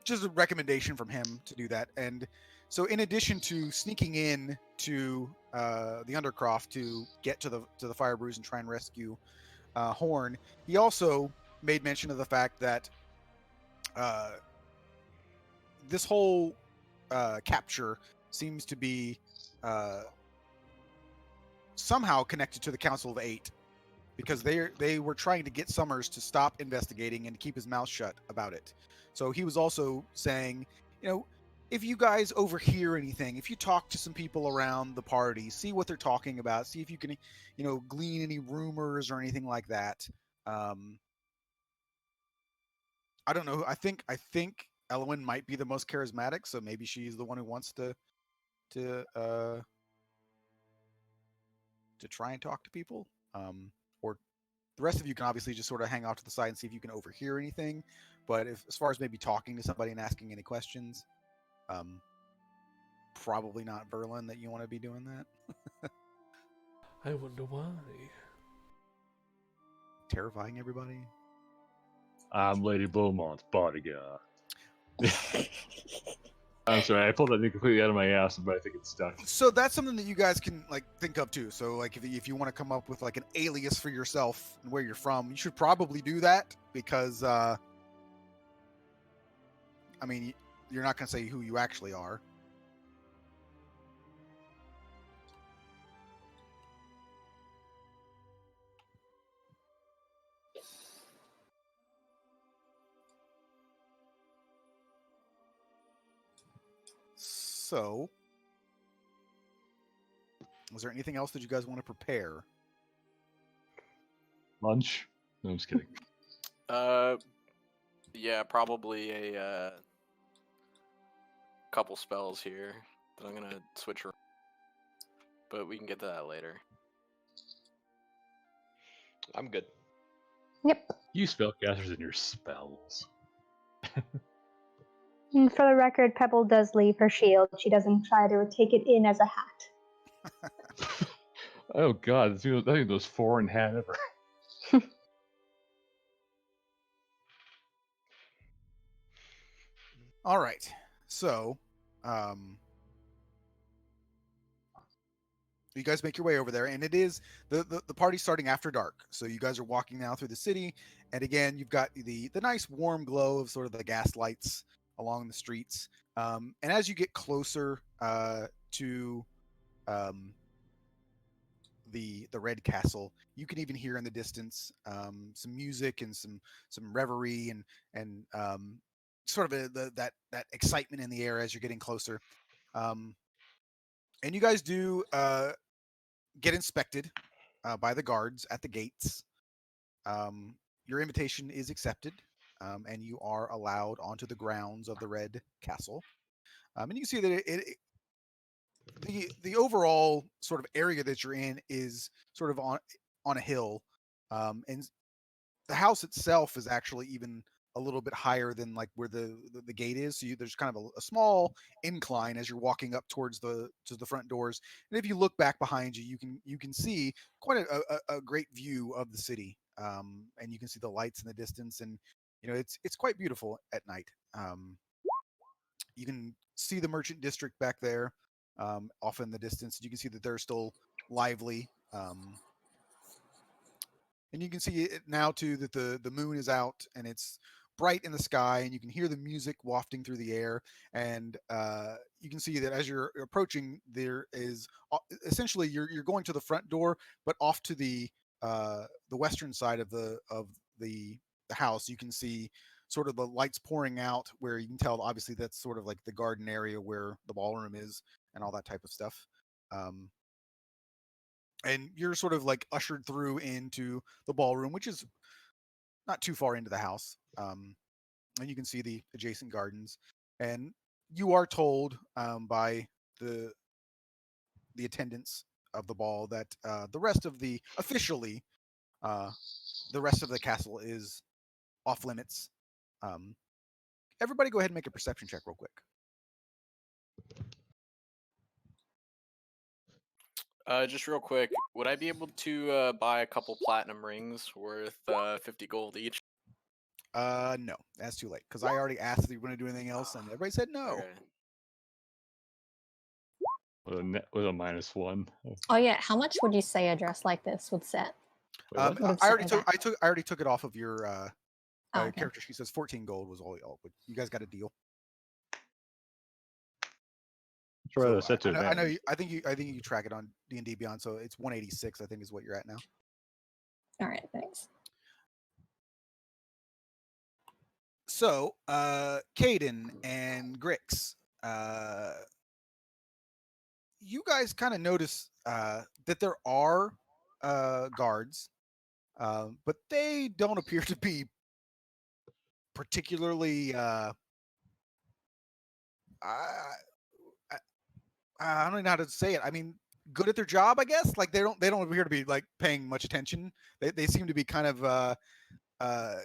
just a recommendation from him to do that. And so, in addition to sneaking in to the Undercroft to get to the Fire Brews and try and rescue Horn, he also made mention of the fact that this whole capture seems to be somehow connected to the Council of Eight, because they were trying to get Summers to stop investigating and to keep his mouth shut about it. So he was also saying, you know, if you guys overhear anything, if you talk to some people around the party, see what they're talking about, see if you can, you know, glean any rumors or anything like that. I don't know. I think Elwyn might be the most charismatic, so maybe she's the one who wants to try and talk to people. Or the rest of you can obviously just sort of hang out to the side and see if you can overhear anything. But as far as maybe talking to somebody and asking any questions, probably not Verlin that you want to be doing that. I wonder why. Terrifying everybody. I'm Lady Beaumont's bodyguard. I'm sorry, I pulled that thing completely out of my ass, but I think it's stuck. So that's something that you guys can like think of too. So like if you want to come up with like an alias for yourself and where you're from, you should probably do that, because I mean, you're not going to say who you actually are. So, was there anything else that you guys want to prepare? Lunch? No, I'm just kidding. Yeah, probably a couple spells here that I'm gonna switch around, but we can get to that later. I'm good. Yep. You spellcasters and your spells. And for the record, Pebble does leave her shield. She doesn't try to take it in as a hat. Oh god, that's the most foreign hat ever. All right. So, you guys make your way over there, and it is the party's starting after dark. So you guys are walking now through the city, and again, you've got the nice warm glow of sort of the gas lights along the streets. And as you get closer to the Red Castle, you can even hear in the distance some music and some revelry and sort of that excitement in the air as you're getting closer. And you guys do get inspected by the guards at the gates. Your invitation is accepted, and you are allowed onto the grounds of the Red Castle. And you can see that the overall sort of area that you're in is sort of on a hill, and the house itself is actually even a little bit higher than like where the gate is. So there's kind of a small incline as you're walking up towards the front doors. And if you look back behind you, you can see quite a great view of the city. And you can see the lights in the distance, and it's quite beautiful at night. You can see the merchant district back there, off in the distance. You can see that they're still lively. And you can see it now too that the moon is out and it's bright in the sky, and you can hear the music wafting through the air. And you can see that as you're approaching, there is essentially you're going to the front door, but off to the western side of the house. You can see sort of the lights pouring out, where you can tell obviously that's sort of like the garden area where the ballroom is and all that type of stuff. Um, and you're sort of like ushered through into the ballroom, which is not too far into the house. And you can see the adjacent gardens. And you are told, by the attendants of the ball that the rest of the officially the rest of the castle is off limits. Um, Everybody, go ahead and make a perception check real quick. Just real quick, would I be able to buy a couple platinum rings worth 50 gold each? No, that's too late because I already asked if you were going to do anything else, and everybody said no. Okay. With a -1. Oh yeah, how much would you say a dress like this would set? Wait, what? Would have I set already me took back. I already took it off of your Oh, okay. character sheet. Says 14 gold was all y'all, but you guys got a deal. Try to So set to I know advantage. you, I think you track it on D&D Beyond, so it's 186. I think is what you're at now. All right, thanks. So, Caden and Grix, you guys kind of notice that there are guards, but they don't appear to be particularly. I don't even know how to say it. I mean, good at their job, I guess. Like they don't appear to be like paying much attention. They seem to be kind of uh,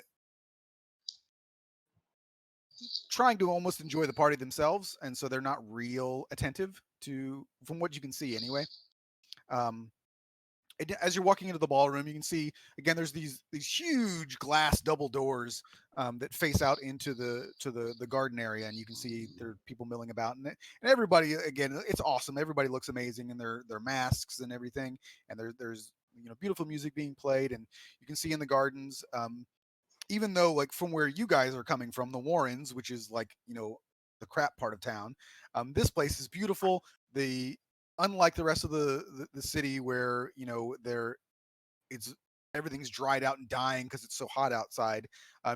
trying to almost enjoy the party themselves, and so they're not real attentive to, from what you can see anyway. Um, as you're walking into the ballroom, you can see again there's these huge glass double doors that face out into the garden area, and you can see there are people milling about, and everybody, again, it's awesome. Everybody looks amazing in their masks and everything, and there's beautiful music being played, and you can see in the gardens. Even though, like, from where you guys are coming from, the Warrens, which is like the crap part of town, this place is beautiful. The Unlike the rest of the city, where it's everything's dried out and dying because it's so hot outside.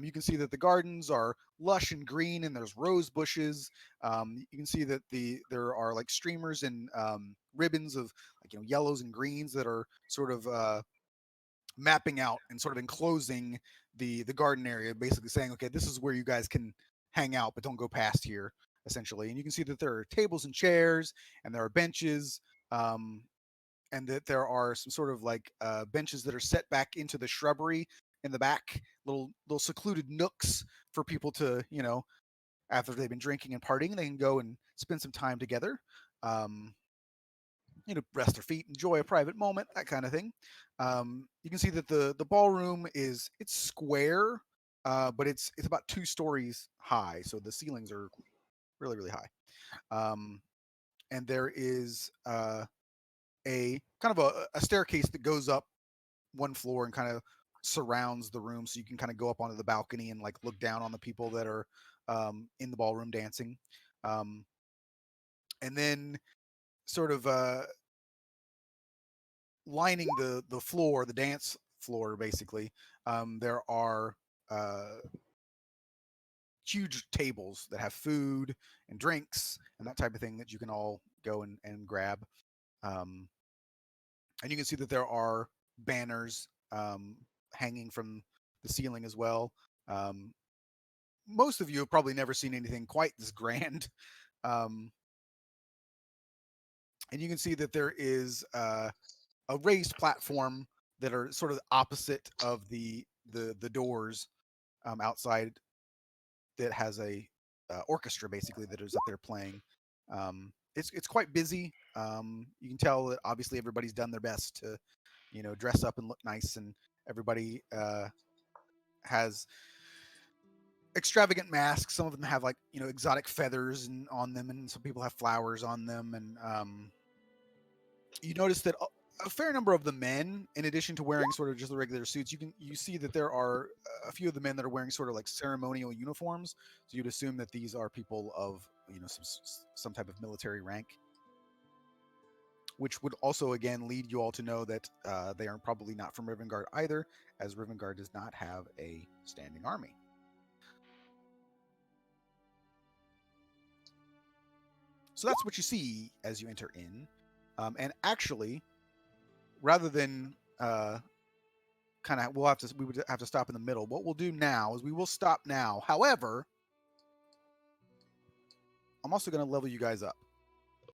You can see that the gardens are lush and green, and there's rose bushes. You can see that there are like streamers and ribbons of like yellows and greens that are sort of mapping out and sort of enclosing the garden area, basically saying, okay, this is where you guys can hang out, but don't go past here, essentially. And you can see that there are tables and chairs, and there are benches, and that there are some sort of like benches that are set back into the shrubbery in the back, little secluded nooks for people to, after they've been drinking and partying, they can go and spend some time together. Um, Rest their feet, enjoy a private moment, that kind of thing. You can see that the ballroom it's square, but it's about 2 stories high, so the ceilings are really really high. And there is a kind of a staircase that goes up one floor and kind of surrounds the room, so you can kind of go up onto the balcony and like look down on the people that are in the ballroom dancing. And then sort of lining the floor, the dance floor, basically, there are huge tables that have food and drinks and that type of thing that you can all go and grab. And you can see that there are banners hanging from the ceiling as well. Most of you have probably never seen anything quite this grand. And you can see that there is a raised platform that are sort of opposite of the doors outside that has a orchestra basically that is up there playing. It's quite busy. You can tell that obviously everybody's done their best to, dress up and look nice, and everybody has extravagant masks. Some of them have like exotic feathers on them, and some people have flowers on them. And you notice that a fair number of the men, in addition to wearing sort of just the regular suits, you see that there are a few of the men that are wearing sort of like ceremonial uniforms. So you'd assume that these are people of some type of military rank, which would also again lead you all to know that they are probably not from Rivengard either, as Rivengard does not have a standing army. So that's what you see as you enter in. And actually, rather than we would have to stop in the middle. What we'll do now is we will stop now. However, I'm also going to level you guys up.